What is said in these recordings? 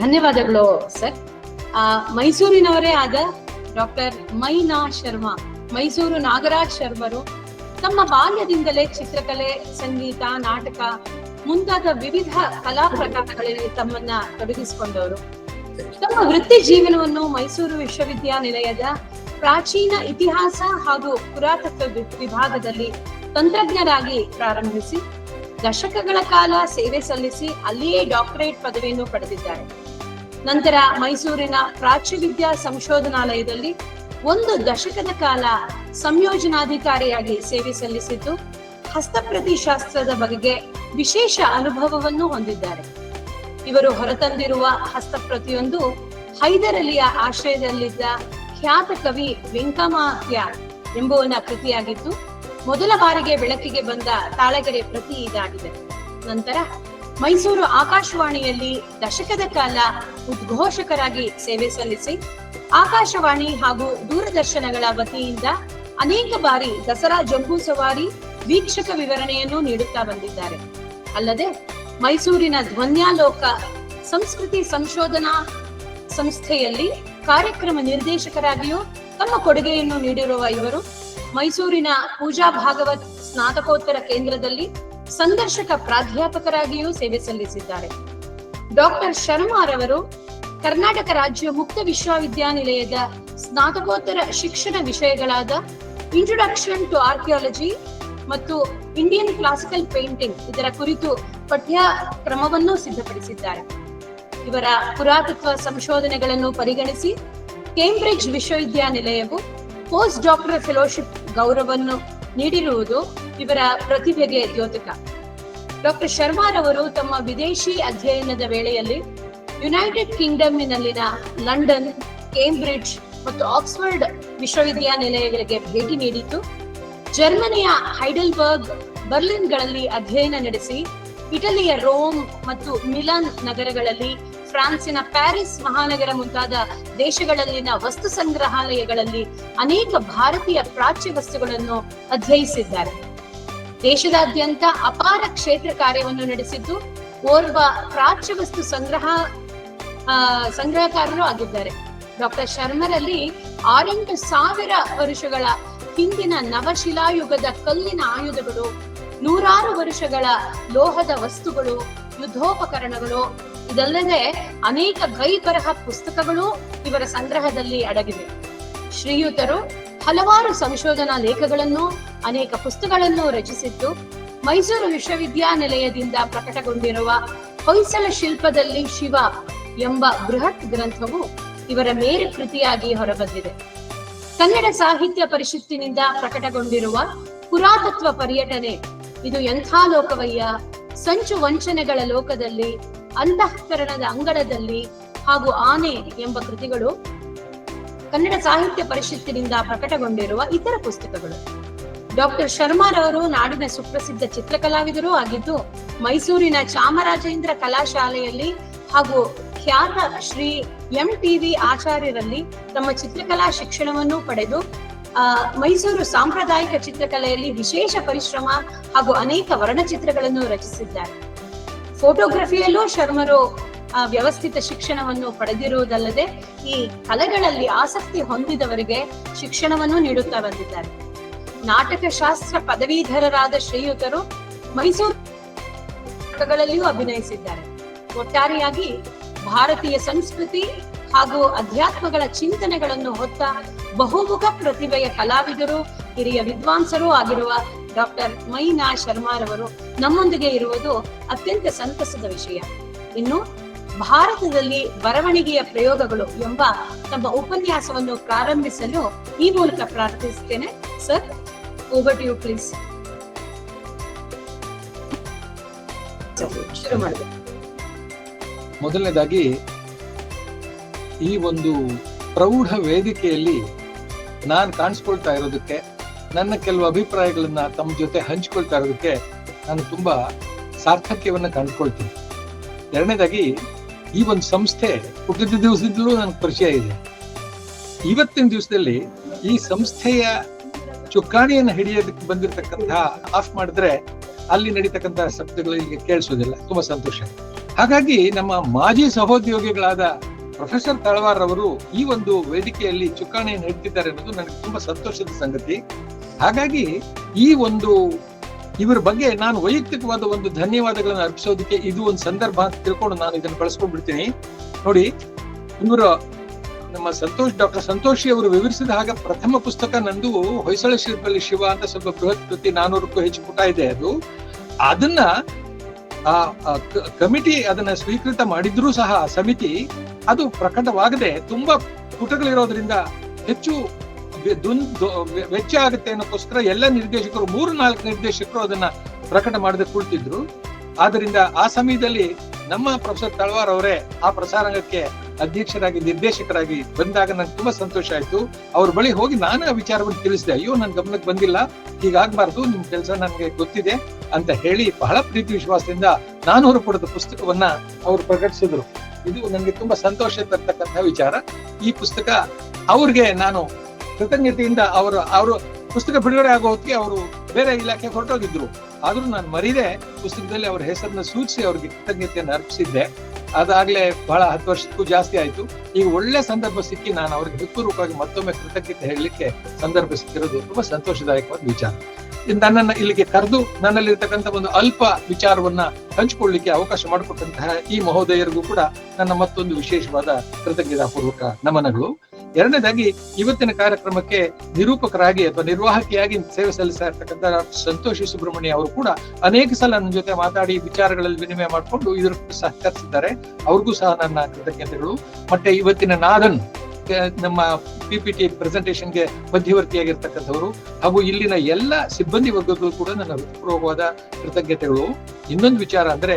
ಧನ್ಯವಾದಗಳು ಸರ್. ಮೈಸೂರಿನವರೇ ಆದ ಡಾಕ್ಟರ್ ಮೈನಾ ಶರ್ಮಾ, ಮೈಸೂರು ನಾಗರಾಜ್ ಶರ್ಮರು ತಮ್ಮ ಬಾಲ್ಯದಿಂದಲೇ ಚಿತ್ರಕಲೆ, ಸಂಗೀತ, ನಾಟಕ ಮುಂತಾದ ವಿವಿಧ ಕಲಾ ಪ್ರಕಾರಗಳಲ್ಲಿ ತಮ್ಮನ್ನ ತೊಡಗಿಸಿಕೊಂಡವರು. ತಮ್ಮ ವೃತ್ತಿ ಜೀವನವನ್ನು ಮೈಸೂರು ವಿಶ್ವವಿದ್ಯಾನಿಲಯದ ಪ್ರಾಚೀನ ಇತಿಹಾಸ ಹಾಗೂ ಪುರಾತತ್ವ ವಿಭಾಗದಲ್ಲಿ ತಂತ್ರಜ್ಞರಾಗಿ ಪ್ರಾರಂಭಿಸಿ ದಶಕಗಳ ಕಾಲ ಸೇವೆ ಸಲ್ಲಿಸಿ ಅಲ್ಲಿಯೇ ಡಾಕ್ಟರೇಟ್ ಪದವಿಯನ್ನು ಪಡೆದಿದ್ದಾರೆ. ನಂತರ ಮೈಸೂರಿನ ಪ್ರಾಚ್ಯವಿದ್ಯಾ ಸಂಶೋಧನಾಲಯದಲ್ಲಿ 1 ದಶಕದ ಕಾಲ ಸಂಯೋಜನಾಧಿಕಾರಿಯಾಗಿ ಸೇವೆ ಸಲ್ಲಿಸಿದ್ದು ಹಸ್ತಪ್ರತಿ ಶಾಸ್ತ್ರದ ಬಗೆಗೆ ವಿಶೇಷ ಅನುಭವವನ್ನು ಹೊಂದಿದ್ದಾರೆ. ಇವರು ಹೊರತಂದಿರುವ ಹಸ್ತಪ್ರತಿಯೊಂದು ಹೈದರಲಿಯ ಆಶ್ರಯದಲ್ಲಿದ್ದ ಖ್ಯಾತ ಕವಿ ವೆಂಕಮಾತ್ಯ ಎಂಬುವನ ಕೃತಿಯಾಗಿದ್ದು ಮೊದಲ ಬಾರಿಗೆ ಬೆಳಕಿಗೆ ಬಂದ ತಾಳಗೆರೆ ಪ್ರತಿ ಇದಾಗಿದೆ. ನಂತರ ಮೈಸೂರು ಆಕಾಶವಾಣಿಯಲ್ಲಿ ದಶಕದ ಕಾಲ ಉದ್ಘೋಷಕರಾಗಿ ಸೇವೆ ಸಲ್ಲಿಸಿ ಆಕಾಶವಾಣಿ ಹಾಗೂ ದೂರದರ್ಶನಗಳ ವತಿಯಿಂದ ಅನೇಕ ಬಾರಿ ದಸರಾ ಜಂಬೂ ಸವಾರಿ ವೀಕ್ಷಕ ವಿವರಣೆಯನ್ನು ನೀಡುತ್ತಾ ಬಂದಿದ್ದಾರೆ. ಅಲ್ಲದೆ ಮೈಸೂರಿನ ಧ್ವನ್ಯಾಲೋಕ ಸಂಸ್ಕೃತಿ ಸಂಶೋಧನಾ ಸಂಸ್ಥೆಯಲ್ಲಿ ಕಾರ್ಯಕ್ರಮ ನಿರ್ದೇಶಕರಾಗಿಯೂ ತಮ್ಮ ಕೊಡುಗೆಯನ್ನು ನೀಡಿರುವ ಇವರು ಮೈಸೂರಿನ ಪೂಜಾ ಭಾಗವತ್ ಸ್ನಾತಕೋತ್ತರ ಕೇಂದ್ರದಲ್ಲಿ ಸಂದರ್ಶಕ ಪ್ರಾಧ್ಯಾಪಕರಾಗಿಯೂ ಸೇವೆ ಸಲ್ಲಿಸಿದ್ದಾರೆ. ಡಾಕ್ಟರ್ ಶರ್ಮಾರವರು ಕರ್ನಾಟಕ ರಾಜ್ಯ ಮುಕ್ತ ವಿಶ್ವವಿದ್ಯಾನಿಲಯದ ಸ್ನಾತಕೋತ್ತರ ಶಿಕ್ಷಣ ವಿಷಯಗಳಾದ ಇಂಟ್ರೊಡಕ್ಷನ್ ಟು ಆರ್ಕಿಯಾಲಜಿ ಮತ್ತು ಇಂಡಿಯನ್ ಕ್ಲಾಸಿಕಲ್ ಪೇಂಟಿಂಗ್ ಇದರ ಕುರಿತು ಪಠ್ಯಕ್ರಮವನ್ನು ಸಿದ್ಧಪಡಿಸಿದ್ದಾರೆ. ಇವರ ಪುರಾತತ್ವ ಸಂಶೋಧನೆಗಳನ್ನು ಪರಿಗಣಿಸಿ ಕೇಂಬ್ರಿಡ್ಜ್ ವಿಶ್ವವಿದ್ಯಾನಿಲಯವು ಪೋಸ್ಟ್ ಡಾಕ್ಟರ್ ಫೆಲೋಶಿಪ್ ಗೌರವವನ್ನು ನೀಡಿರುವುದು ಇವರ ಪ್ರತಿಭೆಗೆ ದ್ಯೋತಕ. ಡಾಕ್ಟರ್ ಶರ್ಮಾರವರು ತಮ್ಮ ವಿದೇಶಿ ಅಧ್ಯಯನದ ವೇಳೆಯಲ್ಲಿ ಯುನೈಟೆಡ್ ಕಿಂಗ್ಡಮ್ನಲ್ಲಿನ ಲಂಡನ್, ಕೇಂಬ್ರಿಡ್ಜ್ ಮತ್ತು ಆಕ್ಸ್ಫರ್ಡ್ ವಿಶ್ವವಿದ್ಯಾನಿಲಯಗಳಿಗೆ ಭೇಟಿ ನೀಡಿದ್ದು ಜರ್ಮನಿಯ ಹೈಡೆಲ್ಬರ್ಗ್, ಬರ್ಲಿನ್ಗಳಲ್ಲಿ ಅಧ್ಯಯನ ನಡೆಸಿ ಇಟಲಿಯ ರೋಮ್ ಮತ್ತು ಮಿಲಾನ್ ನಗರಗಳಲ್ಲಿ, ಫ್ರಾನ್ಸಿನ ಪ್ಯಾರಿಸ್ ಮಹಾನಗರ ಮುಂತಾದ ದೇಶಗಳಲ್ಲಿನ ವಸ್ತು ಸಂಗ್ರಹಾಲಯಗಳಲ್ಲಿ ಅನೇಕ ಭಾರತೀಯ ಪ್ರಾಚ್ಯ ವಸ್ತುಗಳನ್ನು ಅಧ್ಯಯಿಸಿದ್ದಾರೆ. ದೇಶದಾದ್ಯಂತ ಅಪಾರ ಕ್ಷೇತ್ರ ಕಾರ್ಯವನ್ನು ನಡೆಸಿದ್ದು ಓರ್ವ ಪ್ರಾಚ್ಯ ವಸ್ತು ಸಂಗ್ರಹಕಾರರು ಆಗಿದ್ದಾರೆ. ಡಾಕ್ಟರ್ ಶರ್ಮರಲ್ಲಿ 6,000 ವರ್ಷಗಳ ಹಿಂದಿನ ನವಶಿಲಾಯುಗದ ಕಲ್ಲಿನ ಆಯುಧಗಳು, 100 ವರ್ಷಗಳ ಲೋಹದ ವಸ್ತುಗಳು, ಯುದ್ಧೋಪಕರಣಗಳು, ಇದಲ್ಲದೆ ಅನೇಕ ಕೈಬರಹ ಪುಸ್ತಕಗಳು ಇವರ ಸಂಗ್ರಹದಲ್ಲಿ ಅಡಗಿವೆ. ಶ್ರೀಯುತರು ಹಲವಾರು ಸಂಶೋಧನಾ ಲೇಖಗಳನ್ನು, ಅನೇಕ ಪುಸ್ತಕಗಳನ್ನು ರಚಿಸಿದ್ದು ಮೈಸೂರು ವಿಶ್ವವಿದ್ಯಾನಿಲಯದಿಂದ ಪ್ರಕಟಗೊಂಡಿರುವ ಹೊಯ್ಸಳ ಶಿಲ್ಪದಲ್ಲಿ ಶಿವ ಎಂಬ ಬೃಹತ್ ಗ್ರಂಥವು ಇವರ ಮೇರು ಕೃತಿಯಾಗಿ ಹೊರಬಂದಿದೆ. ಕನ್ನಡ ಸಾಹಿತ್ಯ ಪರಿಷತ್ತಿನಿಂದ ಪ್ರಕಟಗೊಂಡಿರುವ ಪುರಾತತ್ವ ಪರ್ಯಟನೆ, ಇದು ಎಂಥ ಲೋಕವಯ್ಯ, ಸಂಚು ವಂಚನೆಗಳ ಲೋಕದಲ್ಲಿ, ಅಂತಃಕರಣದ ಅಂಗಳದಲ್ಲಿ ಹಾಗೂ ಆನೆ ಎಂಬ ಕೃತಿಗಳು ಕನ್ನಡ ಸಾಹಿತ್ಯ ಪರಿಷತ್ತಿನಿಂದ ಪ್ರಕಟಗೊಂಡಿರುವ ಇತರ ಪುಸ್ತಕಗಳು. ಡಾಕ್ಟರ್ ಶರ್ಮಾರವರು ನಾಡಿನ ಸುಪ್ರಸಿದ್ಧ ಚಿತ್ರಕಲಾವಿದರೂ ಆಗಿದ್ದು ಮೈಸೂರಿನ ಚಾಮರಾಜೇಂದ್ರ ಕಲಾಶಾಲೆಯಲ್ಲಿ ಹಾಗೂ ಖ್ಯಾತ ಶ್ರೀ MTV ಆಚಾರ್ಯರಲ್ಲಿ ತಮ್ಮ ಚಿತ್ರಕಲಾ ಶಿಕ್ಷಣವನ್ನು ಪಡೆದು ಮೈಸೂರು ಸಾಂಪ್ರದಾಯಿಕ ಚಿತ್ರಕಲೆಯಲ್ಲಿ ವಿಶೇಷ ಪರಿಶ್ರಮ ಹಾಗೂ ಅನೇಕ ವರ್ಣಚಿತ್ರಗಳನ್ನು ರಚಿಸಿದ್ದಾರೆ. ಫೋಟೋಗ್ರಫಿಯಲ್ಲೂ ಶರ್ಮರು ವ್ಯವಸ್ಥಿತ ಶಿಕ್ಷಣವನ್ನು ಪಡೆದಿರುವುದಲ್ಲದೆ ಈ ಕಲೆಗಳಲ್ಲಿ ಆಸಕ್ತಿ ಹೊಂದಿದವರಿಗೆ ಶಿಕ್ಷಣವನ್ನು ನೀಡುತ್ತಾ ಬಂದಿದ್ದಾರೆ. ನಾಟಕ ಶಾಸ್ತ್ರ ಪದವೀಧರರಾದ ಶ್ರೀಯುತರು ಮೈಸೂರು ನಾಟಕಗಳಲ್ಲಿಯೂ ಅಭಿನಯಿಸಿದ್ದಾರೆ. ಒಟ್ಟಾರೆಯಾಗಿ ಭಾರತೀಯ ಸಂಸ್ಕೃತಿ ಹಾಗೂ ಅಧ್ಯಾತ್ಮಗಳ ಚಿಂತನೆಗಳನ್ನು ಹೊತ್ತ ಬಹುಮುಖ ಪ್ರತಿಭೆಯ ಕಲಾವಿದರು, ಹಿರಿಯ ವಿದ್ವಾಂಸರೂ ಆಗಿರುವ ಡಾಕ್ಟರ್ ಮೈನಾ ಶರ್ಮಾರವರು ನಮ್ಮೊಂದಿಗೆ ಇರುವುದು ಅತ್ಯಂತ ಸಂತಸದ ವಿಷಯ. ಇನ್ನು ಭಾರತದಲ್ಲಿ ಬರವಣಿಗೆಯ ಪ್ರಯೋಗಗಳು ಎಂಬ ತಮ್ಮ ಉಪನ್ಯಾಸವನ್ನು ಪ್ರಾರಂಭಿಸಲು ಈ ಮೂಲಕ ಪ್ರಾರ್ಥಿಸುತ್ತೇನೆ. Sir, over to you please. ಶುರು ಮಾಡಿದೆ. ಮೊದಲನೇದಾಗಿ ಈ ಒಂದು ಪ್ರೌಢ ವೇದಿಕೆಯಲ್ಲಿ ನಾನು ಕಾಣಿಸ್ಕೊಳ್ತಾ ಇರೋದಕ್ಕೆ, ನನ್ನ ಕೆಲವು ಅಭಿಪ್ರಾಯಗಳನ್ನ ತಮ್ಮ ಜೊತೆ ಹಂಚಿಕೊಳ್ತಾ ಇರೋದಕ್ಕೆ ನಾನು ತುಂಬಾ ಸಾರ್ಥಕ್ಯವನ್ನು ಕಂಡುಕೊಳ್ತೀನಿ. ಎರಡನೇದಾಗಿ ಈ ಒಂದು ಸಂಸ್ಥೆ ಹುಟ್ಟಿದ ದಿವಸದಿಂದಲೂ ನನಗೆ ಪರಿಚಯ ಇದೆ. ಇವತ್ತಿನ ದಿವಸದಲ್ಲಿ ಈ ಸಂಸ್ಥೆಯ ಚುಕ್ಕಾಣಿಯನ್ನು ಹಿಡಿಯೋದಕ್ಕೆ ಬಂದಿರತಕ್ಕಂತಹ ಆಫ್ ಮಾಡಿದ್ರೆ ಅಲ್ಲಿ ನಡೀತಕ್ಕಂತಹ ಶಬ್ದಗಳು ಈಗ ಕೇಳಿಸೋದಿಲ್ಲ. ತುಂಬಾ ಸಂತೋಷ. ಹಾಗಾಗಿ ನಮ್ಮ ಮಾಜಿ ಸಹೋದ್ಯೋಗಿಗಳಾದ ಪ್ರೊಫೆಸರ್ ತಳವಾರ್ ಅವರು ಈ ಒಂದು ವೇದಿಕೆಯಲ್ಲಿ ಚುಕ್ಕಾಣಿಯನ್ನು ಹಿಡಿದಿದ್ದಾರೆ ಅನ್ನೋದು ನನಗೆ ತುಂಬಾ ಸಂತೋಷದ ಸಂಗತಿ. ಹಾಗಾಗಿ ಈ ಒಂದು ಇವರ ಬಗ್ಗೆ ನಾನು ವೈಯಕ್ತಿಕವಾದ ಒಂದು ಧನ್ಯವಾದಗಳನ್ನು ಅರ್ಪಿಸೋದಕ್ಕೆ ಇದು ಒಂದು ಸಂದರ್ಭ ಅಂತ ತಿಳ್ಕೊಂಡು ನಾನು ಇದನ್ನು ಬಳಸ್ಕೊಂಡ್ಬಿಡ್ತೀನಿ. ನೋಡಿ, ಇವರು ನಮ್ಮ ಡಾಕ್ಟರ್ ಸಂತೋಷಿ ಅವರು ವಿವರಿಸಿದ ಹಾಗೆ ಪ್ರಥಮ ಪುಸ್ತಕ ನಂದು ಹೊಯ್ಸಳ ಶಿಲ್ಪಲ್ಲಿ ಶಿವ ಅಂತ ಸ್ವಲ್ಪ ಬೃಹತ್ ಕೃತಿ, 400ಕ್ಕೂ ಹೆಚ್ಚು ಪುಟ ಇದೆ. ಅದನ್ನ ಕಮಿಟಿ ಅದನ್ನ ಸ್ವೀಕೃತ ಮಾಡಿದ್ರೂ ಸಹ ಸಮಿತಿ ಅದು ಪ್ರಕಟವಾಗದೆ ತುಂಬಾ ಪುಟಗಳಿರೋದ್ರಿಂದ ಹೆಚ್ಚು ವೆಚ್ಚ ಆಗುತ್ತೆ ಅನ್ನೋಕ್ಕೋಸ್ಕರ ಎಲ್ಲ ನಿರ್ದೇಶಕರು 3-4 ನಿರ್ದೇಶಕರು ಅದನ್ನ ಪ್ರಕಟ ಮಾಡದೆ ಕುಳಿತಿದ್ರು. ಆದ್ರಿಂದ ಆ ಸಮಯದಲ್ಲಿ ನಮ್ಮ ಪ್ರೊಫೆಸರ್ ತಳವಾರ್ ಅವರೇ ಆ ಪ್ರಸಾರಾಂಗಕ್ಕೆ ಅಧ್ಯಕ್ಷರಾಗಿ ನಿರ್ದೇಶಕರಾಗಿ ಬಂದಾಗ ನಂಗೆ ತುಂಬಾ ಸಂತೋಷ ಆಯ್ತು. ಅವ್ರ ಬಳಿ ಹೋಗಿ ನಾನು ಆ ವಿಚಾರವನ್ನು ತಿಳಿಸಿದೆ. ಅಯ್ಯೋ, ನನ್ ಗಮನಕ್ಕೆ ಬಂದಿಲ್ಲ, ಹೀಗಾಗ್ಬಾರ್ದು, ನಿಮ್ ಕೆಲಸ ನನ್ಗೆ ಗೊತ್ತಿದೆ ಅಂತ ಹೇಳಿ ಬಹಳ ಪ್ರೀತಿ ವಿಶ್ವಾಸದಿಂದ 400 ಪುಟದ ಪುಸ್ತಕವನ್ನ ಅವರು ಪ್ರಕಟಿಸಿದ್ರು. ಇದು ನನಗೆ ತುಂಬಾ ಸಂತೋಷ ತರ್ತಕ್ಕಂತಹ ವಿಚಾರ. ಈ ಪುಸ್ತಕ ಅವ್ರಿಗೆ ನಾನು ಕೃತಜ್ಞತೆಯಿಂದ ಅವರು ಪುಸ್ತಕ ಬಿಡುಗಡೆ ಆಗೋ ಹೊತ್ತಿಗೆ ಅವರು ಬೇರೆ ಇಲಾಖೆ ಹೊರಟೋಗಿದ್ರು. ಆದ್ರೂ ನಾನು ಮರೀದೆ ಪುಸ್ತಕದಲ್ಲಿ ಅವ್ರ ಹೆಸರನ್ನ ಸೂಚಿಸಿ ಅವ್ರಿಗೆ ಕೃತಜ್ಞತೆಯನ್ನು ಅರ್ಪಿಸಿದ್ದೆ. ಅದಾಗ್ಲೇ ಬಹಳ 10 ವರ್ಷಕ್ಕೂ ಜಾಸ್ತಿ ಆಯ್ತು. ಈಗ ಒಳ್ಳೆ ಸಂದರ್ಭ ಸಿಕ್ಕಿ ನಾನು ಅವ್ರಿಗೆ ಹೃತ್ಪೂರ್ವಕವಾಗಿ ಮತ್ತೊಮ್ಮೆ ಕೃತಜ್ಞತೆ ಹೇಳಲಿಕ್ಕೆ ಸಂದರ್ಭ ಸಿಕ್ಕಿರೋದು ತುಂಬಾ ಸಂತೋಷದಾಯಕವಾದ ವಿಚಾರ. ನನ್ನನ್ನ ಇಲ್ಲಿಗೆ ಕರೆದು ನನ್ನಲ್ಲಿರ್ತಕ್ಕಂಥ ಒಂದು ಅಲ್ಪ ವಿಚಾರವನ್ನ ಹಂಚಿಕೊಳ್ಳಿಕ್ಕೆ ಅವಕಾಶ ಮಾಡಿಕೊಟ್ಟಂತಹ ಈ ಮಹೋದಯರಿಗೂ ಕೂಡ ನನ್ನ ಮತ್ತೊಂದು ವಿಶೇಷವಾದ ಕೃತಜ್ಞತಾಪೂರ್ವಕ ನಮನಗಳು. ಎರಡನೇದಾಗಿ, ಇವತ್ತಿನ ಕಾರ್ಯಕ್ರಮಕ್ಕೆ ನಿರೂಪಕರಾಗಿ ಅಥವಾ ನಿರ್ವಾಹಕಿಯಾಗಿ ಸೇವೆ ಸಲ್ಲಿಸ್ತಾ ಇರ್ತಕ್ಕಂಥ ಸಂತೋಷಿ ಸುಬ್ರಹ್ಮಣ್ಯ ಅವರು ಕೂಡ ಅನೇಕ ಸಲ ನನ್ನ ಜೊತೆ ಮಾತಾಡಿ ವಿಚಾರಗಳಲ್ಲಿ ವಿನಿಮಯ ಮಾಡಿಕೊಂಡು ಇದರ ಸಹಕರಿಸಿದ್ದಾರೆ. ಅವ್ರಿಗೂ ಸಹ ನನ್ನ ಕೃತಜ್ಞತೆಗಳು. ಮತ್ತೆ ಇವತ್ತಿನ ನಾದನ್ ನಮ್ಮ PPT ಪ್ರೆಸೆಂಟೇಷನ್ಗೆ ಮಧ್ಯವರ್ತಿಯಾಗಿರ್ತಕ್ಕಂಥವರು ಹಾಗೂ ಇಲ್ಲಿನ ಎಲ್ಲ ಸಿಬ್ಬಂದಿ ವರ್ಗಗಳು ಕೂಡ ನನ್ನ ಹೃತ್ಪೂರ್ವಕವಾದ ಕೃತಜ್ಞತೆಗಳು. ಇನ್ನೊಂದು ವಿಚಾರ ಅಂದ್ರೆ,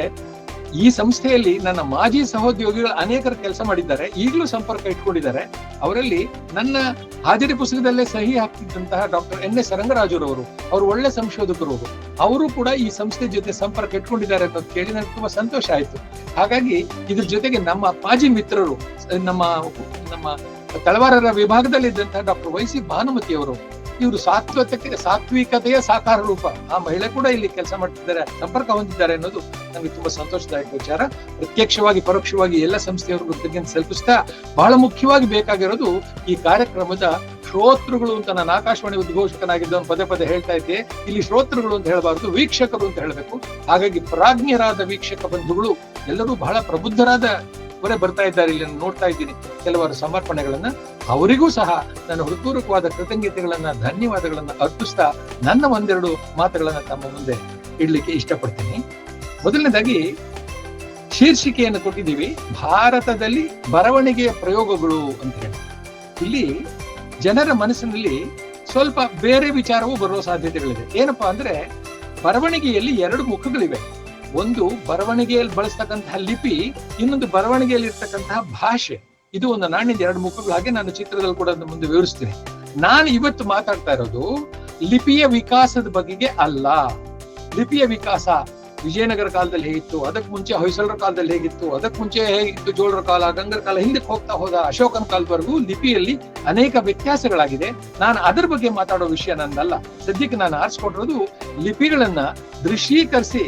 ಈ ಸಂಸ್ಥೆಯಲ್ಲಿ ನನ್ನ ಮಾಜಿ ಸಹೋದ್ಯೋಗಿಗಳು ಅನೇಕರು ಕೆಲಸ ಮಾಡಿದ್ದಾರೆ, ಈಗಲೂ ಸಂಪರ್ಕ ಇಟ್ಕೊಂಡಿದ್ದಾರೆ. ಅವರಲ್ಲಿ ನನ್ನ ಹಾಜರಿ ಪುಸ್ತಕದಲ್ಲೇ ಸಹಿ ಹಾಕ್ತಿದ್ದಂತಹ ಡಾಕ್ಟರ್ NS ರಂಗರಾಜುರವರು, ಅವರು ಒಳ್ಳೆ ಸಂಶೋಧಕರು, ಅವರು ಕೂಡ ಈ ಸಂಸ್ಥೆ ಜೊತೆ ಸಂಪರ್ಕ ಇಟ್ಕೊಂಡಿದ್ದಾರೆ ಅನ್ನೋದು ಕೇಳಿ ನನಗೆ ತುಂಬಾ ಸಂತೋಷ ಆಯ್ತು. ಹಾಗಾಗಿ ಇದ್ರ ಜೊತೆಗೆ ನಮ್ಮ ಮಾಜಿ ಮಿತ್ರರು, ನಮ್ಮ ತಳವಾರರ ವಿಭಾಗದಲ್ಲಿ ಇದ್ದಂತಹ ಡಾಕ್ಟರ್ YC ಭಾನುಮತಿ ಅವರು, ಇವರು ಸಾತ್ವಿಕತೆಯ ಸಾಕಾರ ರೂಪ, ಆ ಮಹಿಳೆ ಕೂಡ ಇಲ್ಲಿ ಕೆಲಸ ಮಾಡ್ತಿದ್ದಾರೆ, ಸಂಪರ್ಕ ಹೊಂದಿದ್ದಾರೆ ಅನ್ನೋದು ನನಗೆ ತುಂಬಾ ಸಂತೋಷದಾಯಕ ವಿಚಾರ. ಪ್ರತ್ಯಕ್ಷವಾಗಿ ಪರೋಕ್ಷವಾಗಿ ಎಲ್ಲ ಸಂಸ್ಥೆಯವ್ರಿಗೂ ಕೃತಜ್ಞತೆ ಸಲ್ಲಿಸ್ತಾ, ಬಹಳ ಮುಖ್ಯವಾಗಿ ಬೇಕಾಗಿರೋದು ಈ ಕಾರ್ಯಕ್ರಮದ ಶ್ರೋತೃಗಳು ಅಂತ. ನಾನು ಆಕಾಶವಾಣಿ ಉದ್ಘೋಷಕನಾಗಿದ್ದವನು ಪದೇ ಪದೇ ಹೇಳ್ತಾ ಇದ್ದೆ, ಇಲ್ಲಿ ಶ್ರೋತೃಗಳು ಅಂತ ಹೇಳಬಾರದು, ವೀಕ್ಷಕರು ಅಂತ ಹೇಳಬೇಕು. ಹಾಗಾಗಿ ಪ್ರಾಜ್ಞರಾದ ವೀಕ್ಷಕ ಬಂಧುಗಳು ಎಲ್ಲರೂ ಬಹಳ ಪ್ರಬುದ್ಧರಾದ ಬರ್ತಾ ಇದ್ದಾರೆ. ಇಲ್ಲಿ ನಾನು ನೋಡ್ತಾ ಇದ್ದೀನಿ ಕೆಲವಾರು ಸಮರ್ಪಣೆಗಳನ್ನ. ಅವರಿಗೂ ಸಹ ನನ್ನ ಹೃತ್ಪೂರ್ವಕವಾದ ಕೃತಜ್ಞತೆಗಳನ್ನ, ಧನ್ಯವಾದಗಳನ್ನ ಅರ್ಪಿಸ್ತಾ ನನ್ನ ಒಂದೆರಡು ಮಾತುಗಳನ್ನ ತಮ್ಮ ಮುಂದೆ ಇಡ್ಲಿಕ್ಕೆ ಇಷ್ಟಪಡ್ತೀನಿ. ಮೊದಲನೇದಾಗಿ ಶೀರ್ಷಿಕೆಯನ್ನು ಕೊಟ್ಟಿದ್ದೀವಿ, ಭಾರತದಲ್ಲಿ ಬರವಣಿಗೆಯ ಪ್ರಯೋಗಗಳು ಅಂತ ಹೇಳಿ. ಇಲ್ಲಿ ಜನರ ಮನಸ್ಸಿನಲ್ಲಿ ಸ್ವಲ್ಪ ಬೇರೆ ವಿಚಾರವೂ ಬರುವ ಸಾಧ್ಯತೆಗಳಿದೆ. ಏನಪ್ಪಾ ಅಂದ್ರೆ, ಬರವಣಿಗೆಯಲ್ಲಿ 2 ಮುಖಗಳಿವೆ. ಒಂದು ಬರವಣಿಗೆಯಲ್ಲಿ ಬಳಸ್ತಕ್ಕಂತಹ ಲಿಪಿ, ಇನ್ನೊಂದು ಬರವಣಿಗೆಯಲ್ಲಿ ಇರ್ತಕ್ಕಂತಹ ಭಾಷೆ. ಇದು ಒಂದು ನಾಣ್ಯದ 2 ಮುಖಗಳು. ಹಾಗೆ ನಾನು ಚಿತ್ರದಲ್ಲಿ ಕೂಡ ಮುಂದೆ ವಿವರಿಸ್ತೀನಿ. ನಾನು ಇವತ್ತು ಮಾತಾಡ್ತಾ ಇರೋದು ಲಿಪಿಯ ವಿಕಾಸದ ಬಗೆಗೆ ಅಲ್ಲ. ಲಿಪಿಯ ವಿಕಾಸ ವಿಜಯನಗರ ಕಾಲದಲ್ಲಿ ಹೇಗಿತ್ತು, ಅದಕ್ಕೆ ಮುಂಚೆ ಹೊಯ್ಸಳರ ಕಾಲದಲ್ಲಿ ಹೇಗಿತ್ತು, ಅದಕ್ಕೆ ಮುಂಚೆ ಹೇಗಿತ್ತು ಚೋಳರ ಕಾಲ, ಗಂಗರ ಕಾಲ, ಹಿಂದಕ್ಕೆ ಹೋಗ್ತಾ ಹೋದ ಅಶೋಕನ ಕಾಲದವರೆಗೂ ಲಿಪಿಯಲ್ಲಿ ಅನೇಕ ವ್ಯತ್ಯಾಸಗಳಾಗಿದೆ. ನಾನು ಅದರ ಬಗ್ಗೆ ಮಾತಾಡೋ ವಿಷಯ ನಂದಲ್ಲ. ಸದ್ಯಕ್ಕೆ ನಾನು ಆರಿಸ್ಕೊಂಡಿರೋದು ಲಿಪಿಗಳನ್ನ ದೃಶ್ಯೀಕರಿಸಿ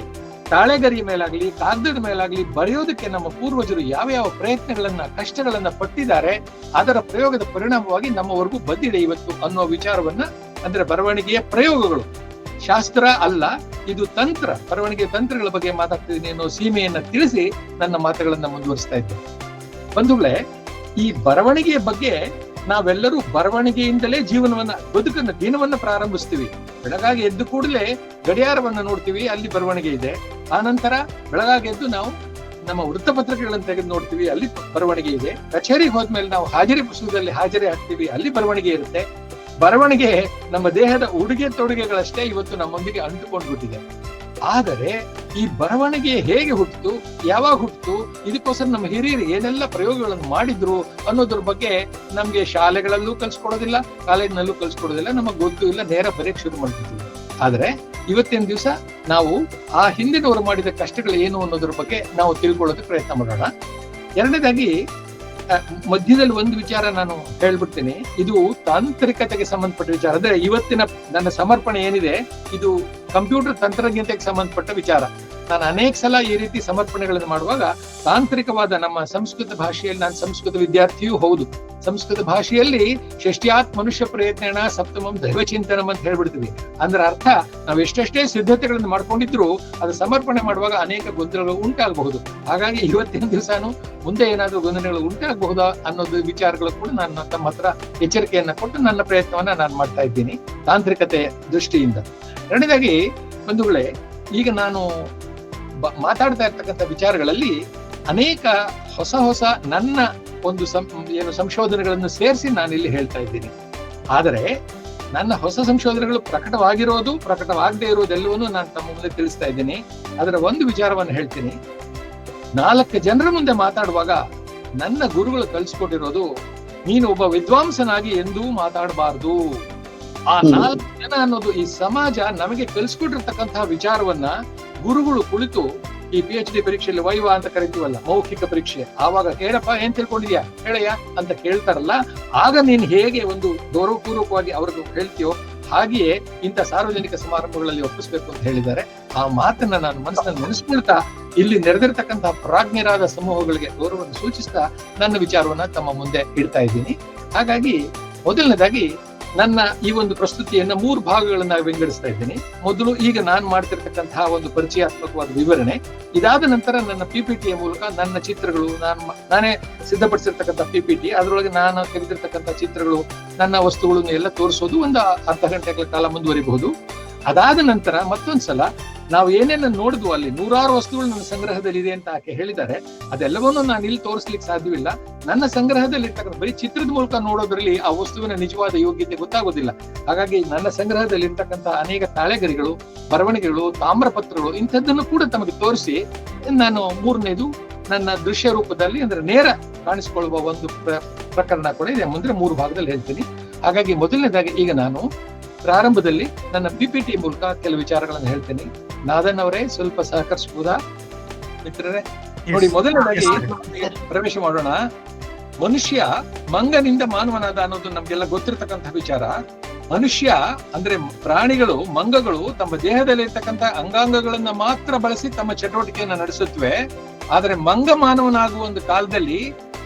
ತಾಳೆಗರಿಯ ಮೇಲಾಗ್ಲಿ, ಕಾಗದದ ಮೇಲಾಗ್ಲಿ ಬರೆಯೋದಕ್ಕೆ ನಮ್ಮ ಪೂರ್ವಜರು ಯಾವ ಪ್ರಯತ್ನಗಳನ್ನ, ಕಷ್ಟಗಳನ್ನ ಪಟ್ಟಿದ್ದಾರೆ, ಅದರ ಪ್ರಯೋಗದ ಪರಿಣಾಮವಾಗಿ ನಮ್ಮವರೆಗೂ ಬಂದಿದೆ ಇವತ್ತು ಅನ್ನೋ ವಿಚಾರವನ್ನ, ಅಂದ್ರೆ ಬರವಣಿಗೆಯ ಪ್ರಯೋಗಗಳು, ಶಾಸ್ತ್ರ ಅಲ್ಲ, ಇದು ತಂತ್ರ, ಬರವಣಿಗೆಯ ತಂತ್ರಗಳ ಬಗ್ಗೆ ಮಾತಾಡ್ತಿದ್ದೀನಿ ಅನ್ನೋ ಸೀಮೆಯನ್ನ ತಿಳಿಸಿ ನನ್ನ ಮಾತುಗಳನ್ನ ಮುಂದುವರಿಸ್ತಾ ಇದ್ದೀನಿ. ಬಂಧುಗಳೇ, ಈ ಬರವಣಿಗೆಯ ಬಗ್ಗೆ ನಾವೆಲ್ಲರೂ ಬರವಣಿಗೆಯಿಂದಲೇ ಬದುಕನ್ನ, ದಿನವನ್ನ ಪ್ರಾರಂಭಿಸ್ತೀವಿ. ಬೆಳಗಾಗಿ ಎದ್ದು ಕೂಡಲೇ ಗಡಿಯಾರವನ್ನ ನೋಡ್ತೀವಿ, ಅಲ್ಲಿ ಬರವಣಿಗೆ ಇದೆ. ಆನಂತರ ಬೆಳಗಾಗಿ ಎದ್ದು ನಾವು ನಮ್ಮ ವೃತ್ತಪತ್ರಿಕೆಗಳನ್ನು ತೆಗೆದು ನೋಡ್ತೀವಿ, ಅಲ್ಲಿ ಬರವಣಿಗೆ ಇದೆ. ಕಚೇರಿಗೆ ಹೋದ್ಮೇಲೆ ನಾವು ಹಾಜರಿ ಪುಸ್ತಕದಲ್ಲಿ ಹಾಜರಿ ಹಾಕ್ತೀವಿ, ಅಲ್ಲಿ ಬರವಣಿಗೆ ಇರುತ್ತೆ. ಬರವಣಿಗೆ ನಮ್ಮ ದೇಹದ ಉಡುಗೆ ತೊಡುಗೆಗಳಷ್ಟೇ ಇವತ್ತು ನಮ್ಮೊಂದಿಗೆ ಅಂಟುಕೊಂಡ್ಬಿಟ್ಟಿದೆ. ಆದರೆ ಈ ಬರವಣಿಗೆ ಹೇಗೆ ಹುಟ್ಟಿತು, ಯಾವಾಗ ಹುಟ್ಟಿತು, ಇದಕ್ಕೋಸ್ಕರ ನಮ್ಮ ಹಿರಿಯರು ಏನೆಲ್ಲ ಪ್ರಯೋಗಗಳನ್ನು ಮಾಡಿದ್ರು ಅನ್ನೋದ್ರ ಬಗ್ಗೆ ನಮ್ಗೆ ಶಾಲೆಗಳಲ್ಲೂ ಕಲ್ಸ್ಕೊಡೋದಿಲ್ಲ, ಕಾಲೇಜಿನಲ್ಲೂ ಕಲ್ಸ್ಕೊಡೋದಿಲ್ಲ, ನಮಗೆ ಗೊತ್ತೂ ಇಲ್ಲ. ನೇರ ಬರೆಯಕ್ಕೆ ಶುರು ಮಾಡ್ತಿದ್ವಿ. ಆದ್ರೆ ಇವತ್ತಿನ ದಿವಸ ನಾವು ಆ ಹಿಂದಿನವರು ಮಾಡಿದ ಕಷ್ಟಗಳು ಏನು ಅನ್ನೋದ್ರ ಬಗ್ಗೆ ನಾವು ತಿಳ್ಕೊಳ್ಳೋದಕ್ಕೆ ಪ್ರಯತ್ನ ಮಾಡೋಣ. ಎರಡನೇದಾಗಿ, ಮಧ್ಯದಲ್ಲಿ ಒಂದು ವಿಚಾರ ನಾನು ಹೇಳ್ಬಿಡ್ತೀನಿ. ಇದು ತಾಂತ್ರಿಕತೆಗೆ ಸಂಬಂಧಪಟ್ಟ ವಿಚಾರ. ಅಂದ್ರೆ ಇವತ್ತಿನ ನನ್ನ ಸಮರ್ಪಣೆ ಏನಿದೆ, ಇದು ಕಂಪ್ಯೂಟರ್ ತಂತ್ರಜ್ಞತೆಗೆ ಸಂಬಂಧಪಟ್ಟ ವಿಚಾರ. ನಾನು ಅನೇಕ ಸಲ ಈ ರೀತಿ ಸಮರ್ಪಣೆಗಳನ್ನು ಮಾಡುವಾಗ ತಾಂತ್ರಿಕವಾದ ನಮ್ಮ ಸಂಸ್ಕೃತ ಭಾಷೆಯಲ್ಲಿ, ನಾನು ಸಂಸ್ಕೃತ ವಿದ್ಯಾರ್ಥಿಯೂ ಹೌದು, ಸಂಸ್ಕೃತ ಭಾಷೆಯಲ್ಲಿ ಷಷ್ಟ್ಯಾತ್ ಮನುಷ್ಯ ಪ್ರಯತ್ನ ಸಪ್ತಮಂ ದೈವಚಿಂತನಂ ಅಂತ ಹೇಳ್ಬಿಡ್ತೀವಿ. ಅಂದ್ರೆ ಅರ್ಥ ನಾವು ಎಷ್ಟೆಷ್ಟೇ ಸಿದ್ಧತೆಗಳನ್ನು ಮಾಡ್ಕೊಂಡಿದ್ರು ಅದು ಸಮರ್ಪಣೆ ಮಾಡುವಾಗ ಅನೇಕ ಗೊಂದಲಗಳು ಉಂಟಾಗಬಹುದು. ಹಾಗಾಗಿ ಇವತ್ತಿನ ದಿವಸನು ಮುಂದೆ ಏನಾದ್ರೂ ಗೊಂದಲಗಳು ಉಂಟಾಗಬಹುದಾ ಅನ್ನೋದು ವಿಚಾರಗಳು ಕೂಡ ನಾನು ತಮ್ಮ ಹತ್ರ ಎಚ್ಚರಿಕೆಯನ್ನ ಕೊಟ್ಟು ನನ್ನ ಪ್ರಯತ್ನವನ್ನ ನಾನು ಮಾಡ್ತಾ ಇದ್ದೀನಿ ತಾಂತ್ರಿಕತೆ ದೃಷ್ಟಿಯಿಂದ. ಎರಡನೇದಾಗಿ ಬಂಧುಗಳೇ, ಈಗ ನಾನು ಮಾತಾಡ್ತಾ ಇರ್ತಕ್ಕಂಥ ವಿಚಾರಗಳಲ್ಲಿ ಅನೇಕ ಹೊಸ ನನ್ನ ಒಂದು ಸಂಶೋಧನೆಗಳನ್ನು ಸೇರಿಸಿ ನಾನು ಇಲ್ಲಿ ಹೇಳ್ತಾ ಇದ್ದೀನಿ. ಆದರೆ ನನ್ನ ಹೊಸ ಸಂಶೋಧನೆಗಳು ಪ್ರಕಟವಾಗಿರೋದು, ಪ್ರಕಟವಾಗದೇ ಇರೋದೆಲ್ಲವನ್ನೂ ನಾನು ತಮ್ಮ ಮುಂದೆ ತಿಳಿಸ್ತಾ ಇದ್ದೀನಿ. ಅದರ ಒಂದು ವಿಚಾರವನ್ನು ಹೇಳ್ತೀನಿ. 4 ಜನರ ಮುಂದೆ ಮಾತಾಡುವಾಗ ನನ್ನ ಗುರುಗಳು ಕಲಿಸ್ಕೊಟ್ಟಿರೋದು, ನೀನು ಒಬ್ಬ ವಿದ್ವಾಂಸನಾಗಿ ಎಂದೂ ಮಾತಾಡಬಾರ್ದು. ಆ 4 ಜನ ಅನ್ನೋದು ಈ ಸಮಾಜ ನಮಗೆ ಕಲಿಸ್ಕೊಟ್ಟಿರ್ತಕ್ಕಂತಹ ವಿಚಾರವನ್ನ ಗುರುಗಳು ಕುಳಿತು ಈ PhD ಪರೀಕ್ಷೆಯಲ್ಲಿ ವೈವಾ ಅಂತ ಕರಿತೀವಲ್ಲ, ಮೌಖಿಕ ಪರೀಕ್ಷೆ, ಆವಾಗ ಹೇಳಪ್ಪ ಏನ್ ತಿಳ್ಕೊಂಡಿದ್ಯಾ ಹೇಳಯ್ಯ ಅಂತ ಕೇಳ್ತಾರಲ್ಲ, ಆಗ ನೀನ್ ಹೇಗೆ ಒಂದು ಗೌರವಪೂರ್ವಕವಾಗಿ ಅವ್ರಿಗೆ ಹೇಳ್ತೀಯೋ ಹಾಗೆಯೇ ಇಂಥ ಸಾರ್ವಜನಿಕ ಸಮಾರಂಭಗಳಲ್ಲಿ ಒಪ್ಪಿಸ್ಬೇಕು ಅಂತ ಹೇಳಿದ್ದಾರೆ. ಆ ಮಾತನ್ನ ನಾನು ಮನಸ್ಸಿನಲ್ಲಿ ನೆನೆಸ್ಕೊಳ್ತಾ ಇಲ್ಲಿ ನೆರೆದಿರ್ತಕ್ಕಂತಹ ಪ್ರಾಜ್ಞರಾದ ಸಮೂಹಗಳಿಗೆ ಗೌರವವನ್ನು ಸೂಚಿಸ್ತಾ ನನ್ನ ವಿಚಾರವನ್ನ ತಮ್ಮ ಮುಂದೆ ಇಡ್ತಾ ಇದ್ದೀನಿ. ಹಾಗಾಗಿ ಮೊದಲನೇದಾಗಿ ನನ್ನ ಈ ಒಂದು ಪ್ರಸ್ತುತಿಯನ್ನ 3 ಭಾಗಗಳನ್ನಾಗಿ ವಿಂಗಡಿಸ್ತಾ ಇದ್ದೀನಿ. ಮೊದಲು ಈಗ ನಾನು ಮಾಡ್ತಿರ್ತಕ್ಕಂತಹ ಒಂದು ಪರಿಚಯಾತ್ಮಕವಾದ ವಿವರಣೆ, ಇದಾದ ನಂತರ ನನ್ನ PPTಯ ಮೂಲಕ ನನ್ನ ಚಿತ್ರಗಳು, ನಾನೇ ಸಿದ್ಧಪಡಿಸಿರ್ತಕ್ಕಂಥ PPT, ಅದರೊಳಗೆ ನಾನು ತೆಗೆದಿರ್ತಕ್ಕಂಥ ಚಿತ್ರಗಳು, ನನ್ನ ವಸ್ತುಗಳನ್ನು ಎಲ್ಲ ತೋರಿಸೋದು ಒಂದು ಅರ್ಧ ಗಂಟೆಗಳ ಕಾಲ ಮುಂದುವರಿಬಹುದು. ಅದಾದ ನಂತರ ಮತ್ತೊಂದ್ಸಲ ನಾವು ಏನೇನು ನೋಡಿದ್ವು, ಅಲ್ಲಿ 100 ವಸ್ತುಗಳು ನನ್ನ ಸಂಗ್ರಹದಲ್ಲಿ ಇದೆ ಅಂತ ಆಕೆ ಹೇಳಿದ್ದಾರೆ. ಅದೆಲ್ಲವನ್ನೂ ನಾನು ಇಲ್ಲಿ ತೋರಿಸ್ಲಿಕ್ಕೆ ಸಾಧ್ಯವಿಲ್ಲ. ನನ್ನ ಸಂಗ್ರಹದಲ್ಲಿ ಇರ್ತಕ್ಕಂಥ ಬರೀ ಚಿತ್ರದ ಮೂಲಕ ನೋಡೋದ್ರಲ್ಲಿ ಆ ವಸ್ತುವಿನ ನಿಜವಾದ ಯೋಗ್ಯತೆ ಗೊತ್ತಾಗೋದಿಲ್ಲ. ಹಾಗಾಗಿ ನನ್ನ ಸಂಗ್ರಹದಲ್ಲಿ ಇರ್ತಕ್ಕಂಥ ಅನೇಕ ತಾಳೆಗರಿಗಳು, ಬರವಣಿಗೆಗಳು, ತಾಮ್ರಪತ್ರಗಳು ಇಂಥದ್ದನ್ನು ಕೂಡ ತಮಗೆ ತೋರಿಸಿ ನಾನು 3ನೇದು ನನ್ನ ದೃಶ್ಯ ರೂಪದಲ್ಲಿ ಅಂದ್ರೆ ನೇರ ಕಾಣಿಸಿಕೊಳ್ಳುವ ಒಂದು ಪ್ರಕರಣ ಕೂಡ ಇದೆ. ಮುಂದೆ 3 ಭಾಗದಲ್ಲಿ ಹೇಳ್ತೀನಿ. ಹಾಗಾಗಿ ಮೊದಲನೇದಾಗಿ ಈಗ ನಾನು ಪ್ರಾರಂಭದಲ್ಲಿ ನನ್ನ PPT ಮೂಲಕ ಕೆಲವು ವಿಚಾರಗಳನ್ನು ಹೇಳ್ತೇನೆ. ನಾದನ್ ಅವರೇ ಸ್ವಲ್ಪ ಸಹಕರಿಸಬಹುದಾ ಮಿತ್ರರೇ? ನೋಡಿ, ಮೊದಲನೇದಾಗಿ ಪ್ರವೇಶ ಮಾಡೋಣ. ಮನುಷ್ಯ ಮಂಗನಿಂದ ಮಾನವನಾದ ಅನ್ನೋದು ನಮ್ಗೆಲ್ಲ ಗೊತ್ತಿರತಕ್ಕಂತಹ ವಿಚಾರ. ಮನುಷ್ಯ ಅಂದ್ರೆ ಪ್ರಾಣಿಗಳು, ಮಂಗಗಳು ತಮ್ಮ ದೇಹದಲ್ಲಿ ಇರ್ತಕ್ಕಂಥ ಅಂಗಾಂಗಗಳನ್ನ ಮಾತ್ರ ಬಳಸಿ ತಮ್ಮ ಚಟುವಟಿಕೆಯನ್ನ ನಡೆಸುತ್ತವೆ. ಆದ್ರೆ ಮಂಗ ಮಾನವನಾಗುವ ಒಂದು ಕಾಲದಲ್ಲಿ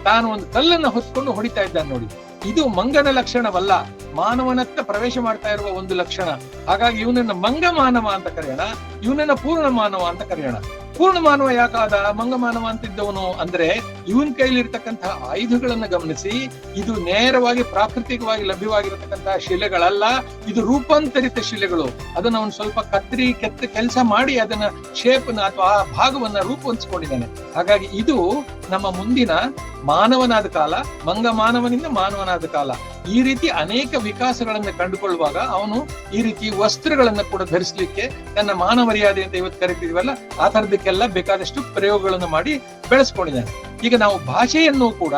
ತಾನು ಒಂದು ಕಲ್ಲನ್ನು ಹೊತ್ಕೊಂಡು ಹೊಡಿತಾ ಇದ್ದಾನೆ ನೋಡಿ. ಇದು ಮಂಗನ ಲಕ್ಷಣವಲ್ಲ, ಮಾನವನತ್ತ ಪ್ರವೇಶ ಮಾಡ್ತಾ ಇರುವ ಒಂದು ಲಕ್ಷಣ. ಹಾಗಾಗಿ ಇವನನ್ನ ಮಂಗ ಮಾನವ ಅಂತ ಕರೆಯೋಣ, ಇವನನ್ನ ಪೂರ್ಣ ಮಾನವ ಅಂತ ಕರೆಯೋಣ. ಪೂರ್ಣ ಮಾನವ ಯಾಕಾದ ಮಂಗ ಮಾನವ ಅಂತಿದ್ದವನು ಅಂದ್ರೆ ಇವನ್ ಕೈಲಿ ಇರ್ತಕ್ಕಂತಹ ಆಯುಧಗಳನ್ನ ಗಮನಿಸಿ, ಇದು ನೇರವಾಗಿ ಪ್ರಾಕೃತಿಕವಾಗಿ ಲಭ್ಯವಾಗಿರತಕ್ಕಂತಹ ಶಿಲೆಗಳಲ್ಲ, ಇದು ರೂಪಾಂತರಿತ ಶಿಲೆಗಳು. ಅದನ್ನ ಅವನು ಸ್ವಲ್ಪ ಕತ್ತರಿ ಕೆಲಸ ಮಾಡಿ ಅದನ್ನ ಶೇಪ್ನ ಅಥವಾ ಆ ಭಾಗವನ್ನ ರೂಪೊಂದಿಸ್ಕೊಂಡಿದ್ದಾನೆ. ಹಾಗಾಗಿ ಇದು ನಮ್ಮ ಮುಂದಿನ ಮಾನವನಾದ ಕಾಲ, ಮಂಗ ಮಾನವನಿಂದ ಮಾನವನಾದ ಕಾಲ. ಈ ರೀತಿ ಅನೇಕ ವಿಕಾಸಗಳನ್ನ ಕಂಡುಕೊಳ್ಳುವಾಗ ಅವನು ಈ ರೀತಿ ವಸ್ತ್ರಗಳನ್ನ ಕೂಡ ಧರಿಸಲಿಕ್ಕೆ, ತನ್ನ ಮಾನ ಮರ್ಯಾದೆ ಅಂತ ಇವತ್ತು ಕರಿತೀವಲ್ಲ, ಆ ತರದಕ್ಕೆಲ್ಲ ಬೇಕಾದಷ್ಟು ಪ್ರಯೋಗಗಳನ್ನು ಮಾಡಿ ಬೆಳೆಸ್ಕೊಂಡಿದ್ದಾನೆ. ಈಗ ನಾವು ಭಾಷೆಯನ್ನು ಕೂಡ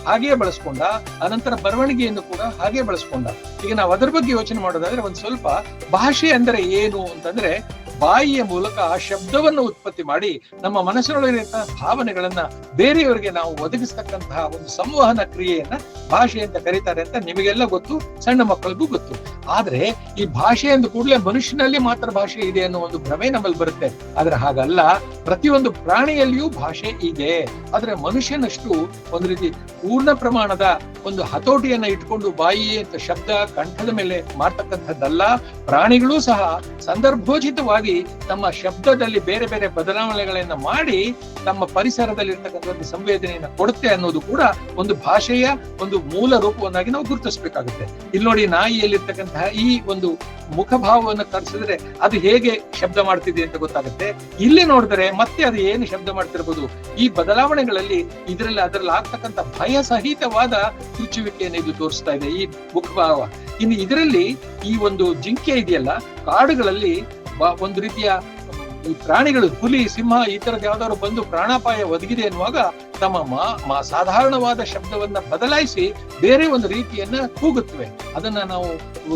ಹಾಗೆಯೇ ಬಳಸ್ಕೊಂಡ, ಅನಂತರ ಬರವಣಿಗೆಯನ್ನು ಕೂಡ ಹಾಗೆ ಬಳಸ್ಕೊಂಡ. ಈಗ ನಾವು ಅದರ ಬಗ್ಗೆ ಯೋಚನೆ ಮಾಡೋದಾದ್ರೆ ಒಂದ್ ಸ್ವಲ್ಪ ಭಾಷೆ ಅಂದ್ರೆ ಏನು ಅಂತಂದ್ರೆ, ಬಾಯಿಯ ಮೂಲಕ ಆ ಶಬ್ದವನ್ನು ಉತ್ಪತ್ತಿ ಮಾಡಿ ನಮ್ಮ ಮನಸ್ಸಿನೊಳಗಿರುವಂತಹ ಭಾವನೆಗಳನ್ನ ಬೇರೆಯವರಿಗೆ ನಾವು ಒದಗಿಸ್ತಕ್ಕಂತಹ ಒಂದು ಸಂವಹನ ಕ್ರಿಯೆಯನ್ನ ಭಾಷೆ ಅಂತ ಕರೀತಾರೆ ಅಂತ ನಿಮಗೆಲ್ಲ ಗೊತ್ತು, ಸಣ್ಣ ಮಕ್ಕಳಿಗೂ ಗೊತ್ತು. ಆದ್ರೆ ಈ ಭಾಷೆ ಅಂದ ಕೂಡಲೇ ಮನುಷ್ಯನಲ್ಲಿ ಮಾತ್ರ ಭಾಷೆ ಇದೆ ಅನ್ನೋ ಒಂದು ಭ್ರಮೆ ನಮ್ಮಲ್ಲಿ ಬರುತ್ತೆ. ಆದ್ರೆ ಹಾಗಲ್ಲ, ಪ್ರತಿಯೊಂದು ಪ್ರಾಣಿಯಲ್ಲಿಯೂ ಭಾಷೆ ಇದೆ. ಆದ್ರೆ ಮನುಷ್ಯನಷ್ಟು ಒಂದು ರೀತಿ ಪೂರ್ಣ ಪ್ರಮಾಣದ ಒಂದು ಹತೋಟಿಯನ್ನ ಇಟ್ಕೊಂಡು ಬಾಯಿ ಅಂತ ಶಬ್ದ ಕಂಠದ ಮೇಲೆ ಮಾಡ್ತಕ್ಕಂಥದ್ದಲ್ಲ. ಪ್ರಾಣಿಗಳೂ ಸಹ ಸಂದರ್ಭೋಚಿತವಾಗಿ ತಮ್ಮ ಶಬ್ದದಲ್ಲಿ ಬೇರೆ ಬೇರೆ ಬದಲಾವಣೆಗಳನ್ನ ಮಾಡಿ ತಮ್ಮ ಪರಿಸರದಲ್ಲಿ ಇರ್ತಕ್ಕಂಥ ಒಂದು ಸಂವೇದನೆಯನ್ನ ಕೊಡುತ್ತೆ ಅನ್ನೋದು ಕೂಡ ಒಂದು ಭಾಷೆಯ ಒಂದು ಮೂಲ ರೂಪವನ್ನಾಗಿ ನಾವು ಗುರುತಿಸಬೇಕಾಗುತ್ತೆ. ಇಲ್ಲಿ ನೋಡಿ, ನಾಯಿಯಲ್ಲಿರ್ತಕ್ಕಂತಹ ಈ ಒಂದು ಮುಖಭಾವವನ್ನು ತರಿಸಿದ್ರೆ ಅದು ಹೇಗೆ ಶಬ್ದ ಮಾಡ್ತಿದೆ ಅಂತ ಗೊತ್ತಾಗುತ್ತೆ. ಇಲ್ಲಿ ನೋಡಿದ್ರೆ ಮತ್ತೆ ಅದು ಏನು ಶಬ್ದ ಮಾಡ್ತಿರ್ಬೋದು. ಈ ಬದಲಾವಣೆಗಳಲ್ಲಿ ಅದರಲ್ಲಿ ಆಗ್ತಕ್ಕಂಥ ಭಯ ಸಹಿತವಾದ ಚುಚ್ಚುವಿಕೆಯನ್ನು ಇದು ತೋರಿಸ್ತಾ ಇದೆ, ಈ ಮುಖಭಾವ. ಇನ್ನು ಇದರಲ್ಲಿ ಈ ಒಂದು ಜಿಂಕೆ ಇದೆಯಲ್ಲ, ಕಾಡುಗಳಲ್ಲಿ ಒಂದು ರೀತಿಯ ಈ ಪ್ರಾಣಿಗಳು, ಹುಲಿ, ಸಿಂಹ ಈ ತರದ ಯಾವ್ದಾದ್ರು ಬಂದು ಪ್ರಾಣಾಪಾಯ ಒದಗಿದೆ ಎನ್ನುವಾಗ ತಮ್ಮ ಸಾಧಾರಣವಾದ ಶಬ್ದವನ್ನ ಬದಲಾಯಿಸಿ ಬೇರೆ ಒಂದು ರೀತಿಯನ್ನ ಕೂಗುತ್ತವೆ. ಅದನ್ನ ನಾವು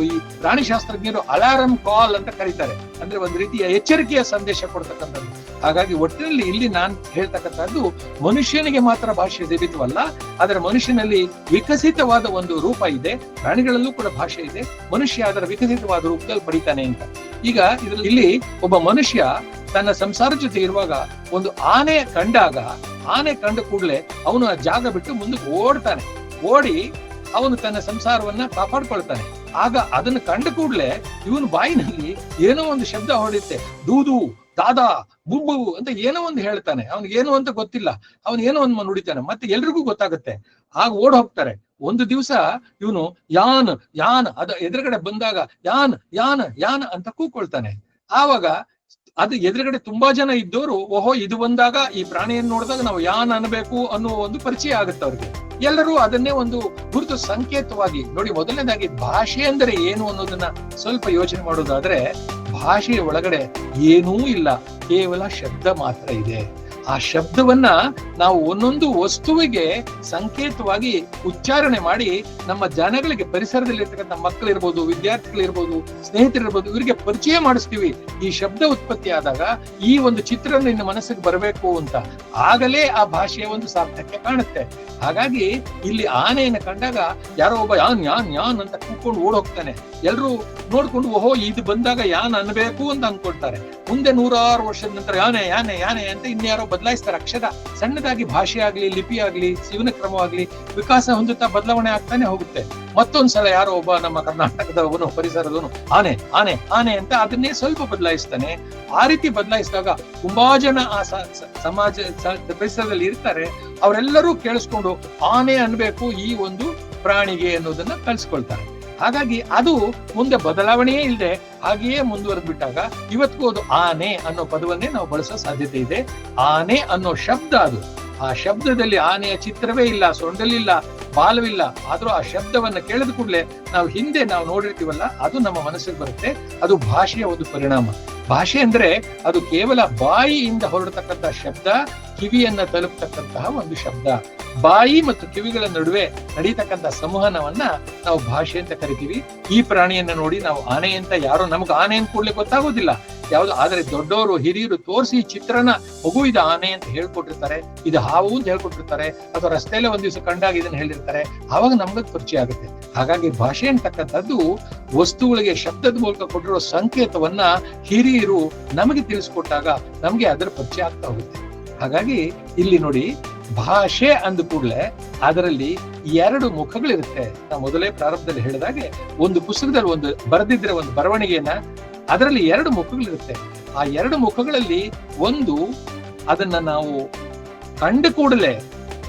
ಈ ಪ್ರಾಣಿಶಾಸ್ತ್ರಜ್ಞರು ಅಲಾರಂ ಕಾಲ್ ಅಂತ ಕರೀತಾರೆ. ಅಂದ್ರೆ ಒಂದು ರೀತಿಯ ಎಚ್ಚರಿಕೆಯ ಸಂದೇಶ ಕೊಡ್ತಕ್ಕಂಥದ್ದು. ಹಾಗಾಗಿ ಒಟ್ಟಿನಲ್ಲಿ ಇಲ್ಲಿ ನಾನು ಹೇಳ್ತಕ್ಕಂಥದ್ದು ಮನುಷ್ಯನಿಗೆ ಮಾತ್ರ ಭಾಷೆ ಸೀಮಿತವಲ್ಲ, ಅದರ ಮನುಷ್ಯನಲ್ಲಿ ವಿಕಸಿತವಾದ ಒಂದು ರೂಪ ಇದೆ. ಪ್ರಾಣಿಗಳಲ್ಲೂ ಕೂಡ ಭಾಷೆ ಇದೆ, ಮನುಷ್ಯ ಅದರ ವಿಕಸಿತವಾದ ರೂಪದಲ್ಲಿ ಪಡಿತಾನೆ ಅಂತ. ಈಗ ಇಲ್ಲಿ ಒಬ್ಬ ಮನುಷ್ಯ ತನ್ನ ಸಂಸಾರ ಜೊತೆ ಇರುವಾಗ ಒಂದು ಆನೆ ಕಂಡಾಗ, ಆನೆ ಕಂಡ ಕೂಡಲೇ ಅವನು ಆ ಜಾಗ ಬಿಟ್ಟು ಮುಂದಕ್ಕೆ ಓಡ್ತಾನೆ. ಓಡಿ ಅವನು ತನ್ನ ಸಂಸಾರವನ್ನ ಕಾಪಾಡ್ಕೊಳ್ತಾನೆ. ಆಗ ಅದನ್ನು ಕಂಡ ಕೂಡಲೇ ಇವನು ಬಾಯಿನಲ್ಲಿ ಏನೋ ಒಂದು ಶಬ್ದ ಹೊಡೆಯುತ್ತೆ. ದೂದು, ದಾದಾ, ಬುಬ್ಬು ಅಂತ ಏನೋ ಒಂದು ಹೇಳ್ತಾನೆ. ಅವನಿಗೇನು ಅಂತ ಗೊತ್ತಿಲ್ಲ, ಅವನು ಏನೋ ಒಂದು ನುಡಿತಾನೆ. ಮತ್ತೆ ಎಲ್ರಿಗೂ ಗೊತ್ತಾಗುತ್ತೆ. ಆಗ ಓಡ್ ಹೋಗ್ತಾರೆ. ಒಂದು ದಿವಸ ಇವನು ಯಾನ್ ಯಾನ್ ಅದ ಎದುರುಗಡೆ ಬಂದಾಗ ಯಾನ್ ಯಾನ್ ಯಾನ್ ಅಂತ ಕೂಕೊಳ್ತಾನೆ. ಆವಾಗ ಅದು ಎದುರುಗಡೆ ತುಂಬಾ ಜನ ಇದ್ದವರು, ಓಹೋ ಇದು ಬಂದಾಗ ಈ ಪ್ರಾಣಿಯನ್ನು ನೋಡಿದಾಗ ನಾವು ಯಾನ್ ಅನ್ಬೇಕು ಅನ್ನೋ ಒಂದು ಪರಿಚಯ ಆಗುತ್ತೆ ಅವ್ರಿಗೆ. ಎಲ್ಲರೂ ಅದನ್ನೇ ಒಂದು ಗುರುತು ಸಂಕೇತವಾಗಿ ನೋಡಿ. ಮೊದಲನೇದಾಗಿ ಭಾಷೆ ಅಂದರೆ ಏನು ಅನ್ನೋದನ್ನ ಸ್ವಲ್ಪ ಯೋಚನೆ ಮಾಡೋದಾದ್ರೆ, ಭಾಷೆಯ ಒಳಗಡೆ ಏನೂ ಇಲ್ಲ, ಕೇವಲ ಶಬ್ದ ಮಾತ್ರ ಇದೆ. ಆ ಶಬ್ದವನ್ನ ನಾವು ಒಂದೊಂದು ವಸ್ತುವಿಗೆ ಸಂಕೇತವಾಗಿ ಉಚ್ಚಾರಣೆ ಮಾಡಿ ನಮ್ಮ ಜನಗಳಿಗೆ, ಪರಿಸರದಲ್ಲಿರ್ತಕ್ಕಂಥ ಮಕ್ಕಳಿರ್ಬೋದು, ವಿದ್ಯಾರ್ಥಿಗಳಿರ್ಬೋದು, ಸ್ನೇಹಿತರಿರ್ಬೋದು, ಇವರಿಗೆ ಪರಿಚಯ ಮಾಡಿಸ್ತೀವಿ. ಈ ಶಬ್ದ ಉತ್ಪತ್ತಿ ಆದಾಗ ಈ ಒಂದು ಚಿತ್ರ ನಿನ್ನ ಮನಸ್ಸಿಗೆ ಬರಬೇಕು ಅಂತ, ಆಗಲೇ ಆ ಭಾಷೆಯ ಒಂದು ಸಾರ್ಥಕ್ಯ ಕಾಣುತ್ತೆ. ಹಾಗಾಗಿ ಇಲ್ಲಿ ಆನೆಯನ್ನು ಕಂಡಾಗ ಯಾರೋ ಒಬ್ಬ ಯಾನ್ ಯಾನ್ ಯಾನ್ ಅಂತ ಕೂತ್ಕೊಂಡು ಓಡ್ ಹೋಗ್ತಾನೆ. ಎಲ್ರು ನೋಡ್ಕೊಂಡು ಓಹೋ ಇದು ಬಂದಾಗ ಯಾನ್ ಅನ್ಬೇಕು ಅಂತ ಅನ್ಕೊಳ್ತಾರೆ. ಮುಂದೆ 100 ವರ್ಷದ ನಂತರ ಯಾನೆ ಯಾನೆ ಯಾನೆ ಅಂತ ಇನ್ಯಾರೋ ಬದಲಾಯಿಸ್ತಾರೆ. ಅಕ್ಷರ ಸಣ್ಣದಾಗಿ ಭಾಷೆ ಆಗ್ಲಿ, ಲಿಪಿ ಆಗ್ಲಿ, ಜೀವನ ಕ್ರಮವಾಗ್ಲಿ ವಿಕಾಸ ಹೊಂದುತ್ತಾ ಬದಲಾವಣೆ ಆಗ್ತಾನೆ ಹೋಗುತ್ತೆ. ಮತ್ತೊಂದ್ಸಲ ಯಾರೋ ಒಬ್ಬ ನಮ್ಮ ಕರ್ನಾಟಕದವನು, ಪರಿಸರದವನು ಆನೆ ಆನೆ ಆನೆ ಅಂತ ಅದನ್ನೇ ಸ್ವಲ್ಪ ಬದಲಾಯಿಸ್ತಾನೆ. ಆ ರೀತಿ ಬದಲಾಯಿಸಿದಾಗ ತುಂಬಾ ಜನ ಆ ಸಮಾಜ ಪರಿಸರದಲ್ಲಿ ಇರ್ತಾರೆ. ಅವರೆಲ್ಲರೂ ಕೇಳಿಸ್ಕೊಂಡು ಆನೆ ಅನ್ಬೇಕು ಈ ಒಂದು ಪ್ರಾಣಿಗೆ ಅನ್ನೋದನ್ನ ಕಲ್ಸ್ಕೊಳ್ತಾರೆ. ಹಾಗಾಗಿ ಅದು ಮುಂದೆ ಬದಲಾವಣೆಯೇ ಇಲ್ಲದೆ ಹಾಗೆಯೇ ಮುಂದುವರೆದು ಬಿಟ್ಟಾಗ ಇವತ್ತಿಗೂ ಅದು ಆನೆ ಅನ್ನೋ ಪದವನ್ನೇ ನಾವು ಬಳಸೋ ಸಾಧ್ಯತೆ ಇದೆ. ಆನೆ ಅನ್ನೋ ಶಬ್ದ ಅದು. ಆ ಶಬ್ದದಲ್ಲಿ ಆನೆಯ ಚಿತ್ರವೇ ಇಲ್ಲ, ಸೊಂಡಲಿಲ್ಲ, ಬಾಲವಿಲ್ಲ. ಆದ್ರೂ ಆ ಶಬ್ದವನ್ನ ಕೇಳಿದ ಕೂಡಲೇ ನಾವು ಹಿಂದೆ ನಾವು ನೋಡಿರ್ತೀವಲ್ಲ, ಅದು ನಮ್ಮ ಮನಸ್ಸಿಗೆ ಬರುತ್ತೆ. ಅದು ಭಾಷೆಯ ಒಂದು ಪರಿಣಾಮ. ಭಾಷೆ ಅಂದ್ರೆ ಅದು ಕೇವಲ ಬಾಯಿಯಿಂದ ಹೊರಡತಕ್ಕಂತಹ ಶಬ್ದ, ಕಿವಿಯನ್ನ ತಲುಪತಕ್ಕಂತಹ ಒಂದು ಶಬ್ದ. ಬಾಯಿ ಮತ್ತು ಕಿವಿಗಳ ನಡುವೆ ನಡೀತಕ್ಕಂಥ ಸಂವಹನವನ್ನ ನಾವು ಭಾಷೆ ಅಂತ ಕರಿತೀವಿ. ಈ ಪ್ರಾಣಿಯನ್ನ ನೋಡಿ ನಾವು ಆನೆ ಅಂತ, ಯಾರೋ ನಮ್ಗೆ ಆನೆ ಅಂತ ಕೂಡ್ಲಿಕ್ಕೆ ಗೊತ್ತಾಗೋದಿಲ್ಲ ಯಾವ್ದು, ಆದ್ರೆ ದೊಡ್ಡವರು ಹಿರಿಯರು ತೋರಿಸಿ ಚಿತ್ರನ, ಮಗು ಇದು ಆನೆ ಅಂತ ಹೇಳ್ಕೊಟ್ಟಿರ್ತಾರೆ, ಇದು ಹಾವು ಅಂತ ಹೇಳ್ಕೊಟ್ಟಿರ್ತಾರೆ, ಅಥವಾ ರಸ್ತೆಯಲ್ಲೇ ಒಂದ್ ದಿವಸ ಕಂಡಾಗ ಇದನ್ನ ಹೇಳಿರ್ತಾರೆ. ಆವಾಗ ನಮ್ಗೆ ಪರಿಚಯ ಆಗುತ್ತೆ. ಹಾಗಾಗಿ ಭಾಷೆ ಅಂತಕ್ಕಂಥದ್ದು ವಸ್ತುಗಳಿಗೆ ಶಬ್ದದ ಮೂಲಕ ಕೊಟ್ಟಿರೋ ಸಂಕೇತವನ್ನ ಹಿರಿಯರು ನಮಗೆ ತಿಳಿಸ್ಕೊಟ್ಟಾಗ ನಮ್ಗೆ ಅದರ ಪರಿಚಯ ಆಗ್ತಾ ಹೋಗುತ್ತೆ. ಹಾಗಾಗಿ ಇಲ್ಲಿ ನೋಡಿ, ಭಾಷೆ ಅಂದ ಕೂಡಲೇ ಅದರಲ್ಲಿ 2 ಮುಖಗಳಿರುತ್ತೆ. ನಾವು ಮೊದಲೇ ಪ್ರಾರಂಭದಲ್ಲಿ ಹೇಳಿದಾಗೆ, ಒಂದು ಪುಸ್ತಕದಲ್ಲಿ ಒಂದು ಬರೆದಿದ್ರೆ ಒಂದು ಬರವಣಿಗೆಯನ್ನ, ಅದರಲ್ಲಿ 2 ಮುಖಗಳಿರುತ್ತೆ. ಆ 2 ಮುಖಗಳಲ್ಲಿ ಒಂದು ಅದನ್ನ ನಾವು ಕಂಡ ಕೂಡಲೇ,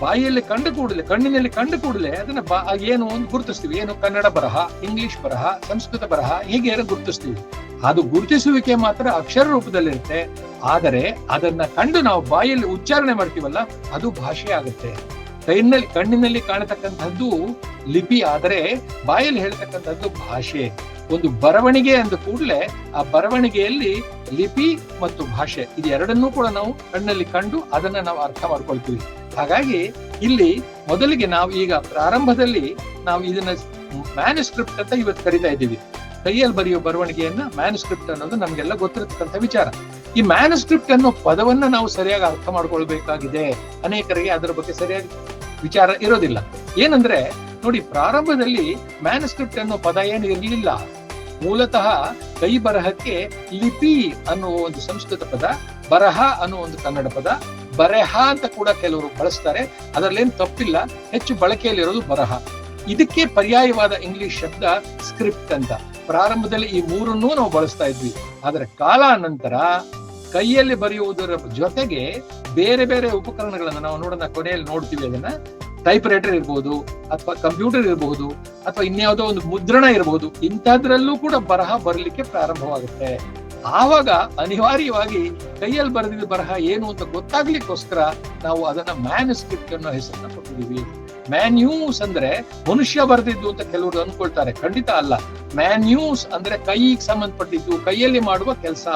ಬಾಯಿಯಲ್ಲಿ ಕಂಡ ಕೂಡಲೇ, ಕಣ್ಣಿನಲ್ಲಿ ಕಂಡ ಕೂಡಲೇ ಅದನ್ನ ಏನು ಒಂದು ಗುರುತಿಸ್ತೀವಿ. ಏನು ಕನ್ನಡ ಬರಹ, ಇಂಗ್ಲಿಷ್ ಬರಹ, ಸಂಸ್ಕೃತ ಬರಹ, ಹೀಗೆ ಗುರುತಿಸ್ತೀವಿ. ಅದು ಗುರುತಿಸುವಿಕೆ ಮಾತ್ರ ಅಕ್ಷರ ರೂಪದಲ್ಲಿರುತ್ತೆ. ಆದರೆ ಅದನ್ನ ಕಂಡು ನಾವು ಬಾಯಲ್ಲಿ ಉಚ್ಚಾರಣೆ ಮಾಡ್ತೀವಲ್ಲ, ಅದು ಭಾಷೆ ಆಗುತ್ತೆ. ಕಣ್ಣಿನಲ್ಲಿ ಕಾಣತಕ್ಕಂಥದ್ದು ಲಿಪಿ, ಆದರೆ ಬಾಯಲ್ಲಿ ಹೇಳ್ತಕ್ಕಂಥದ್ದು ಭಾಷೆ. ಒಂದು ಬರವಣಿಗೆ ಅಂದ ಕೂಡಲೇ ಆ ಬರವಣಿಗೆಯಲ್ಲಿ ಲಿಪಿ ಮತ್ತು ಭಾಷೆ ಇದು ಎರಡನ್ನೂ ಕೂಡ ನಾವು ಕಣ್ಣಲ್ಲಿ ಕಂಡು ಅದನ್ನ ನಾವು ಅರ್ಥ ಮಾಡ್ಕೊಳ್ತೀವಿ. ಹಾಗಾಗಿ ಇಲ್ಲಿ ಮೊದಲಿಗೆ ನಾವು ಈಗ ಪ್ರಾರಂಭದಲ್ಲಿ ನಾವು ಇದನ್ನ ಮ್ಯಾನುಸ್ಕ್ರಿಪ್ಟ್ ಅಂತ ಇವತ್ತು ಕರಿತಾ ಇದ್ದೀವಿ. ಕೈಯಲ್ಲಿ ಬರೆಯೋ ಬರವಣಿಗೆಯನ್ನ ಮ್ಯಾನುಸ್ಕ್ರಿಪ್ಟ್ ಅನ್ನೋದು ನಮ್ಗೆಲ್ಲ ಗೊತ್ತಿರತಕ್ಕಂಥ ವಿಚಾರ. ಈ ಮ್ಯಾನುಸ್ಕ್ರಿಪ್ಟ್ ಅನ್ನೋ ಪದವನ್ನ ನಾವು ಸರಿಯಾಗಿ ಅರ್ಥ ಮಾಡ್ಕೊಳ್ಬೇಕಾಗಿದೆ. ಅನೇಕರಿಗೆ ಅದರ ಬಗ್ಗೆ ಸರಿಯಾಗಿ ವಿಚಾರ ಇರೋದಿಲ್ಲ. ಏನಂದ್ರೆ ನೋಡಿ, ಪ್ರಾರಂಭದಲ್ಲಿ ಮ್ಯಾನುಸ್ಕ್ರಿಪ್ಟ್ ಅನ್ನೋ ಪದ ಏನು ಇರಲಿಲ್ಲ. ಮೂಲತಃ ಕೈ ಬರಹಕ್ಕೆ ಲಿಪಿ ಅನ್ನುವ ಒಂದು ಸಂಸ್ಕೃತ ಪದ, ಬರಹ ಅನ್ನುವ ಒಂದು ಕನ್ನಡ ಪದ, ಬರೆಹ ಅಂತ ಕೂಡ ಕೆಲವರು ಬಳಸ್ತಾರೆ. ಅದರಲ್ಲೇನು ತಪ್ಪಿಲ್ಲ. ಹೆಚ್ಚು ಬಳಕೆಯಲ್ಲಿರೋದು ಬರಹ. ಇದಕ್ಕೆ ಪರ್ಯಾಯವಾದ ಇಂಗ್ಲಿಷ್ ಶಬ್ದ ಸ್ಕ್ರಿಪ್ಟ್ ಅಂತ. ಪ್ರಾರಂಭದಲ್ಲಿ ಈ 3ನ್ನೂ ನಾವು ಬಳಸ್ತಾ ಇದ್ವಿ. ಆದ್ರೆ ಕಾಲಾನಂತರ ಕೈಯಲ್ಲಿ ಬರೆಯುವುದರ ಜೊತೆಗೆ ಬೇರೆ ಬೇರೆ ಉಪಕರಣಗಳನ್ನ ನಾವು ಕೊನೆಯಲ್ಲಿ ನೋಡ್ತೀವಿ. ಅದನ್ನ ಟೈಪ್ ರೈಟರ್ ಇರ್ಬೋದು, ಅಥವಾ ಕಂಪ್ಯೂಟರ್ ಇರಬಹುದು, ಅಥವಾ ಇನ್ಯಾವುದೋ ಒಂದು ಮುದ್ರಣ ಇರಬಹುದು. ಇಂಥದ್ರಲ್ಲೂ ಕೂಡ ಬರಹ ಬರಲಿಕ್ಕೆ ಪ್ರಾರಂಭವಾಗುತ್ತೆ. ಆವಾಗ ಅನಿವಾರ್ಯವಾಗಿ ಕೈಯಲ್ಲಿ ಬರೆದಿದ್ದ ಬರಹ ಏನು ಅಂತ ಗೊತ್ತಾಗ್ಲಿಕ್ಕೋಸ್ಕರ ನಾವು ಅದನ್ನ ಮ್ಯಾನುಸ್ಕ್ರಿಪ್ಟ್ ಅನ್ನೋ ಹೆಸರನ್ನ ಕೊಟ್ಟಿದ್ದೀವಿ. ಮ್ಯಾನ್ಯೂಸ್ ಅಂದ್ರೆ ಮನುಷ್ಯ ಬರೆದಿದ್ದು ಅಂತ ಕೆಲವರು ಅನ್ಕೊಳ್ತಾರೆ. ಖಂಡಿತ ಅಲ್ಲ. ಮ್ಯಾನ್ಯೂಸ್ ಅಂದ್ರೆ ಕೈಗೆ ಸಂಬಂಧಪಟ್ಟಿದ್ದು, ಕೈಯಲ್ಲಿ ಮಾಡುವ ಕೆಲಸ.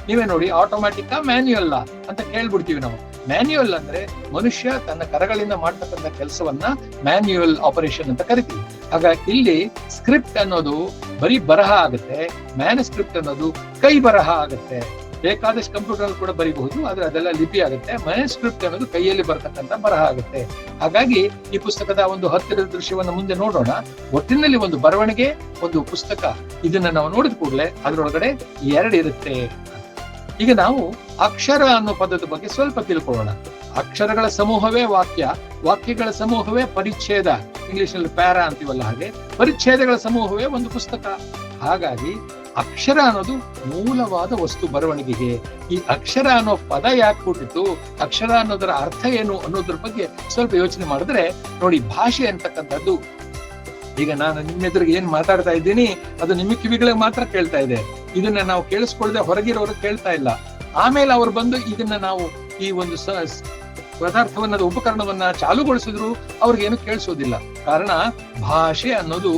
ನೀವೇ ನೋಡಿ, ಆಟೋಮ್ಯಾಟಿಕ್ ಮ್ಯಾನ್ಯುಯಲ್ ಅಂತ ಕೇಳ್ಬಿಡ್ತೀವಿ ನಾವು. ಮ್ಯಾನ್ಯುಯಲ್ ಅಂದ್ರೆ ಮನುಷ್ಯ ತನ್ನ ಕರಗಳಿಂದ ಮಾಡ್ತಕ್ಕಂಥ ಕೆಲಸವನ್ನ ಮ್ಯಾನ್ಯುಯಲ್ ಆಪರೇಷನ್ ಅಂತ ಕರಿತೀವಿ. ಹಾಗಾಗಿ ಇಲ್ಲಿ ಸ್ಕ್ರಿಪ್ಟ್ ಅನ್ನೋದು ಬರೀ ಬರಹ ಆಗುತ್ತೆ, ಮ್ಯಾನುಸ್ಕ್ರಿಪ್ಟ್ ಅನ್ನೋದು ಕೈ ಬರಹ ಆಗುತ್ತೆ. ಬೇಕಾದಷ್ಟು ಕಂಪ್ಯೂಟರ್ ಕೂಡ ಬರೀಬಹುದು, ಆದ್ರೆ ಅದೆಲ್ಲ ಲಿಪಿ ಆಗುತ್ತೆ. ಮ್ಯಾನುಸ್ಕ್ರಿಪ್ಟ್ ಅನ್ನೋದು ಕೈಯಲ್ಲಿ ಬರ್ತಕ್ಕಂಥ ಬರಹ ಆಗುತ್ತೆ. ಹಾಗಾಗಿ ಈ ಪುಸ್ತಕದ ಒಂದು ಹತ್ತಿರದ ದೃಶ್ಯವನ್ನು ಮುಂದೆ ನೋಡೋಣ. ಒಟ್ಟಿನಲ್ಲಿ ಒಂದು ಬರವಣಿಗೆ, ಒಂದು ಪುಸ್ತಕ, ಇದನ್ನ ನಾವು ನೋಡಿದ ಕೂಡಲೇ ಅದರೊಳಗಡೆ 2 ಇರುತ್ತೆ. ಈಗ ನಾವು ಅಕ್ಷರ ಅನ್ನೋ ಪದದ ಬಗ್ಗೆ ಸ್ವಲ್ಪ ತಿಳ್ಕೊಳ್ಳೋಣ. ಅಕ್ಷರಗಳ ಸಮೂಹವೇ ವಾಕ್ಯ, ವಾಕ್ಯಗಳ ಸಮೂಹವೇ ಪರಿಚ್ಛೇದ, ಇಂಗ್ಲಿಷ್ ನಲ್ಲಿ ಪ್ಯಾರಾ ಅಂತೀವಲ್ಲ ಹಾಗೆ, ಪರಿಚ್ಛೇದಗಳ ಸಮೂಹವೇ ಒಂದು ಪುಸ್ತಕ. ಹಾಗಾಗಿ ಅಕ್ಷರ ಅನ್ನೋದು ಮೂಲವಾದ ವಸ್ತು ಬರವಣಿಗೆಗೆ. ಈ ಅಕ್ಷರ ಅನ್ನೋ ಪದ ಯಾಕೆ ಹುಟ್ಟಿತು, ಅಕ್ಷರ ಅನ್ನೋದರ ಅರ್ಥ ಏನು ಅನ್ನೋದ್ರ ಬಗ್ಗೆ ಸ್ವಲ್ಪ ಯೋಚನೆ ಮಾಡಿದ್ರೆ ನೋಡಿ, ಭಾಷೆ ಅಂತಕ್ಕಂಥದ್ದು, ಈಗ ನಾನು ನಿಮ್ಮ ಎದುರಿಗೆ ಏನ್ ಮಾತಾಡ್ತಾ ಇದ್ದೀನಿ ಅದು ನಿಮ್ಮ ಕಿವಿಗಳಿಗೆ ಮಾತ್ರ ಕೇಳ್ತಾ ಇದೆ. ಇದನ್ನ ನಾವು ಕೇಳಿಸ್ಕೊಳ್ಳದೆ ಹೊರಗಿರೋರು ಕೇಳ್ತಾ ಇಲ್ಲ. ಆಮೇಲೆ ಅವ್ರು ಬಂದು ಇದನ್ನ ನಾವು ಈ ಒಂದು ಪದಾರ್ಥವನ್ನ, ಉಪಕರಣವನ್ನ ಚಾಲುಗೊಳಿಸಿದ್ರು ಅವ್ರಿಗೇನು ಕೇಳಿಸೋದಿಲ್ಲ. ಕಾರಣ ಭಾಷೆ ಅನ್ನೋದು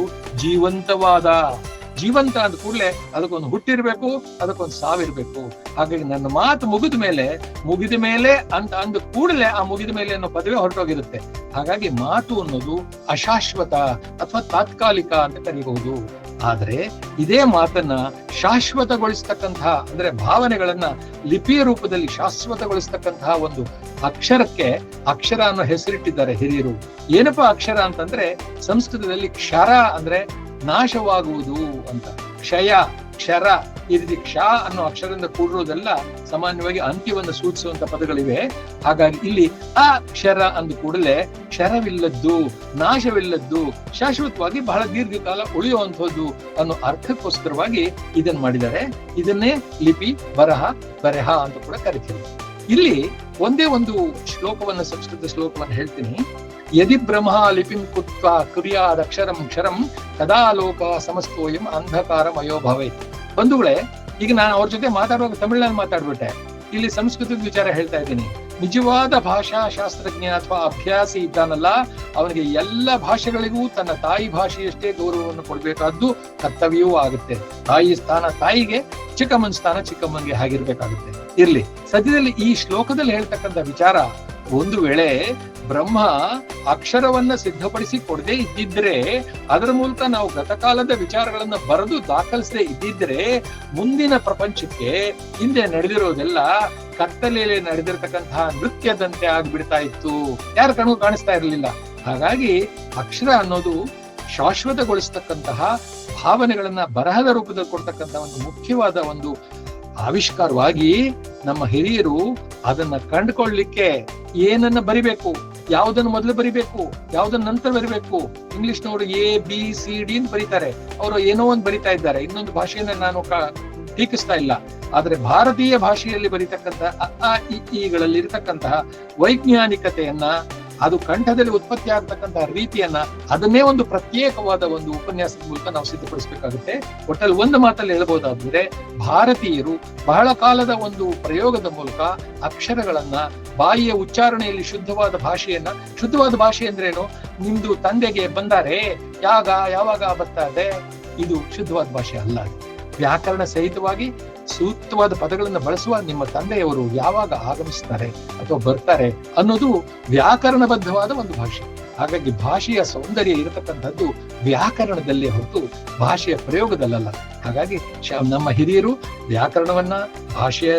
ಜೀವಂತ ಅಂದ ಕೂಡಲೇ ಅದಕ್ಕೊಂದು ಹುಟ್ಟಿರ್ಬೇಕು, ಅದಕ್ಕೊಂದು ಸಾವಿರ್ಬೇಕು. ಹಾಗಾಗಿ ನನ್ನ ಮಾತು ಮುಗಿದ ಮೇಲೆ ಅಂತ ಅಂದ ಕೂಡಲೇ ಆ ಮುಗಿದ ಮೇಲೆ ಅನ್ನೋ ಪದವೇ ಹೊರಟೋಗಿರುತ್ತೆ. ಹಾಗಾಗಿ ಮಾತು ಅನ್ನೋದು ಅಶಾಶ್ವತ ಅಥವಾ ತಾತ್ಕಾಲಿಕ ಅಂತ ಕರೀಬಹುದು. ಆದ್ರೆ ಇದೇ ಮಾತನ್ನ ಶಾಶ್ವತಗೊಳಿಸ್ತಕ್ಕಂತಹ, ಅಂದ್ರೆ ಭಾವನೆಗಳನ್ನ ಲಿಪಿಯ ರೂಪದಲ್ಲಿ ಶಾಶ್ವತಗೊಳಿಸ್ತಕ್ಕಂತಹ ಒಂದು ಅಕ್ಷರಕ್ಕೆ ಅಕ್ಷರ ಅನ್ನೋ ಹೆಸರಿಟ್ಟಿದ್ದಾರೆ ಹಿರಿಯರು. ಏನಪ್ಪಾ ಅಕ್ಷರ ಅಂತಂದ್ರೆ ಸಂಸ್ಕೃತದಲ್ಲಿ ಕ್ಷರ ಅಂದ್ರೆ ನಾಶವಾಗುವುದು ಅಂತ, ಕ್ಷರ, ಈ ರೀತಿ ಕ್ಷ ಅನ್ನೋ ಅಕ್ಷರದಿಂದ ಕೂಡಿರೋದೆಲ್ಲ ಸಾಮಾನ್ಯವಾಗಿ ಅಂತ್ಯವನ್ನು ಸೂಚಿಸುವಂತ ಪದಗಳಿವೆ. ಹಾಗಾಗಿ ಇಲ್ಲಿ ಆ ಕ್ಷರ ಅಂದ ಕೂಡಲೇ ಕ್ಷರವಿಲ್ಲದ್ದು, ನಾಶವಿಲ್ಲದ್ದು, ಶಾಶ್ವತವಾಗಿ ಬಹಳ ದೀರ್ಘಕಾಲ ಉಳಿಯುವಂತಹದ್ದು ಅನ್ನೋ ಅರ್ಥಕ್ಕೋಸ್ಕರವಾಗಿ ಇದನ್ನ ಮಾಡಿದ್ದಾರೆ. ಇದನ್ನೇ ಲಿಪಿ, ಬರೆಹ ಅಂತ ಕೂಡ ಕರಿತೀವಿ. ಇಲ್ಲಿ ಒಂದೇ ಒಂದು ಶ್ಲೋಕವನ್ನ, ಸಂಸ್ಕೃತ ಶ್ಲೋಕವನ್ನ ಹೇಳ್ತೀನಿ. ಯದಿ ಬ್ರಹ್ಮ ಲಿಪಿಂ ಕುತ್ವ ಕುರ್ಯಾದಕ್ಷರಂ ಕ್ಷರಂ ಕದಾ ಲೋಕ ಸಮಸ್ತೋಯಂ ಅಂಧಕಾರ ಮಯೋ ಭವೇತ್. ಬಂಧುಗಳೇ, ಈಗ ನಾನು ಅವ್ರ ಜೊತೆ ಮಾತಾಡುವಾಗ ತಮಿಳಿನಲ್ಲಿ ಮಾತಾಡ್ಬಿಟ್ಟೆ, ಇಲ್ಲಿ ಸಂಸ್ಕೃತದ ವಿಚಾರ ಹೇಳ್ತಾ ಇದ್ದೀನಿ. ನಿಜವಾದ ಭಾಷಾ ಶಾಸ್ತ್ರಜ್ಞ ಅಥವಾ ಅಭ್ಯಾಸಿ ಇದ್ದಾನಲ್ಲ, ಅವನಿಗೆ ಎಲ್ಲ ಭಾಷೆಗಳಿಗೂ ತನ್ನ ತಾಯಿ ಭಾಷೆಯಷ್ಟೇ ಗೌರವವನ್ನು ಕೊಡ್ಬೇಕಾದ್ದು ಕರ್ತವ್ಯವೂ ಆಗುತ್ತೆ. ತಾಯಿ ಸ್ಥಾನ ತಾಯಿಗೆ, ಚಿಕ್ಕಮ್ಮನ ಸ್ಥಾನ ಚಿಕ್ಕಮ್ಮನಿಗೆ ಹಾಗಿರ್ಬೇಕಾಗುತ್ತೆ. ಇರ್ಲಿ, ಸದ್ಯದಲ್ಲಿ ಈ ಶ್ಲೋಕದಲ್ಲಿ ಹೇಳ್ತಕ್ಕಂಥ ವಿಚಾರ, ಒಂದು ವೇಳೆ ಬ್ರಹ್ಮ ಅಕ್ಷರವನ್ನ ಸಿದ್ಧಪಡಿಸಿ ಕೊಡದೇ ಇದ್ದಿದ್ರೆ, ಅದರ ಮೂಲಕ ನಾವು ಗತಕಾಲದ ವಿಚಾರಗಳನ್ನ ಬರೆದು ದಾಖಲಿಸದೇ ಇದ್ದಿದ್ರೆ, ಮುಂದಿನ ಪ್ರಪಂಚಕ್ಕೆ ಹಿಂದೆ ನಡೆದಿರೋದೆಲ್ಲ ಕತ್ತಲೆಯಲ್ಲಿ ನಡೆದಿರ್ತಕ್ಕಂತಹ ನೃತ್ಯದಂತೆ ಆಗ್ಬಿಡ್ತಾ ಇತ್ತು, ಯಾರ ಕಣ್ಣು ಕಾಣಿಸ್ತಾ ಇರಲಿಲ್ಲ. ಹಾಗಾಗಿ ಅಕ್ಷರ ಅನ್ನೋದು ಶಾಶ್ವತಗೊಳಿಸ್ತಕ್ಕಂತಹ ಭಾವನೆಗಳನ್ನ ಬರಹದ ರೂಪದಲ್ಲಿ ಕೊಡ್ತಕ್ಕಂತಹ ಒಂದು ಮುಖ್ಯವಾದ ಒಂದು ಆವಿಷ್ಕಾರವಾಗಿ ನಮ್ಮ ಹಿರಿಯರು ಅದನ್ನ ಕಂಡುಕೊಳ್ಳಲಿಕ್ಕೆ ಏನನ್ನ ಬರಿಬೇಕು, ಯಾವುದನ್ನು ಮೊದಲು ಬರಿಬೇಕು, ಯಾವುದನ್ನ ನಂತರ ಬರಿಬೇಕು. ಇಂಗ್ಲಿಷ್ನವರು ABCD ಅಂತ ಬರೀತಾರೆ, ಅವರು ಏನೋ ಒಂದು ಬರಿತಾ ಇದ್ದಾರೆ, ಇನ್ನೊಂದು ಭಾಷೆಯನ್ನ ನಾನು ಟೀಕಿಸ್ತಾ ಇಲ್ಲ. ಆದ್ರೆ ಭಾರತೀಯ ಭಾಷೆಯಲ್ಲಿ ಬರೀತಕ್ಕಂಥ ಗಳಲ್ಲಿ ಇರತಕ್ಕಂತಹ ವೈಜ್ಞಾನಿಕತೆಯನ್ನ, ಅದು ಕಂಠದಲ್ಲಿ ಉತ್ಪತ್ತಿ ಆಗ್ತಕ್ಕಂತಹ ರೀತಿಯನ್ನ, ಅದನ್ನೇ ಒಂದು ಪ್ರತ್ಯೇಕವಾದ ಒಂದು ಉಪನ್ಯಾಸದ ಮೂಲಕ ನಾವು ಸಿದ್ಧಪಡಿಸಬೇಕಾಗುತ್ತೆ. ಒಟ್ಟಲ್ಲಿ ಒಂದು ಮಾತಲ್ಲಿ ಹೇಳ್ಬೋದಾದ್ರೆ, ಭಾರತೀಯರು ಬಹಳ ಕಾಲದ ಒಂದು ಪ್ರಯೋಗದ ಮೂಲಕ ಅಕ್ಷರಗಳನ್ನ, ಬಾಯಿಯ ಉಚ್ಚಾರಣೆಯಲ್ಲಿ ಶುದ್ಧವಾದ ಭಾಷೆ ಅಂದ್ರೇನು, ನಿಮ್ದು ತಂದೆಗೆ ಬಂದಾರೆ, ಯಾವಾಗ ಬರ್ತಾ ಇದೆ, ಇದು ಶುದ್ಧವಾದ ಭಾಷೆ ಅಲ್ಲ. ವ್ಯಾಕರಣ ಸಹಿತವಾಗಿ ಸೂಕ್ತವಾದ ಪದಗಳನ್ನು ಬಳಸುವ ನಿಮ್ಮ ತಂದೆಯವರು ಯಾವಾಗ ಆಗಮಿಸ್ತಾರೆ ಅಥವಾ ಬರ್ತಾರೆ ಅನ್ನೋದು ವ್ಯಾಕರಣಬದ್ಧವಾದ ಒಂದು ಭಾಷೆ. ಹಾಗಾಗಿ ಭಾಷೆಯ ಸೌಂದರ್ಯ ಇರತಕ್ಕಂಥದ್ದು ವ್ಯಾಕರಣದಲ್ಲಿ ಹೊರತು ಭಾಷೆಯ ಪ್ರಯೋಗದಲ್ಲ. ಹಾಗಾಗಿ ನಮ್ಮ ಹಿರಿಯರು ವ್ಯಾಕರಣವನ್ನ, ಭಾಷೆಯ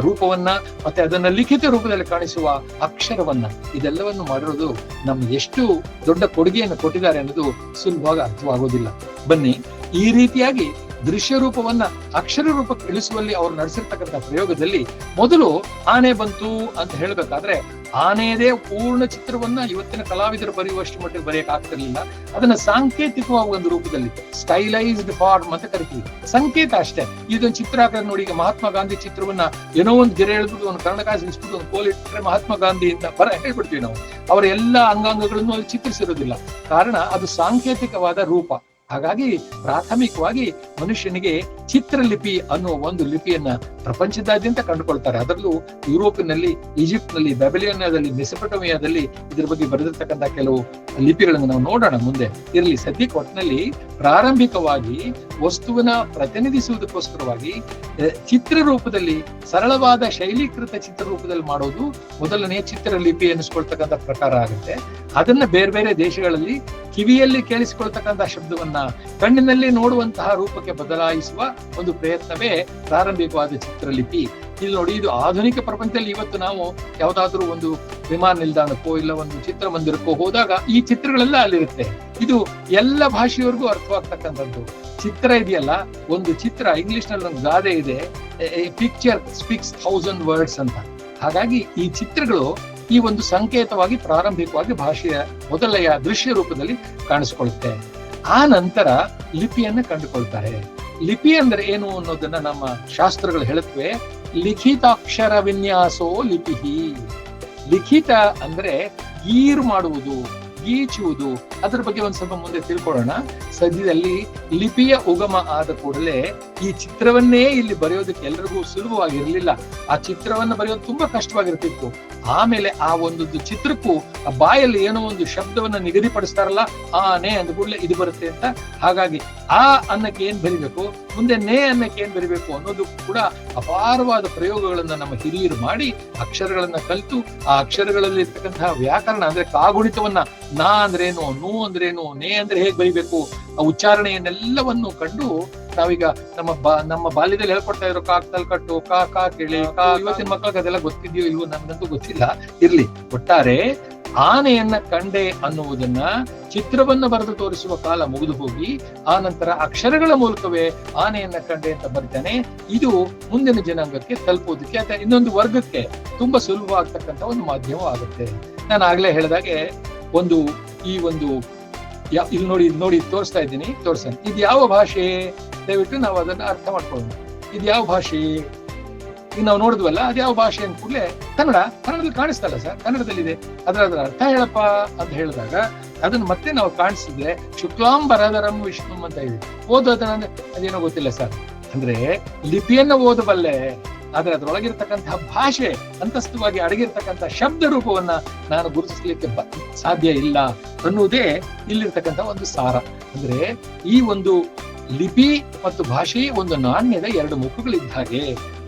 ರೂಪವನ್ನ, ಮತ್ತೆ ಅದನ್ನ ಲಿಖಿತ ರೂಪದಲ್ಲಿ ಕಾಣಿಸುವ ಅಕ್ಷರವನ್ನ, ಇದೆಲ್ಲವನ್ನು ಮಾಡಿರೋದು ನಮ್ಗೆ ಎಷ್ಟು ದೊಡ್ಡ ಕೊಡುಗೆಯನ್ನು ಕೊಟ್ಟಿದ್ದಾರೆ ಅನ್ನೋದು ಸುಲಭವಾಗಿ ಅರ್ಥವಾಗೋದಿಲ್ಲ. ಬನ್ನಿ, ಈ ರೀತಿಯಾಗಿ ದೃಶ್ಯ ರೂಪವನ್ನ ಅಕ್ಷರ ರೂಪಕ್ಕೆ ಇಳಿಸುವಲ್ಲಿ ಅವರು ನಡೆಸಿರ್ತಕ್ಕಂಥ ಪ್ರಯೋಗದಲ್ಲಿ ಮೊದಲು ಆನೆ ಬಂತು ಅಂತ ಹೇಳ್ಬೇಕಾದ್ರೆ, ಆನೆಯದೇ ಪೂರ್ಣ ಚಿತ್ರವನ್ನ ಇವತ್ತಿನ ಕಲಾವಿದರು ಬರೆಯುವಷ್ಟು ಮಟ್ಟಿಗೆ ಬರೆಯಕ್ ಆಗ್ತಿರ್ಲಿಲ್ಲ. ಅದನ್ನ ಸಾಂಕೇತಿಕವಾಗಿ ಒಂದು ರೂಪದಲ್ಲಿ ಸ್ಟೈಲೈಸ್ಡ್ ಫಾರ್ಮ್ ಅಂತ ಕರಿತೀವಿ. ಸಂಕೇತ ಅಷ್ಟೇ. ಇದೊಂದು ಚಿತ್ರ ಹಾಕಿದ್ರೆ ನೋಡಿ, ಈಗ ಮಹಾತ್ಮ ಗಾಂಧಿ ಚಿತ್ರವನ್ನ ಏನೋ ಒಂದು ಗೆರೆ ಎಳೆದ್ಬಿಟ್ಟು, ಒಂದು ಕರ್ಣಕಾಸಿ ಇಸ್ಬಿಟ್ಟು, ಒಂದು ಕೋಲ್ ಇಟ್ಟರೆ ಮಹಾತ್ಮ ಗಾಂಧಿ ಅಂತ ಹೇಳ್ಬಿಡ್ತೀವಿ ನಾವು. ಅವರ ಎಲ್ಲ ಅಂಗಾಂಗಗಳನ್ನು ಅಲ್ಲಿ ಚಿತ್ರಿಸಿರೋದಿಲ್ಲ. ಕಾರಣ ಅದು ಸಾಂಕೇತಿಕವಾದ ರೂಪ. ಹಾಗಾಗಿ ಪ್ರಾಥಮಿಕವಾಗಿ ಮನುಷ್ಯನಿಗೆ ಚಿತ್ರಲಿಪಿ ಅನ್ನುವ ಒಂದು ಲಿಪಿಯನ್ನ ಪ್ರಪಂಚದಾದ್ಯಂತ ಕಂಡುಕೊಳ್ತಾರೆ. ಅದರಲ್ಲೂ ಯುರೋಪಿನಲ್ಲಿ, ಈಜಿಪ್ಟ್ ನಲ್ಲಿ, ಬ್ಯಾಬಿಲಿಯನ್ನಲ್ಲಿ, ಮೆಸೊಪೊಟೇಮಿಯಾದಲ್ಲಿ ಇದ್ರ ಬಗ್ಗೆ ಬರೆದಿರ್ತಕ್ಕಂಥ ಕೆಲವು ಲಿಪಿಗಳನ್ನು ನಾವು ನೋಡೋಣ ಮುಂದೆ. ಇರಲಿ, ಸದ್ಯಕ್ಕೆ ಒಟ್ಟಿನಲ್ಲಿ ಪ್ರಾರಂಭಿಕವಾಗಿ ವಸ್ತುವನ್ನ ಪ್ರತಿನಿಧಿಸುವುದಕ್ಕೋಸ್ಕರವಾಗಿ ಚಿತ್ರರೂಪದಲ್ಲಿ, ಸರಳವಾದ ಶೈಲೀಕೃತ ಚಿತ್ರರೂಪದಲ್ಲಿ ಮಾಡೋದು ಮೊದಲನೆಯ ಚಿತ್ರಲಿಪಿ ಎನಿಸ್ಕೊಳ್ತಕ್ಕಂಥ ಪ್ರಕಾರ ಆಗುತ್ತೆ. ಅದನ್ನ ಬೇರೆ ಬೇರೆ ದೇಶಗಳಲ್ಲಿ ಕಿವಿಯಲ್ಲಿ ಕೇಳಿಸಿಕೊಳ್ತಕ್ಕಂಥ ಶಬ್ದವನ್ನ ಕಣ್ಣಿನಲ್ಲಿ ನೋಡುವಂತಹ ರೂಪಕ್ಕೆ ಬದಲಾಯಿಸುವ ಒಂದು ಪ್ರಯತ್ನವೇ ಪ್ರಾರಂಭಿಕವಾದ ಚಿತ್ರಲಿಪಿ. ಇಲ್ಲಿ ನೋಡಿ, ಇದು ಆಧುನಿಕ ಪ್ರಪಂಚದಲ್ಲಿ ಇವತ್ತು ನಾವು ಯಾವ್ದಾದ್ರು ಒಂದು ವಿಮಾನ ನಿಲ್ದಾಣಕ್ಕೋ ಇಲ್ಲ ಒಂದು ಚಿತ್ರಮಂದಿರಕ್ಕೋ ಹೋದಾಗ ಈ ಚಿತ್ರಗಳೆಲ್ಲ ಅಲ್ಲಿರುತ್ತೆ. ಇದು ಎಲ್ಲ ಭಾಷೆಯವರೆಗೂ ಅರ್ಥವಾಗ್ತಕ್ಕಂಥದ್ದು ಚಿತ್ರ ಇದೆಯಲ್ಲ. ಒಂದು ಚಿತ್ರ, ಇಂಗ್ಲಿಷ್ ನಲ್ಲಿ ಒಂದು ಗಾದೆ ಇದೆ, ಪಿಕ್ಚರ್ ಸ್ಪೀಕ್ಸ್ 1000 words ಅಂತ. ಹಾಗಾಗಿ ಈ ಚಿತ್ರಗಳು ಈ ಒಂದು ಸಂಕೇತವಾಗಿ ಪ್ರಾರಂಭಿಕವಾಗಿ ಭಾಷೆಯ ಮೊದಲೆಯ ದೃಶ್ಯ ರೂಪದಲ್ಲಿ ಕಾಣಿಸ್ಕೊಳ್ಳುತ್ತೆ. ಆ ನಂತರ ಲಿಪಿಯನ್ನ ಕಂಡುಕೊಳ್ತಾರೆ. ಲಿಪಿ ಅಂದ್ರೆ ಏನು ಅನ್ನೋದನ್ನ ನಮ್ಮ ಶಾಸ್ತ್ರಗಳು ಹೇಳುತ್ತವೆ. ಲಿಖಿತಾಕ್ಷರ ವಿನ್ಯಾಸೋ ಲಿಪಿ. ಲಿಖಿತ ಅಂದ್ರೆ ಗೀರು ಮಾಡುವುದು, ಗೀಚುವುದು. ಅದ್ರ ಬಗ್ಗೆ ಒಂದ್ ಸ್ವಲ್ಪ ಮುಂದೆ ತಿಳ್ಕೊಳ್ಳೋಣ. ಸದ್ಯದಲ್ಲಿ ಲಿಪಿಯ ಉಗಮ ಆದ ಕೂಡಲೇ ಈ ಚಿತ್ರವನ್ನೇ ಇಲ್ಲಿ ಬರೆಯೋದಕ್ಕೆ ಎಲ್ರಿಗೂ ಸುಲಭವಾಗಿರ್ಲಿಲ್ಲ. ಆ ಚಿತ್ರವನ್ನ ಬರೆಯೋದು ತುಂಬಾ ಕಷ್ಟವಾಗಿರ್ತಿತ್ತು. ಆಮೇಲೆ ಆ ಒಂದು ಚಿತ್ರಕ್ಕೂ ಆ ಬಾಯಲ್ಲಿ ಏನೋ ಒಂದು ಶಬ್ದವನ್ನ ನಿಗದಿಪಡಿಸ್ತಾರಲ್ಲ, ನೇ ಅಂದ ಕೂಡಲೇ ಇದು ಬರುತ್ತೆ ಅಂತ. ಹಾಗಾಗಿ ಆ ಅನ್ನಕ್ಕೆ ಏನ್ ಬರಿಬೇಕು, ಮುಂದೆ ನೇ ಅನ್ನಕ್ಕೆ ಏನ್ ಬರಿಬೇಕು ಅನ್ನೋದು ಕೂಡ ಅಪಾರವಾದ ಪ್ರಯೋಗಗಳನ್ನ ನಮ್ಮ ಹಿರಿಯರು ಮಾಡಿ ಅಕ್ಷರಗಳನ್ನ ಕಲಿತು ಆ ಅಕ್ಷರಗಳಲ್ಲಿ ಇರ್ತಕ್ಕಂತಹ ವ್ಯಾಕರಣ ಅಂದ್ರೆ ಕಾಗುಣಿತವನ್ನ ನಾ ಅಂದ್ರೇನು, ನೂ ಅಂದ್ರೇನು, ನೇ ಅಂದ್ರೆ ಹೇಗ್ ಬರಿಬೇಕು, ಆ ಉಚ್ಚಾರಣೆಯನ್ನೆಲ್ಲವನ್ನು ಕಂಡು ನಾವೀಗ ನಮ್ಮ ಬಾಲ್ಯದಲ್ಲಿ ಹೇಳ್ಕೊಡ್ತಾ ಇದ್ರು ಕಾಕ್ತಲ್ ಕಟ್ಟು, ಕಾ ಕೇಳಿ. ಇವತ್ತಿನ ಮಕ್ಕಳಿಗೆ ಅದೆಲ್ಲ ಗೊತ್ತಿದ್ಯೋ ಇಲ್ವೋ ನನ್ಗಂತೂ ಗೊತ್ತಿಲ್ಲ. ಇರ್ಲಿ, ಒಟ್ಟಾರೆ ಆನೆಯನ್ನ ಕಂಡೆ ಅನ್ನುವುದನ್ನ ಚಿತ್ರವನ್ನ ಬರೆದು ತೋರಿಸುವ ಕಾಲ ಮುಗಿದು ಹೋಗಿ ಆ ನಂತರ ಅಕ್ಷರಗಳ ಮೂಲಕವೇ ಆನೆಯನ್ನ ಕಂಡೆ ಅಂತ ಬರ್ತಾನೆ. ಇದು ಮುಂದಿನ ಜನಾಂಗಕ್ಕೆ ತಲುಪೋದಕ್ಕೆ ಅಥವಾ ಇನ್ನೊಂದು ವರ್ಗಕ್ಕೆ ತುಂಬಾ ಸುಲಭ ಆಗ್ತಕ್ಕಂಥ ಒಂದು ಮಾಧ್ಯಮ ಆಗುತ್ತೆ. ನಾನು ಆಗ್ಲೇ ಹೇಳಿದಾಗೆ ಇಲ್ಲಿ ನೋಡಿ ತೋರಿಸ್ತಾ ಇದ್ದೀನಿ, ತೋರ್ಸನ್. ಇದು ಯಾವ ಭಾಷೆ, ದಯವಿಟ್ಟು ನಾವು ಅದನ್ನ ಅರ್ಥ ಮಾಡ್ಕೊಳ್ಳೋಣ. ಇದು ಯಾವ ಭಾಷೆ, ಈಗ ನಾವು ನೋಡಿದ್ವಲ್ಲ, ಅದು ಯಾವ ಭಾಷೆ ಅಂದ ಕೂಡಲೇ ಕನ್ನಡದಲ್ಲಿ ಕಾಣಿಸ್ತಲ್ಲ ಸರ್, ಕನ್ನಡದಲ್ಲಿದೆ. ಅದರ ಅರ್ಥ ಹೇಳಪ್ಪ ಅಂತ ಹೇಳಿದಾಗ ಅದನ್ನ ಮತ್ತೆ ನಾವು ಕಾಣಿಸಿದ್ರೆ ಶುಕ್ಲಾಂಬರಧರಂ ವಿಷ್ಣು ಅಂತ ಇದೆ. ಓದೋದನ್ನ ಅದೇನೋ ಗೊತ್ತಿಲ್ಲ ಸರ್. ಅಂದ್ರೆ ಲಿಪಿಯನ್ನ ಓದಬಲ್ಲೆ, ಆದ್ರೆ ಅದರೊಳಗಿರ್ತಕ್ಕಂತಹ ಭಾಷೆ ಅಂತಸ್ತುವಾಗಿ ಅಡಗಿರ್ತಕ್ಕಂತಹ ಶಬ್ದ ರೂಪವನ್ನ ನಾನು ಗುರುತಿಸ್ಲಿಕ್ಕೆ ಸಾಧ್ಯ ಇಲ್ಲ ಅನ್ನುವುದೇ ಇಲ್ಲಿರ್ತಕ್ಕಂಥ ಒಂದು ಸಾರ. ಅಂದ್ರೆ ಈ ಒಂದು ಲಿಪಿ ಮತ್ತು ಭಾಷೆ ಒಂದು ನಾಣ್ಯದ ಎರಡು ಮುಖಗಳಿದ್ದ ಹಾಗೆ.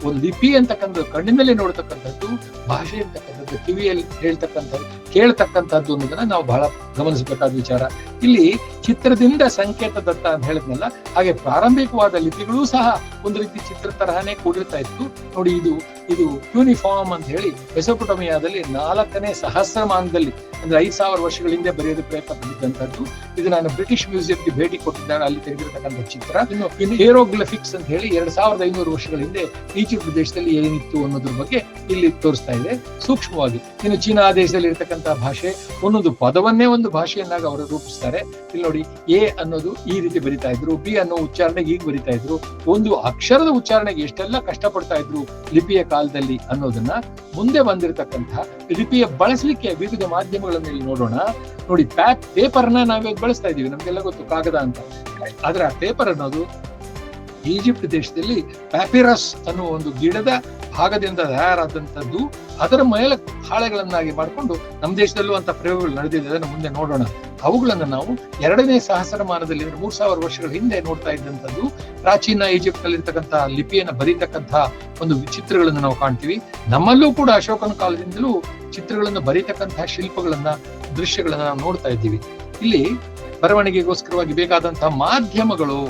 ಒಂದು ಲಿಪಿ ಅಂತಕ್ಕಂಥದ್ದು ಕಣ್ಣಿನಲ್ಲಿ ನೋಡ್ತಕ್ಕಂಥದ್ದು, ಭಾಷೆ ಅಂತಕ್ಕಂಥದ್ದು ಕಿವಿಯಲ್ಲಿ ಕೇಳ್ತಕ್ಕಂಥದ್ದು ಅನ್ನೋದನ್ನ ನಾವು ಬಹಳ ಗಮನಿಸಬೇಕಾದ ವಿಚಾರ. ಇಲ್ಲಿ ಚಿತ್ರದಿಂದ ಸಂಕೇತ ದತ್ತ ಅಂತ ಹೇಳಿದ್ನಲ್ಲ, ಹಾಗೆ ಪ್ರಾರಂಭಿಕವಾದ ಲಿಪಿಗಳೂ ಸಹ ಒಂದು ರೀತಿ ಚಿತ್ರ ತರಹನೇ ಕೂಡಿರ್ತಾ ಇತ್ತು. ನೋಡಿ, ಇದು ಯೂನಿಫಾರ್ಮ್ ಅಂತ ಹೇಳಿ ಮೆಸೊಪೊಟೇಮಿಯಾದಲ್ಲಿ 4ನೇ ಸಹಸ್ರಮಾನದಲ್ಲಿ ಅಂದ್ರೆ 5000 ವರ್ಷಗಳ ಹಿಂದೆ ಬರೆಯೋದು ಪ್ರಯತ್ನ ಪಟ್ಟಿದ್ದಂಥದ್ದು. ಇದು ನಾನು ಬ್ರಿಟಿಷ್ ಮ್ಯೂಸಿಯಂಗೆ ಭೇಟಿ ಕೊಟ್ಟಿದ್ದಾಗ ಅಲ್ಲಿ ತೆಗೆದಿರ್ತಕ್ಕಂಥ ಚಿತ್ರ. ಇನ್ನು ಹೇರೋಗ್ಲಿಫಿಕ್ಸ್ ಅಂತ ಹೇಳಿ 2500 ವರ್ಷಗಳ ಹಿಂದೆ ಈಜಿಪ್ಟ್ ದೇಶದಲ್ಲಿ ಏನಿತ್ತು ಅನ್ನೋದ್ರ ಬಗ್ಗೆ ಇಲ್ಲಿ ತೋರಿಸ್ತಾ ಇದೆ ಸೂಕ್ಷ್ಮವಾಗಿ. ಇನ್ನು ಚೀನಾ ದೇಶದಲ್ಲಿ ಇರ್ತಕ್ಕಂತಹ ಭಾಷೆ ಒಂದೊಂದು ಪದವನ್ನೇ ಒಂದು ಭಾಷೆಯನ್ನಾಗಿ ಅವರು ರೂಪಿಸ್ತಾರೆ. ಇಲ್ಲಿ ನೋಡಿ, ಎ ಅನ್ನೋದು ಈ ರೀತಿ ಬರಿತಾ ಇದ್ರು, ಬಿ ಅನ್ನೋ ಉಚ್ಚಾರಣೆಗೆ ಈಗ ಬರಿತಾ ಇದ್ರು, ಒಂದು ಅಕ್ಷರದ ಉಚ್ಚಾರಣೆಗೆ ಎಷ್ಟೆಲ್ಲ ಕಷ್ಟಪಡ್ತಾ ಇದ್ರು ಲಿಪಿಯ ಕಾಲದಲ್ಲಿ ಅನ್ನೋದನ್ನ ಮುಂದೆ ಬಂದಿರತಕ್ಕಂತಹ ಲಿಪಿಯ ಬಳಸಲಿಕ್ಕೆ ವಿವಿಧ ಮಾಧ್ಯಮಗಳನ್ನು ಇಲ್ಲಿ ನೋಡೋಣ. ನೋಡಿ, ಪೇಪರ್ನ ನಾವಿವಾಗ ಬಳಸ್ತಾ ಇದೀವಿ, ನಮ್ಗೆಲ್ಲ ಗೊತ್ತು ಕಾಗದ ಅಂತ. ಆದ್ರೆ ಆ ಪೇಪರ್ ಅನ್ನೋದು ಈಜಿಪ್ಟ್ ದೇಶದಲ್ಲಿ ಪ್ಯಾಪಿರಸ್ ಅನ್ನುವ ಒಂದು ಗಿಡದ ಭಾಗದಿಂದ ತಯಾರಾದಂಥದ್ದು. ಅದರ ಮೇಲೆ ಹಾಳೆಗಳನ್ನಾಗಿ ಮಾಡಿಕೊಂಡು ನಮ್ಮ ದೇಶದಲ್ಲೂ ಅಂತ ಪ್ರಯೋಗಗಳು ನಡೆದಿದೆ, ಅದನ್ನು ಮುಂದೆ ನೋಡೋಣ. ಅವುಗಳನ್ನು ನಾವು 2ನೇ ಸಹಸ್ರಮಾನದಲ್ಲಿ 3000 ವರ್ಷಗಳ ಹಿಂದೆ ನೋಡ್ತಾ ಇದ್ದಂಥದ್ದು. ಪ್ರಾಚೀನ ಈಜಿಪ್ಟ್ ನಲ್ಲಿ ಇರ್ತಕ್ಕಂತಹ ಲಿಪಿಯನ್ನು ಬರೀತಕ್ಕಂತಹ ಒಂದು ಚಿತ್ರಗಳನ್ನು ನಾವು ಕಾಣ್ತೀವಿ. ನಮ್ಮಲ್ಲೂ ಕೂಡ ಅಶೋಕನ ಕಾಲದಿಂದಲೂ ಚಿತ್ರಗಳನ್ನು ಬರೀತಕ್ಕಂತಹ ಶಿಲ್ಪಗಳನ್ನ, ದೃಶ್ಯಗಳನ್ನ ನಾವು ನೋಡ್ತಾ ಇದ್ದೀವಿ. ಇಲ್ಲಿ ಬರವಣಿಗೆಗೋಸ್ಕರವಾಗಿ ಬೇಕಾದಂತಹ ಮಾಧ್ಯಮಗಳು,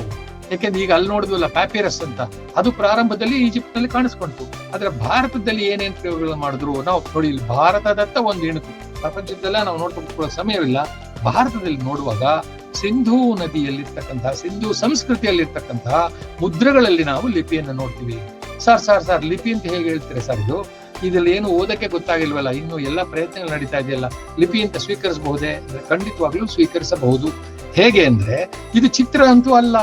ಯಾಕೆಂದ್ರೆ ಈಗ ಅಲ್ಲಿ ನೋಡಿದ್ವಲ್ಲ ಪ್ಯಾಪಿರಸ್ ಅಂತ, ಅದು ಪ್ರಾರಂಭದಲ್ಲಿ ಈಜಿಪ್ಟ್ ನಲ್ಲಿ ಕಾಣಿಸ್ಕೊಂತು. ಆದ್ರೆ ಭಾರತದಲ್ಲಿ ಏನೇನ್ ಪ್ರಯೋಗಗಳು ಮಾಡಿದ್ರು ನಾವು ನೋಡಿ. ಇಲ್ಲಿ ಭಾರತದತ್ತ ಒಂದು ಇಣುಕು, ಪ್ರಪಂಚದಲ್ಲ ನಾವು ನೋಡ್ಕೊಳ್ಳೋ ಸಮಯವಿಲ್ಲ. ಭಾರತದಲ್ಲಿ ನೋಡುವಾಗ ಸಿಂಧೂ ನದಿಯಲ್ಲಿರ್ತಕ್ಕಂತಹ, ಸಿಂಧೂ ಸಂಸ್ಕೃತಿಯಲ್ಲಿರ್ತಕ್ಕಂತಹ ಮುದ್ರೆಗಳಲ್ಲಿ ನಾವು ಲಿಪಿಯನ್ನು ನೋಡ್ತೀವಿ. ಸರ್ ಲಿಪಿ ಅಂತ ಹೇಗೆ ಹೇಳ್ತೀರಾ ಸರ್? ಇದ್ರಲ್ಲಿ ಏನು ಓದಕ್ಕೆ ಗೊತ್ತಾಗಿಲ್ವಲ್ಲ, ಇನ್ನು ಎಲ್ಲ ಪ್ರಯತ್ನಗಳು ನಡೀತಾ ಇದೆಯಲ್ಲ, ಲಿಪಿ ಅಂತ ಸ್ವೀಕರಿಸಬಹುದೇ? ಖಂಡಿತವಾಗ್ಲೂ ಸ್ವೀಕರಿಸಬಹುದು. ಹೇಗೆ ಅಂದ್ರೆ, ಇದು ಚಿತ್ರ ಅಂತೂ ಅಲ್ಲ.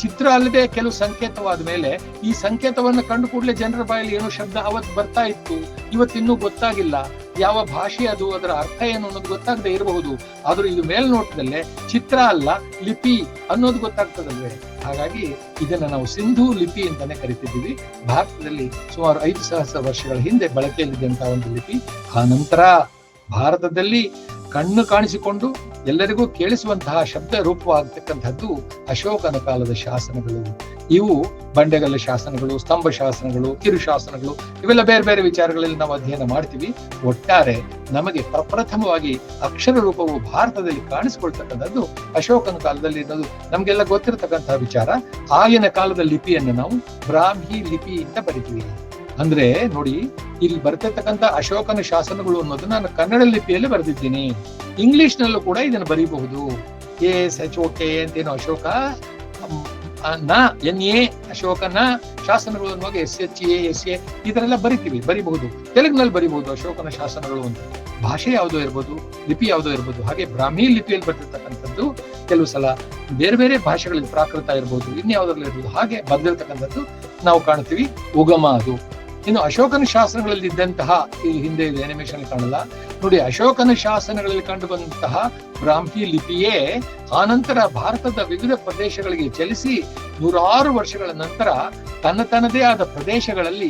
ಚಿತ್ರ ಅಲ್ಲದೆ ಕೆಲವು ಸಂಕೇತವಾದ ಮೇಲೆ ಈ ಸಂಕೇತವನ್ನು ಕಂಡು ಕೂಡಲೇ ಜನರ ಬಾಯಲ್ಲಿ ಏನೋ ಶಬ್ದ ಅವತ್ತು ಬರ್ತಾ ಇತ್ತು, ಇವತ್ತಿನ್ನೂ ಗೊತ್ತಾಗಿಲ್ಲ. ಯಾವ ಭಾಷೆ ಅದು, ಅದರ ಅರ್ಥ ಏನು ಅನ್ನೋದು ಗೊತ್ತಾಗದೆ ಇರಬಹುದು. ಆದ್ರೂ ಇದು ಮೇಲ್ನೋಟದಲ್ಲೇ ಚಿತ್ರ ಅಲ್ಲ, ಲಿಪಿ ಅನ್ನೋದು ಗೊತ್ತಾಗ್ತದಲ್ವೇ? ಹಾಗಾಗಿ ಇದನ್ನ ನಾವು ಸಿಂಧೂ ಲಿಪಿ ಅಂತಾನೆ ಕರಿತಿದ್ದೀವಿ. ಭಾರತದಲ್ಲಿ ಸುಮಾರು 5000 ವರ್ಷಗಳ ಹಿಂದೆ ಬಳಕೆಯಲ್ಲಿದ್ದಂತಹ ಒಂದು ಲಿಪಿ. ಆ ನಂತರ ಭಾರತದಲ್ಲಿ ಕಣ್ಣು ಕಾಣಿಸಿಕೊಂಡು ಎಲ್ಲರಿಗೂ ಕೇಳಿಸುವಂತಹ ಶಬ್ದ ರೂಪವಾಗತಕ್ಕಂಥದ್ದು ಅಶೋಕನ ಕಾಲದ ಶಾಸನಗಳು. ಇವು ಬಂಡೆಗಲ್ಲ ಶಾಸನಗಳು, ಸ್ತಂಭ ಶಾಸನಗಳು, ಕಿರು ಶಾಸನಗಳು, ಇವೆಲ್ಲ ಬೇರೆ ಬೇರೆ ವಿಚಾರಗಳಲ್ಲಿ ನಾವು ಅಧ್ಯಯನ ಮಾಡ್ತೀವಿ. ಒಟ್ಟಾರೆ ನಮಗೆ ಪ್ರಪ್ರಥಮವಾಗಿ ಅಕ್ಷರ ರೂಪವು ಭಾರತದಲ್ಲಿ ಕಾಣಿಸಿಕೊಳ್ತಕ್ಕಂಥದ್ದು ಅಶೋಕನ ಕಾಲದಲ್ಲಿ ಅನ್ನೋದು ನಮ್ಗೆಲ್ಲ ಗೊತ್ತಿರತಕ್ಕಂತಹ ವಿಚಾರ. ಆಗಿನ ಕಾಲದ ಲಿಪಿಯನ್ನು ನಾವು ಬ್ರಾಹ್ಮಿ ಲಿಪಿ ಅಂತ ಬರಿತೀವಿ. ಅಂದ್ರೆ ನೋಡಿ, ಇಲ್ಲಿ ಬರ್ತಿರ್ತಕ್ಕಂಥ ಅಶೋಕನ ಶಾಸನಗಳು ಅನ್ನೋದು ನಾನು ಕನ್ನಡ ಲಿಪಿಯಲ್ಲಿ ಬರೆದಿದ್ದೀನಿ. ಇಂಗ್ಲಿಷ್ ನಲ್ಲೂ ಕೂಡ ಇದನ್ನು ಬರೀಬಹುದು. ASHOK ಅಂತೇನು ಅಶೋಕ, NA ಅಶೋಕನ ಶಾಸನಗಳು ಅನ್ನುವಾಗ SHA SA ಇದರೆಲ್ಲ ಬರಿಬಹುದು. ತೆಲುಗಿನಲ್ಲಿ ಬರಿಬಹುದು ಅಶೋಕನ ಶಾಸನಗಳು ಅಂತ. ಭಾಷೆ ಯಾವುದೋ ಇರ್ಬೋದು, ಲಿಪಿ ಯಾವುದೋ ಇರ್ಬೋದು. ಹಾಗೆ ಬ್ರಾಹ್ಮಿ ಲಿಪಿಯಲ್ಲಿ ಬರ್ತಿರ್ತಕ್ಕಂಥದ್ದು ಕೆಲವು ಸಲ ಬೇರೆ ಬೇರೆ ಭಾಷೆಗಳಲ್ಲಿ ಪ್ರಾಕೃತ ಇರ್ಬೋದು, ಇನ್ಯಾವುದ್ರಲ್ಲಿ ಇರ್ಬೋದು, ಹಾಗೆ ಬರ್ದಿರ್ತಕ್ಕಂಥದ್ದು ನಾವು ಕಾಣ್ತೀವಿ. ಉಗಮ ಅದು. ಇನ್ನು ಅಶೋಕನ ಶಾಸನಗಳಲ್ಲಿ ಇದ್ದಂತಹ, ಈ ಹಿಂದೆ ಇದೆ ಅನಿಮೇಷನ್ ಕಾಣಲ್ಲ ನೋಡಿ, ಅಶೋಕನ ಶಾಸನಗಳಲ್ಲಿ ಕಂಡು ಬಂದಂತಹ ಬ್ರಾಹ್ಮಿ ಲಿಪಿಯೇ ಆನಂತರ ಭಾರತದ ವಿವಿಧ ಪ್ರದೇಶಗಳಿಗೆ ಚಲಿಸಿ 100 ವರ್ಷಗಳ ನಂತರ ತನ್ನದೇ ಆದ ಪ್ರದೇಶಗಳಲ್ಲಿ,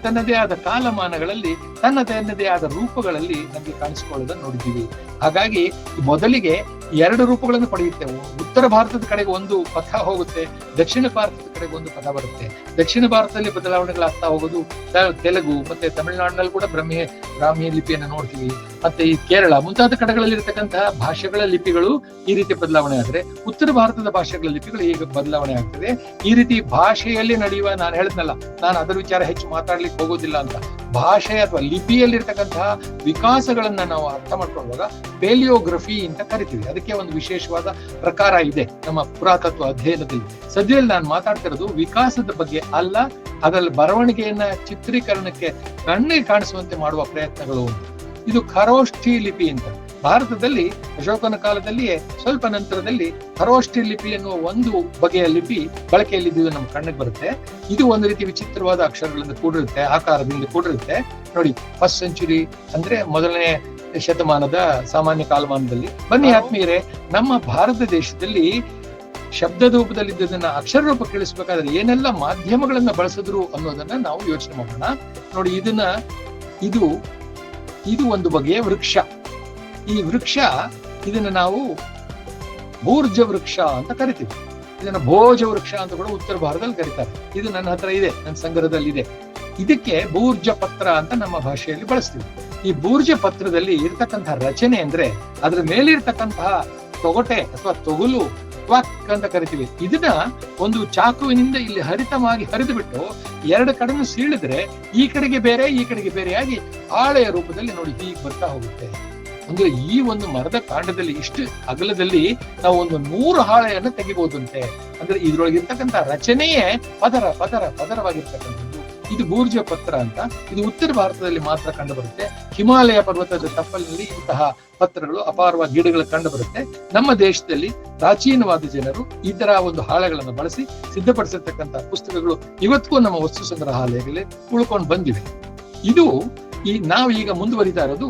ತನ್ನದೇ ಆದ ಕಾಲಮಾನಗಳಲ್ಲಿ, ತನ್ನದೇ ಆದ ರೂಪಗಳಲ್ಲಿ ನಮಗೆ ಕಾಣಿಸಿಕೊಳ್ಳೋದನ್ನು ನೋಡಿದ್ದೀವಿ. ಹಾಗಾಗಿ ಮೊದಲಿಗೆ 2 ರೂಪಗಳನ್ನು ಪಡೆಯುತ್ತೇವೆ. ಉತ್ತರ ಭಾರತದ ಕಡೆಗೆ ಒಂದು ಪಥ ಹೋಗುತ್ತೆ, ದಕ್ಷಿಣ ಭಾರತದ ಕಡೆಗೆ ಒಂದು ಪಥ ಬರುತ್ತೆ. ದಕ್ಷಿಣ ಭಾರತದಲ್ಲಿ ಬದಲಾವಣೆಗಳಾಗ್ತಾ ಹೋಗೋದು, ತೆಲುಗು ಮತ್ತೆ ತಮಿಳುನಾಡಿನಲ್ಲಿ ಕೂಡ ಬ್ರಾಹ್ಮಿ ಲಿಪಿಯನ್ನು ನೋಡ್ತೀವಿ. ಮತ್ತೆ ಈ ಕೇರಳ ಮುಂತಾದ ಕಡೆಗಳಲ್ಲಿ ಇರತಕ್ಕಂತಹ ಭಾಷೆಗಳ ಲಿಪಿಗಳು ಈ ರೀತಿ ಬದಲಾವಣೆ ಆದ್ರೆ, ಉತ್ತರ ಭಾರತದ ಭಾಷೆಗಳ ಲಿಪಿಗಳು ಈಗ ಬದಲಾವಣೆ ಆಗ್ತದೆ. ಈ ರೀತಿ ಭಾಷೆಯಲ್ಲಿ ನಡೆಯುವ, ನಾನು ಹೇಳಿದ್ನಲ್ಲ, ನಾನು ಅದರ ವಿಚಾರ ಹೆಚ್ಚು ಮಾತಾಡ್ಲಿಕ್ಕೆ ಹೋಗೋದಿಲ್ಲ ಅಂತ, ಭಾಷೆ ಅಥವಾ ಲಿಪಿಯಲ್ಲಿರ್ತಕ್ಕಂತಹ ವಿಕಾಸಗಳನ್ನ ನಾವು ಅರ್ಥ ಮಾಡ್ಕೊಳ್ಳುವಾಗ ಪೇಲಿಯೋಗ್ರಫಿ ಅಂತ ಕರಿತೀವಿ. ಅದಕ್ಕೆ ಒಂದು ವಿಶೇಷವಾದ ಪ್ರಕಾರ ಇದೆ ನಮ್ಮ ಪುರಾತತ್ವ ಅಧ್ಯಯನದಲ್ಲಿ. ಸದ್ಯದಲ್ಲಿ ನಾನು ಮಾತಾಡ್ತಿರೋದು ವಿಕಾಸದ ಬಗ್ಗೆ ಅಲ್ಲ, ಅದರಲ್ಲಿ ಬರವಣಿಗೆಯನ್ನ ಚಿತ್ರೀಕರಣಕ್ಕೆ ಕಣ್ಣಿಗೆ ಕಾಣಿಸುವಂತೆ ಮಾಡುವ ಪ್ರಯತ್ನಗಳು. ಇದು ಖರೋಷ್ಠಿ ಲಿಪಿ ಅಂತ. ಭಾರತದಲ್ಲಿ ಅಶೋಕನ ಕಾಲದಲ್ಲಿಯೇ ಸ್ವಲ್ಪ ನಂತರದಲ್ಲಿ ಖರೋಷ್ಠಿ ಲಿಪಿ ಎನ್ನುವ ಒಂದು ಬಗೆಯ ಲಿಪಿ ಬಳಕೆಯಲ್ಲಿದ್ದು ನಮ್ಮ ಕಣ್ಣಿಗೆ ಬರುತ್ತೆ. ಇದು ಒಂದು ರೀತಿ ವಿಚಿತ್ರವಾದ ಅಕ್ಷರಗಳಿಂದ ಕೂಡಿರುತ್ತೆ, ಆಕಾರದಿಂದ ಕೂಡಿರುತ್ತೆ. ನೋಡಿ, 1st ಸೆಂಚುರಿ ಅಂದ್ರೆ 1ನೇ ಶತಮಾನದ ಸಾಮಾನ್ಯ ಕಾಲಮಾನದಲ್ಲಿ. ಬನ್ನಿ ಆತ್ಮೀಯರೇ, ನಮ್ಮ ಭಾರತ ದೇಶದಲ್ಲಿ ಶಬ್ದದ ರೂಪದಲ್ಲಿದ್ದದನ್ನ ಅಕ್ಷರ ರೂಪಕ್ಕೆ ಇಳಿಸಬೇಕಾದ್ರೆ ಏನೆಲ್ಲ ಮಾಧ್ಯಮಗಳನ್ನ ಬಳಸಿದ್ರು ಅನ್ನೋದನ್ನ ನಾವು ಯೋಚನೆ ಮಾಡೋಣ. ನೋಡಿ, ಇದು ಒಂದು ಬಗೆಯ ವೃಕ್ಷ. ಈ ವೃಕ್ಷ, ಇದನ್ನ ನಾವು ಭೂರ್ಜ ವೃಕ್ಷ ಅಂತ ಕರಿತೀವಿ. ಇದನ್ನ ಭೋಜ ವೃಕ್ಷ ಅಂತ ಕೂಡ ಉತ್ತರ ಭಾರತದಲ್ಲಿ ಕರೀತಾರೆ. ಇದು ನನ್ನ ಹತ್ರ ಇದೆ, ನನ್ನ ಸಂಗ್ರಹದಲ್ಲಿ ಇದೆ. ಇದಕ್ಕೆ ಭೂರ್ಜ ಪತ್ರ ಅಂತ ನಮ್ಮ ಭಾಷೆಯಲ್ಲಿ ಬಳಸ್ತೀವಿ. ಈ ಭೂರ್ಜ ಪತ್ರದಲ್ಲಿ ಇರ್ತಕ್ಕಂತಹ ರಚನೆ ಅಂದ್ರೆ, ಅದ್ರ ಮೇಲಿರ್ತಕ್ಕಂತಹ ತೊಗಟೆ ಅಥವಾ ತೊಗಲು, ಕ್ವಾಕ್ ಅಂತ ಕರಿತೀವಿ. ಇದನ್ನ ಒಂದು ಚಾಕುವಿನಿಂದ ಇಲ್ಲಿ ಹರಿತವಾಗಿ ಹರಿದು ಬಿಟ್ಟು 2 ಕಡೆನೂ ಸೀಳಿದ್ರೆ ಈ ಕಡೆಗೆ ಬೇರೆ, ಈ ಕಡೆಗೆ ಬೇರೆಯಾಗಿ ಹಾಳೆಯ ರೂಪದಲ್ಲಿ ನೋಡಿ ಹೀಗೆ ಬರ್ತಾ ಹೋಗುತ್ತೆ. ಅಂದ್ರೆ ಈ ಒಂದು ಮರದ ಕಾಂಡದಲ್ಲಿ ಇಷ್ಟು ಅಗಲದಲ್ಲಿ ನಾವು ಒಂದು 100 ಹಾಳೆಯನ್ನು ತೆಗಿಬಹುದಂತೆ. ಅಂದ್ರೆ ಇದ್ರೊಳಗಿರ್ತಕ್ಕಂಥ ರಚನೆಯೇ ಪದರವಾಗಿರ್ತಕ್ಕಂಥದ್ದು. ಇದು ಭೂರ್ಜ ಪತ್ರ ಅಂತ. ಇದು ಉತ್ತರ ಭಾರತದಲ್ಲಿ ಮಾತ್ರ ಕಂಡು ಬರುತ್ತೆ. ಹಿಮಾಲಯ ಪರ್ವತದ ತಪ್ಪಲಿನಲ್ಲಿ ಇಂತಹ ಪತ್ರಗಳು, ಅಪಾರವಾದ ಗಿಡಗಳು ಕಂಡು ಬರುತ್ತೆ. ನಮ್ಮ ದೇಶದಲ್ಲಿ ಪ್ರಾಚೀನವಾದ ಜನರು ಈ ತರ ಒಂದು ಹಾಳೆಗಳನ್ನು ಬಳಸಿ ಸಿದ್ಧಪಡಿಸಿರ್ತಕ್ಕಂಥ ಪುಸ್ತಕಗಳು ಇವತ್ತಿಗೂ ನಮ್ಮ ವಸ್ತು ಸಂಗ್ರಹಾಲಯಗಳಲ್ಲಿ ಉಳ್ಕೊಂಡು ಬಂದಿವೆ. ಇದು ನಾವೀಗ ಮುಂದುವರಿತಾ ಇರೋದು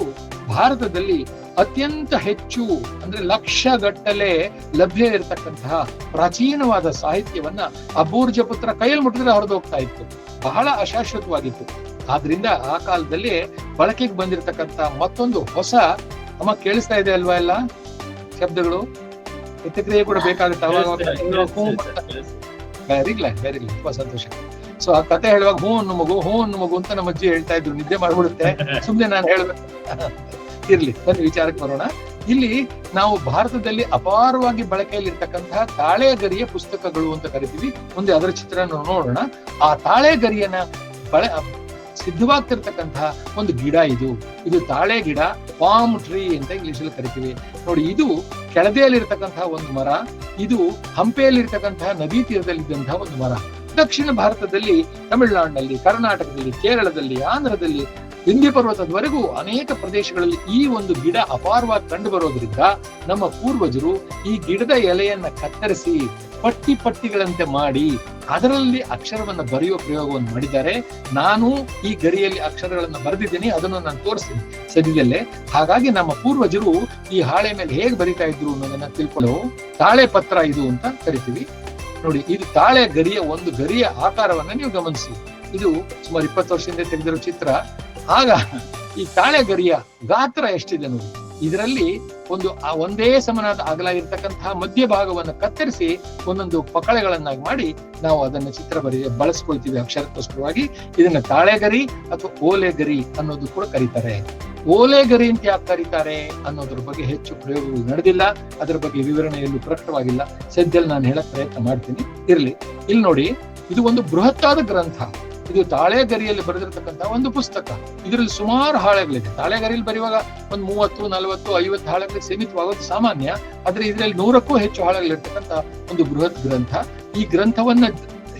ಭಾರತದಲ್ಲಿ ಅತ್ಯಂತ ಹೆಚ್ಚು, ಅಂದ್ರೆ ಲಕ್ಷಗಟ್ಟಲೆ ಲಭ್ಯ ಇರತಕ್ಕಂತಹ ಪ್ರಾಚೀನವಾದ ಸಾಹಿತ್ಯವನ್ನ ಆ ಭೂರ್ಜ ಪತ್ರ ಕೈಯಲ್ಲಿ ಮುಟ್ಟಿದ್ರೆ ಹೊರದು ಹೋಗ್ತಾ ಇತ್ತು. ಬಹಳ ಅಶಾಶ್ವತವಾಗಿತ್ತು. ಆದ್ರಿಂದ ಆ ಕಾಲದಲ್ಲಿ ಬಳಕೆಗೆ ಬಂದಿರತಕ್ಕಂತ ಮತ್ತೊಂದು ಹೊಸ, ಅಮ್ಮ ಕೇಳಿಸ್ತಾ ಇದೆ ಅಲ್ವಾ ಎಲ್ಲ ಶಬ್ದಗಳು? ಪ್ರತಿಕ್ರಿಯೆ ಕೂಡ ಬೇಕಾಗುತ್ತೆ ಅವಾಗ. ವೆರಿ ಗುಡ್, ತುಂಬಾ ಸಂತೋಷ. ಸೊ ಆ ಕತೆ ಹೇಳುವಾಗ ಹೂ ಅನ್ನು ಮಗು ಅಂತ ನಮ್ಮ ಅಜ್ಜಿ ಹೇಳ್ತಾ ಇದ್ರು. ನಿದ್ದೆ ಮಾಡ್ಬಿಡುತ್ತೆ, ಸುಮ್ನೆ ನಾನು ಹೇಳ್ಬೇಕು. ಇರ್ಲಿ, ಬನ್ನಿ ವಿಚಾರಕ್ಕೆ ಬರೋಣ. ಇಲ್ಲಿ ನಾವು ಭಾರತದಲ್ಲಿ ಅಪಾರವಾಗಿ ಬಳಕೆಯಲ್ಲಿ ಇರ್ತಕ್ಕಂತಹ ತಾಳೆಗರಿಯ ಪುಸ್ತಕಗಳು ಅಂತ ಕರಿತೀವಿ. ಮುಂದೆ ಅದರ ಚಿತ್ರ ನೋಡೋಣ. ಆ ತಾಳೆಗರಿಯನ್ನ ಸಿದ್ಧವಾಗ್ತಿರ್ತಕ್ಕಂತಹ ಒಂದು ಗಿಡ ಇದು ತಾಳೆ ಗಿಡ, ಪಾಮ್ ಟ್ರೀ ಅಂತ ಇಂಗ್ಲಿಷ್ ಅಲ್ಲಿ ಕರಿತೀವಿ. ನೋಡಿ, ಇದು ಕೆಳದಿಯಲ್ಲಿರ್ತಕ್ಕಂತಹ ಒಂದು ಮರ. ಇದು ಹಂಪೆಯಲ್ಲಿರ್ತಕ್ಕಂತಹ ನದಿ ತೀರದಲ್ಲಿದ್ದಂತಹ ಒಂದು ಮರ. ದಕ್ಷಿಣ ಭಾರತದಲ್ಲಿ, ತಮಿಳುನಾಡಿನಲ್ಲಿ, ಕರ್ನಾಟಕದಲ್ಲಿ, ಕೇರಳದಲ್ಲಿ, ಆಂಧ್ರದಲ್ಲಿ, ವಿಂಧ್ಯ ಪರ್ವತದವರೆಗೂ ಅನೇಕ ಪ್ರದೇಶಗಳಲ್ಲಿ ಈ ಒಂದು ಗಿಡ ಅಪಾರವಾಗಿ ಕಂಡು ಬರೋದ್ರಿಂದ ನಮ್ಮ ಪೂರ್ವಜರು ಈ ಗಿಡದ ಎಲೆಯನ್ನ ಕತ್ತರಿಸಿ ಪಟ್ಟಿಗಳಂತೆ ಮಾಡಿ ಅದರಲ್ಲಿ ಅಕ್ಷರವನ್ನ ಬರೆಯುವ ಪ್ರಯೋಗವನ್ನು ಮಾಡಿದ್ದಾರೆ. ನಾನು ಈ ಗರಿಯಲ್ಲಿ ಅಕ್ಷರಗಳನ್ನ ಬರೆದಿದ್ದೀನಿ, ಅದನ್ನು ನಾನು ತೋರಿಸ್ತೀನಿ ಸದ್ಯದಲ್ಲೇ. ಹಾಗಾಗಿ ನಮ್ಮ ಪೂರ್ವಜರು ಈ ಹಾಳೆ ಮೇಲೆ ಹೇಗೆ ಬರಿತಾ ಇದ್ರು ಅನ್ನೋದನ್ನ ತಿಳ್ಕೊಂಡು ತಾಳೆ ಪತ್ರ ಇದು ಅಂತ ಕರಿತೀವಿ. ನೋಡಿ, ಇದು ತಾಳೆ ಗರಿಯ ಒಂದು ಗರಿಯ ಆಕಾರವನ್ನ ನೀವು ಗಮನಿಸಿ. ಇದು ಸುಮಾರು 20 ವರ್ಷದಿಂದ ತೆಗೆದಿರೋ ಚಿತ್ರ. ಆಗ ಈ ತಾಳೆ ಗರಿಯ ಗಾತ್ರ ಎಷ್ಟಿದೆ ನೋಡಿ. ಇದರಲ್ಲಿ ಒಂದೇ ಸಮನಾದ ಅಗಲ ಇರತಕ್ಕಂತಹ ಮಧ್ಯ ಭಾಗವನ್ನು ಕತ್ತರಿಸಿ ಒಂದೊಂದು ಪಕಳೆಗಳನ್ನಾಗಿ ಮಾಡಿ ನಾವು ಅದನ್ನ ಚಿತ್ರ ಬಳಸ್ಕೊಳ್ತೀವಿ ಅಕ್ಷರಕ್ಕೋಸ್ಕರವಾಗಿ. ಇದನ್ನ ತಾಳೆಗರಿ ಅಥವಾ ಓಲೆಗರಿ ಅನ್ನೋದು ಕೂಡ ಕರೀತಾರೆ. ಓಲೆಗರಿ ಅಂತ ಯಾಕೆ ಕರೀತಾರೆ ಅನ್ನೋದ್ರ ಬಗ್ಗೆ ಹೆಚ್ಚು ಪ್ರಯೋಗಗಳು ನಡೆದಿಲ್ಲ. ಅದರ ಬಗ್ಗೆ ವಿವರಣೆ ಎಲ್ಲೂ ಪ್ರಕಟವಾಗಿಲ್ಲ. ಸದ್ಯದಲ್ಲಿ ನಾನು ಹೇಳಕ್ ಪ್ರಯತ್ನ ಮಾಡ್ತೀನಿ. ಇರ್ಲಿ, ಇಲ್ಲಿ ನೋಡಿ, ಇದು ಒಂದು ಬೃಹತ್ತಾದ ಗ್ರಂಥ. ಇದು ಇದು ತಾಳೆಗರಿಯಲ್ಲಿ ಬರೆದಿರ್ತಕ್ಕಂಥ ಒಂದು ಪುಸ್ತಕ. ಇದರಲ್ಲಿ ಸುಮಾರು ಹಾಳೆಗಳಿದೆ. ತಾಳೆಗರಿಯಲ್ಲಿ ಬರೆಯುವಾಗ ಒಂದು 30, 40, 50 ಹಾಳೆಗಳಿಗೆ ಸೀಮಿತವಾಗೋದು ಸಾಮಾನ್ಯ. ಆದ್ರೆ ಇದರಲ್ಲಿ 100ಕ್ಕೂ ಹೆಚ್ಚು ಹಾಳೆಗಳಿರ್ತಕ್ಕಂಥ ಒಂದು ಬೃಹತ್ ಗ್ರಂಥ. ಈ ಗ್ರಂಥವನ್ನ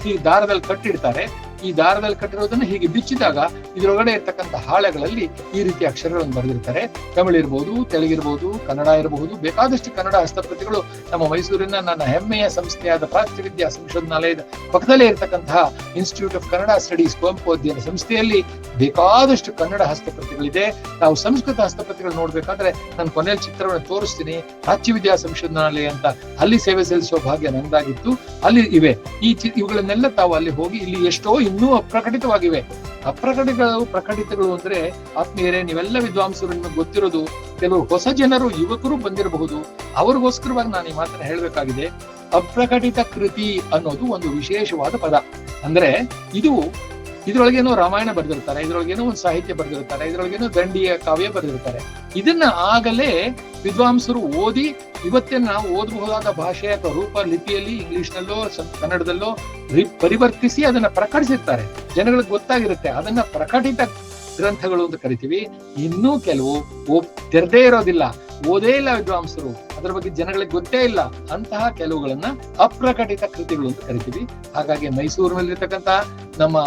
ಈ ದಾರದಲ್ಲಿ ಕಟ್ಟಿಡ್ತಾರೆ. ಈ ದಾರದಲ್ಲಿ ಕಟ್ಟಿರೋದನ್ನ ಹೀಗೆ ಬಿಚ್ಚಿದಾಗ ಇದರೊಳಗಡೆ ಇರ್ತಕ್ಕಂಥ ಹಾಳೆಗಳಲ್ಲಿ ಈ ರೀತಿ ಅಕ್ಷರಗಳನ್ನು ಬರೆದಿರ್ತಾರೆ. ತಮಿಳು ಇರಬಹುದು, ತೆಲುಗಿರ್ಬಹುದು, ಕನ್ನಡ ಇರಬಹುದು, ಬೇಕಾದಷ್ಟು ಕನ್ನಡ ಹಸ್ತಪ್ರತಿಗಳು ನಮ್ಮ ಮೈಸೂರಿನ ನನ್ನ ಹೆಮ್ಮೆಯ ಸಂಸ್ಥೆಯಾದ ಪ್ರಾಚ್ಯವಿದ್ಯಾ ಸಂಶೋಧನಾಲಯದ ಪಕ್ಕದಲ್ಲೇ ಇರತಕ್ಕಂತಹ institute of Kannada studies Kuvempu ಅಧ್ಯಯನ ಸಂಸ್ಥೆಯಲ್ಲಿ ಬೇಕಾದಷ್ಟು ಕನ್ನಡ ಹಸ್ತಪ್ರತಿಗಳಿದೆ. ನಾವು ಸಂಸ್ಕೃತ ಹಸ್ತಪ್ರತಿಗಳು ನೋಡ್ಬೇಕಾದ್ರೆ ನಾನು ಕೊನೆಯಲ್ಲಿ ಚಿತ್ರವನ್ನು ತೋರಿಸ್ತೀನಿ. ಪ್ರಾಚ್ಯವಿದ್ಯಾ ಸಂಶೋಧನಾಲಯ ಅಂತ ಅಲ್ಲಿ ಸೇವೆ ಸಲ್ಲಿಸುವ ಭಾಗ್ಯ ನಂದಾಗಿತ್ತು. ಅಲ್ಲಿ ಇವೆ ಇವುಗಳನ್ನೆಲ್ಲ ತಾವು ಅಲ್ಲಿ ಹೋಗಿ, ಇಲ್ಲಿ ಎಷ್ಟೋ ಇನ್ನೂ ಅಪ್ರಕಟಿತವಾಗಿವೆ. ಪ್ರಕಟಿತಗಳು ಅಂದ್ರೆ ಆತ್ಮೀಯರೇ, ನೀವೆಲ್ಲ ವಿದ್ವಾಂಸರು ನಿಮಗೆ ಗೊತ್ತಿರೋದು, ಕೆಲವು ಹೊಸ ಜನರು ಯುವಕರು ಬಂದಿರಬಹುದು, ಅವ್ರಿಗೋಸ್ಕರವಾಗಿ ನಾನು ಈ ಮಾತನ್ನ ಹೇಳಬೇಕಾಗಿದೆ. ಅಪ್ರಕಟಿತ ಕೃತಿ ಅನ್ನೋದು ಒಂದು ವಿಶೇಷವಾದ ಪದ. ಅಂದ್ರೆ ಇದ್ರೊಳಗೇನೋ ರಾಮಾಯಣ ಬರೆದಿರ್ತಾರೆ, ಇದ್ರೊಳಗೇನೋ ಒಂದು ಸಾಹಿತ್ಯ ಬರೆದಿರ್ತಾರೆ, ಇದ್ರೊಳಗೇನೋ ದಂಡಿಯ ಕಾವ್ಯ ಬರೆದಿರ್ತಾರೆ. ಇದನ್ನ ಆಗಲೇ ವಿದ್ವಾಂಸರು ಓದಿ ಇವತ್ತೇ ನಾವು ಓದಬಹುದಾದ ಭಾಷೆಯ ರೂಪ ಲಿಪಿಯಲ್ಲಿ ಇಂಗ್ಲಿಷ್ನಲ್ಲೋ ಕನ್ನಡದಲ್ಲೋ ಪರಿವರ್ತಿಸಿ ಅದನ್ನ ಪ್ರಕಟಿಸಿರ್ತಾರೆ. ಜನಗಳಿಗೆ ಗೊತ್ತಾಗಿರುತ್ತೆ. ಅದನ್ನ ಪ್ರಕಟಿತ ಗ್ರಂಥಗಳು ಅಂತ ಕರಿತೀವಿ. ಇನ್ನೂ ಕೆಲವು ತೆರೆದೇ ಇರೋದಿಲ್ಲ, ಓದೇ ಇಲ್ಲ ವಿದ್ವಾಂಸರು, ಅದರ ಬಗ್ಗೆ ಜನಗಳಿಗೆ ಗೊತ್ತೇ ಇಲ್ಲ. ಅಂತಹ ಕೆಲವುಗಳನ್ನ ಅಪ್ರಕಟಿತ ಕೃತಿಗಳು ಅಂತ ಕರಿತೀವಿ. ಹಾಗಾಗಿ ಮೈಸೂರಿನಲ್ಲಿರ್ತಕ್ಕಂಥ ನಮ್ಮ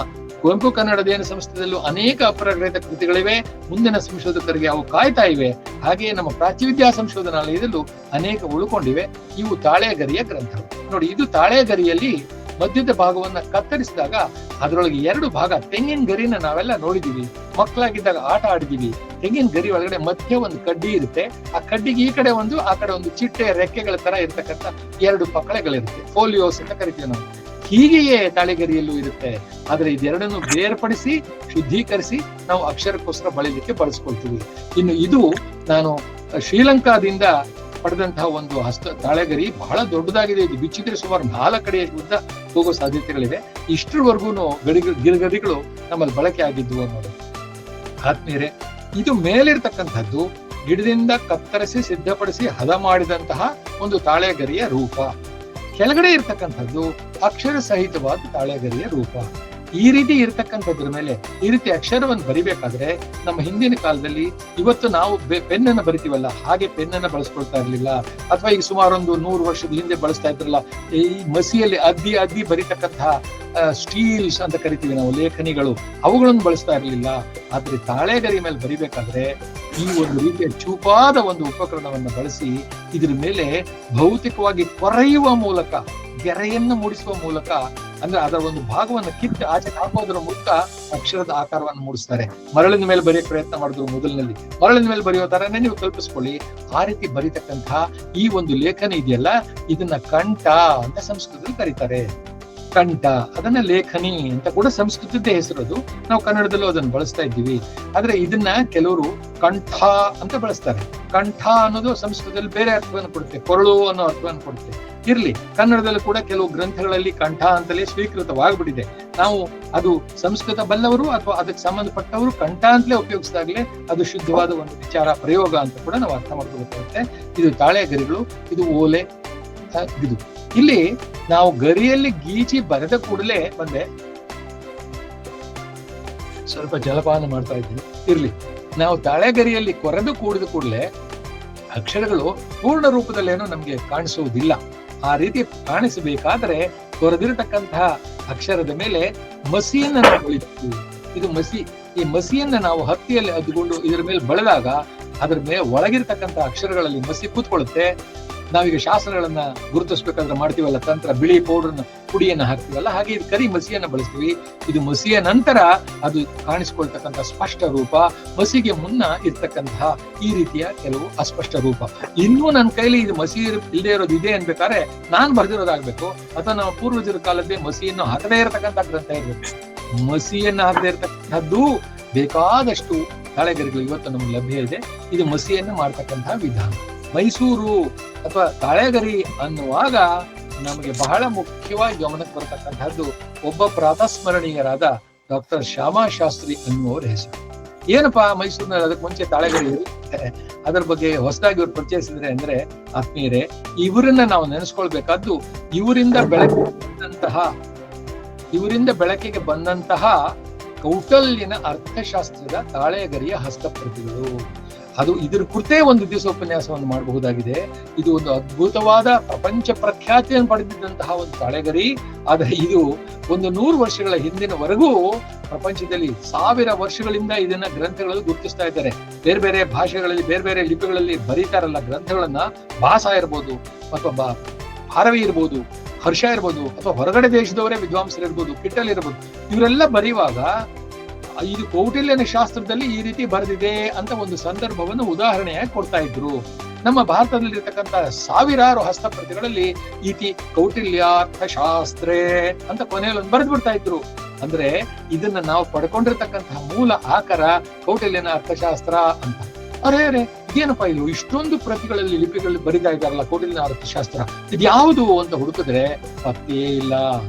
ಕುವೆಂಪು ಕನ್ನಡ ಅಧ್ಯಯನ ಸಂಸ್ಥೆಯಲ್ಲೂ ಅನೇಕ ಅಪ್ರಕಟಿತ ಕೃತಿಗಳಿವೆ. ಮುಂದಿನ ಸಂಶೋಧಕರಿಗೆ ಅವು ಕಾಯ್ತಾ ಇವೆ. ಹಾಗೆಯೇ ನಮ್ಮ ಪ್ರಾಚ್ಯವಿದ್ಯಾ ಸಂಶೋಧನಾಲಯದಲ್ಲೂ ಅನೇಕ ಉಳ್ಕೊಂಡಿವೆ. ಇವು ತಾಳೆಗರಿಯ ಗ್ರಂಥಗಳು. ನೋಡಿ, ಇದು ತಾಳೆಗರಿಯಲ್ಲಿ ಮಧ್ಯದ ಭಾಗವನ್ನ ಕತ್ತರಿಸಿದಾಗ ಅದರೊಳಗೆ 2 ಭಾಗ. ತೆಂಗಿನ ಗರಿನ ನಾವೆಲ್ಲ ನೋಡಿದೀವಿ, ಮಕ್ಕಳಾಗಿದ್ದಾಗ ಆಟ ಆಡಿದೀವಿ. ತೆಂಗಿನ ಗರಿ ಒಳಗಡೆ ಮಧ್ಯ ಒಂದು ಕಡ್ಡಿ ಇರುತ್ತೆ. ಆ ಕಡ್ಡಿಗೆ ಈ ಕಡೆ ಒಂದು, ಆ ಕಡೆ ಒಂದು ಚಿಟ್ಟೆ ರೆಕ್ಕೆಗಳ ತರ ಇರ್ತಕ್ಕಂಥ 2 ಪಕ್ಕಳೆಗಳಿರುತ್ತೆ. ಫೋಲಿಯೋಸ್ ಅಂತ ಕರಿತೀವಿ ನಾವು. ಹೀಗೆಯೇ ತಾಳೆಗರಿಯಲ್ಲೂ ಇರುತ್ತೆ. ಆದ್ರೆ ಇದೆರಡನ್ನು ಬೇರ್ಪಡಿಸಿ ಶುದ್ಧೀಕರಿಸಿ ನಾವು ಅಕ್ಷರಕ್ಕೋಸ್ಕರ ಬಳಿಲಿಕ್ಕೆ ಬಳಸ್ಕೊಳ್ತೀವಿ. ಇನ್ನು ಇದು ನಾನು ಶ್ರೀಲಂಕಾದಿಂದ ಪಡೆದಂತಹ ಒಂದು ತಾಳೆಗರಿ. ಬಹಳ ದೊಡ್ಡದಾಗಿದೆ. ಇದು ಬಿಚ್ಚಿದ್ರೆ ಸುಮಾರು 4 ಅಡಿ ಉದ್ದ ಹೋಗೋ ಸಾಧ್ಯತೆಗಳಿವೆ. ಇಷ್ಟರವರೆಗೂ ಗಿರಿಗರಿಗಳು ನಮ್ಮಲ್ಲಿ ಬಳಕೆ ಆಗಿದ್ವು ಅನ್ನೋದು. ಆತ್ಮೀಯರೇ, ಇದು ಮೇಲಿರ್ತಕ್ಕಂಥದ್ದು ಗಿಡದಿಂದ ಕತ್ತರಿಸಿ ಸಿದ್ಧಪಡಿಸಿ ಹದ ಮಾಡಿದಂತಹ ಒಂದು ತಾಳೆಗರಿಯ ರೂಪ. ಕೆಳಗಡೆ ಇರ್ತಕ್ಕಂಥದ್ದು ಅಕ್ಷರ ಸಹಿತವಾದ ತಾಳೆಗರಿಯ ರೂಪ. ಈ ರೀತಿ ಇರ್ತಕ್ಕಂಥದ್ರ ಮೇಲೆ ಈ ರೀತಿ ಅಕ್ಷರವನ್ನು ಬರಿಬೇಕಾದ್ರೆ ನಮ್ಮ ಹಿಂದಿನ ಕಾಲದಲ್ಲಿ, ಇವತ್ತು ನಾವು ಪೆನ್ನನ್ನು ಬರಿತೀವಲ್ಲ ಹಾಗೆ ಪೆನ್ನನ್ನು ಬಳಸ್ಕೊಳ್ತಾ ಇರ್ಲಿಲ್ಲ. ಅಥವಾ ಈಗ ಸುಮಾರು ಒಂದು 100 ವರ್ಷದ ಹಿಂದೆ ಬಳಸ್ತಾ ಇದ್ರಲ್ಲ, ಈ ಮಸಿಯಲ್ಲಿ ಅದ್ದಿ ಬರಿತಕ್ಕಂತಹ ಸ್ಟೀಲ್ಸ್ ಅಂತ ಕರಿತೀವಿ ನಾವು, ಲೇಖನಿಗಳು, ಅವುಗಳನ್ನು ಬಳಸ್ತಾ ಇರಲಿಲ್ಲ. ಆದ್ರೆ ತಾಳೆಗರಿ ಮೇಲೆ ಬರಿಬೇಕಾದ್ರೆ ಈ ಒಂದು ರೀತಿಯ ಚೂಪಾದ ಒಂದು ಉಪಕರಣವನ್ನು ಬಳಸಿ ಇದ್ರ ಮೇಲೆ ಭೌತಿಕವಾಗಿ ಕೊರೆಯುವ ಮೂಲಕ, ಗೆರೆಯನ್ನು ಮೂಡಿಸುವ ಮೂಲಕ, ಅಂದ್ರೆ ಅದರ ಒಂದು ಭಾಗವನ್ನು ಕಿತ್ತು ಆಚೆ ಹಾಕೋದ್ರ ಮೂಲಕ ಅಕ್ಷರದ ಆಕಾರವನ್ನು ಮೂಡಿಸ್ತಾರೆ. ಮರಳಿನ ಮೇಲೆ ಬರೆಯೋ ಪ್ರಯತ್ನ ಮಾಡಿದ್ರು ಮೊದಲಿನಲ್ಲಿ. ಮರಳಿನ ಮೇಲೆ ಬರೆಯೋ ತರನೇ ನೀವು ಕಲ್ಪಿಸ್ಕೊಳ್ಳಿ. ಆ ರೀತಿ ಬರೀತಕ್ಕಂಥ ಈ ಒಂದು ಲೇಖನ ಇದೆಯಲ್ಲ, ಇದನ್ನ ಕಂಠ ಅಂತ ಸಂಸ್ಕೃತದಲ್ಲಿ ಕರೀತಾರೆ. ಕಂಠ, ಅದನ್ನ ಲೇಖನಿ ಅಂತ ಕೂಡ ಸಂಸ್ಕೃತದ್ದೇ ಹೆಸರದು. ನಾವು ಕನ್ನಡದಲ್ಲೂ ಅದನ್ನು ಬಳಸ್ತಾ ಇದ್ದೀವಿ. ಆದ್ರೆ ಇದನ್ನ ಕೆಲವರು ಕಂಠ ಅಂತ ಬಳಸ್ತಾರೆ. ಕಂಠ ಅನ್ನೋದು ಸಂಸ್ಕೃತದಲ್ಲಿ ಬೇರೆ ಅರ್ಥವನ್ನು ಕೊಡುತ್ತೆ, ಕೊರಳು ಅನ್ನೋ ಅರ್ಥವನ್ನು ಕೊಡುತ್ತೆ. ಇರ್ಲಿ, ಕನ್ನಡದಲ್ಲೂ ಕೂಡ ಕೆಲವು ಗ್ರಂಥಗಳಲ್ಲಿ ಕಂಠ ಅಂತಲೇ ಸ್ವೀಕೃತವಾಗ್ಬಿಟ್ಟಿದೆ. ನಾವು ಅದು ಸಂಸ್ಕೃತ ಬಲ್ಲವರು ಅಥವಾ ಅದಕ್ಕೆ ಸಂಬಂಧಪಟ್ಟವರು ಕಂಠ ಅಂತಲೇ ಉಪಯೋಗಿಸಿದಾಗಲೇ ಅದು ಶುದ್ಧವಾದ ಒಂದು ವಿಚಾರ, ಪ್ರಯೋಗ ಅಂತ ಕೂಡ ನಾವು ಅರ್ಥ ಮಾಡ್ಕೊಬೇಕಾಗುತ್ತೆ. ಇದು ತಾಳೆಗರಿಗಳು, ಇದು ಓಲೆ. ಇದು ಇಲ್ಲಿ ನಾವು ಗರಿಯಲ್ಲಿ ಗೀಚಿ ಬರೆದ ಕೂಡಲೇ ಬಂದೆ, ಸ್ವಲ್ಪ ಜಲಪಾನ ಮಾಡ್ತಾ ಇದ್ದೀನಿ. ಇರ್ಲಿ, ನಾವು ತಾಳೆಗರಿಯಲ್ಲಿ ಕೊರೆದು ಕೂಡಿದ ಕೂಡಲೇ ಅಕ್ಷರಗಳು ಪೂರ್ಣ ರೂಪದಲ್ಲೇನೋ ನಮ್ಗೆ ಕಾಣಿಸುವುದಿಲ್ಲ. ಆ ರೀತಿ ಕಾಣಿಸಬೇಕಾದ್ರೆ ಕೊರೆದಿರತಕ್ಕಂತಹ ಅಕ್ಷರದ ಮೇಲೆ ಮಸಿಯನ್ನ ನಾವು ಬಳಿತೀವಿ. ಇದು ಮಸಿ. ಈ ಮಸಿಯನ್ನ ನಾವು ಹತ್ತಿಯಲ್ಲಿ ಅದ್ದುಕೊಂಡು ಇದರ ಮೇಲೆ ಬಳದಾಗ ಅದ್ರ ಮೇಲೆ ಒಳಗಿರ್ತಕ್ಕಂಥ ಅಕ್ಷರಗಳಲ್ಲಿ ಮಸಿ ಕೂತ್ಕೊಳ್ಳುತ್ತೆ. ನಾವೀಗ ಶಾಸನಗಳನ್ನ ಗುರುತಿಸ್ಬೇಕಾದ್ರೆ ಮಾಡ್ತೀವಲ್ಲ ತಂತ್ರ, ಬಿಳಿ ಪೌಡರ್ನ ಪುಡಿಯನ್ನ ಹಾಕ್ತೀವಲ್ಲ, ಹಾಗೆ ಇದು ಕರಿ ಮಸಿಯನ್ನ ಬಳಸ್ತೀವಿ. ಇದು ಮಸಿಯ ನಂತರ ಅದು ಕಾಣಿಸ್ಕೊಳ್ತಕ್ಕಂಥ ಸ್ಪಷ್ಟ ರೂಪ, ಮಸಿಗೆ ಮುನ್ನ ಇರ್ತಕ್ಕಂತಹ ಈ ರೀತಿಯ ಕೆಲವು ಅಸ್ಪಷ್ಟ ರೂಪ. ಇನ್ನೂ ನನ್ನ ಕೈಲಿ ಇದು ಮಸಿ ಇಲ್ಲದೆ ಇರೋದು ಇದೆ ಅನ್ಬೇಕಾದ್ರೆ ನಾನ್ ಬರ್ದಿರೋದಾಗ್ಬೇಕು, ಅಥವಾ ನಮ್ಮ ಪೂರ್ವಜರ ಕಾಲದ್ದೇ ಮಸಿಯನ್ನು ಹಾಕದೇ ಇರತಕ್ಕಂಥ ಗ್ರಂಥ ಇರ್ಬೇಕು. ಮಸಿಯನ್ನ ಹಾಕದೇ ಇರತಕ್ಕಂಥದ್ದು ಬೇಕಾದಷ್ಟು ತಾಳೆಗರಿಗಳು ಇವತ್ತು ನಮ್ಗೆ ಲಭ್ಯ ಇದೆ. ಇದು ಮಸಿಯನ್ನ ಮಾಡ್ತಕ್ಕಂತಹ ವಿಧಾನ. ಮೈಸೂರು ಅಥವಾ ತಾಳೆಗರಿ ಅನ್ನುವಾಗ ನಮಗೆ ಬಹಳ ಮುಖ್ಯವಾಗಿ ಗಮನಕ್ಕೆ ಬರತಕ್ಕಂತಹದ್ದು ಒಬ್ಬ ಪ್ರಾತಸ್ಮರಣೀಯರಾದ ಡಾಕ್ಟರ್ ಶ್ಯಾಮಾ ಶಾಸ್ತ್ರಿ ಅನ್ನುವರ ಹೆಸರು. ಏನಪ್ಪಾ ಮೈಸೂರಿನಲ್ಲಿ ಅದಕ್ಕೆ ಮುಂಚೆ ತಾಳೆಗರಿ ಇರುತ್ತೆ, ಅದರ ಬಗ್ಗೆ ಹೊಸದಾಗಿ ಇವ್ರು ಪರಿಚಯಿಸಿದ್ರೆ ಅಂದ್ರೆ ಆತ್ಮೀಯರೇ, ಇವರನ್ನ ನಾವು ನೆನೆಸ್ಕೊಳ್ಬೇಕಾದ್ದು ಇವರಿಂದ ಬೆಳಕಿದಂತಹ ಇವರಿಂದ ಬೆಳಕಿಗೆ ಬಂದಂತಹ ಕೌಟಲ್ಯನ ಅರ್ಥಶಾಸ್ತ್ರದ ತಾಳೆಗರಿಯ ಹಸ್ತಪ್ರತಿಗಳು. ಅದು ಇದ್ರ ಕುರಿತೇ ಒಂದು ದಿವಸ ಉಪನ್ಯಾಸವನ್ನು ಮಾಡಬಹುದಾಗಿದೆ. ಇದು ಒಂದು ಅದ್ಭುತವಾದ ಪ್ರಪಂಚ ಪ್ರಖ್ಯಾತಿಯನ್ನು ಪಡೆದಿದ್ದಂತಹ ಒಂದು ತಾಳೆಗರಿ. ಆದರೆ ಇದು ಒಂದು 100 ವರ್ಷಗಳ ಹಿಂದಿನವರೆಗೂ ಪ್ರಪಂಚದಲ್ಲಿ 1000 ವರ್ಷಗಳಿಂದ ಇದನ್ನ ಗ್ರಂಥಗಳಲ್ಲಿ ಗುರುತಿಸ್ತಾ ಇದ್ದಾರೆ. ಬೇರೆ ಬೇರೆ ಭಾಷೆಗಳಲ್ಲಿ, ಬೇರೆ ಬೇರೆ ಲಿಪಿಗಳಲ್ಲಿ ಬರೀತಾರಲ್ಲ ಗ್ರಂಥಗಳನ್ನ, ಭಾಸ ಇರ್ಬೋದು ಅಥವಾ ಭಾರವಿ ಇರ್ಬೋದು, ಹರ್ಷ ಇರ್ಬೋದು, ಅಥವಾ ಹೊರಗಡೆ ದೇಶದವರೇ ವಿದ್ವಾಂಸರು ಇರ್ಬೋದು, ಕಿಟ್ಟಲ್ ಇರ್ಬೋದು, ಇವರೆಲ್ಲ ಬರೆಯುವಾಗ ಇದು ಕೌಟಿಲ್ಯನ ಶಾಸ್ತ್ರದಲ್ಲಿ ಈ ರೀತಿ ಬರೆದಿದೆ ಅಂತ ಒಂದು ಸಂದರ್ಭವನ್ನು ಉದಾಹರಣೆಯಾಗಿ ಕೊಡ್ತಾ ಇದ್ರು. ನಮ್ಮ ಭಾರತದಲ್ಲಿ ಇರ್ತಕ್ಕಂಥ ಸಾವಿರಾರು ಹಸ್ತಪ್ರತಿಗಳಲ್ಲಿ ಇತಿ ಕೌಟಿಲ್ಯಾರ್ಥಶಾಸ್ತ್ರೇ ಅಂತ ಕೊನೆಯಲ್ಲಿ ಒಂದು ಬರೆದು ಬಿಡ್ತಾ ಇದ್ರು. ಅಂದ್ರೆ ಇದನ್ನ ನಾವು ಪಡ್ಕೊಂಡಿರ್ತಕ್ಕಂತಹ ಮೂಲ ಆಕಾರ ಕೌಟಿಲ್ಯನ ಅರ್ಥಶಾಸ್ತ್ರ ಅಂತ. ಅರೆ ಇದೇನಪ್ಪ ಇದು ಇಷ್ಟೊಂದು ಪ್ರತಿಗಳಲ್ಲಿ ಲಿಪಿಗಳಲ್ಲಿ ಬರಿತಾ ಇದ್ದಾರಲ್ಲ ಕೌಟಿಲ್ಯನ ಅರ್ಥಶಾಸ್ತ್ರ, ಇದು ಯಾವುದು ಅಂತ ಹುಡುಕಿದ್ರೆ ಪತ್ತೆಯೇ ಇಲ್ಲ.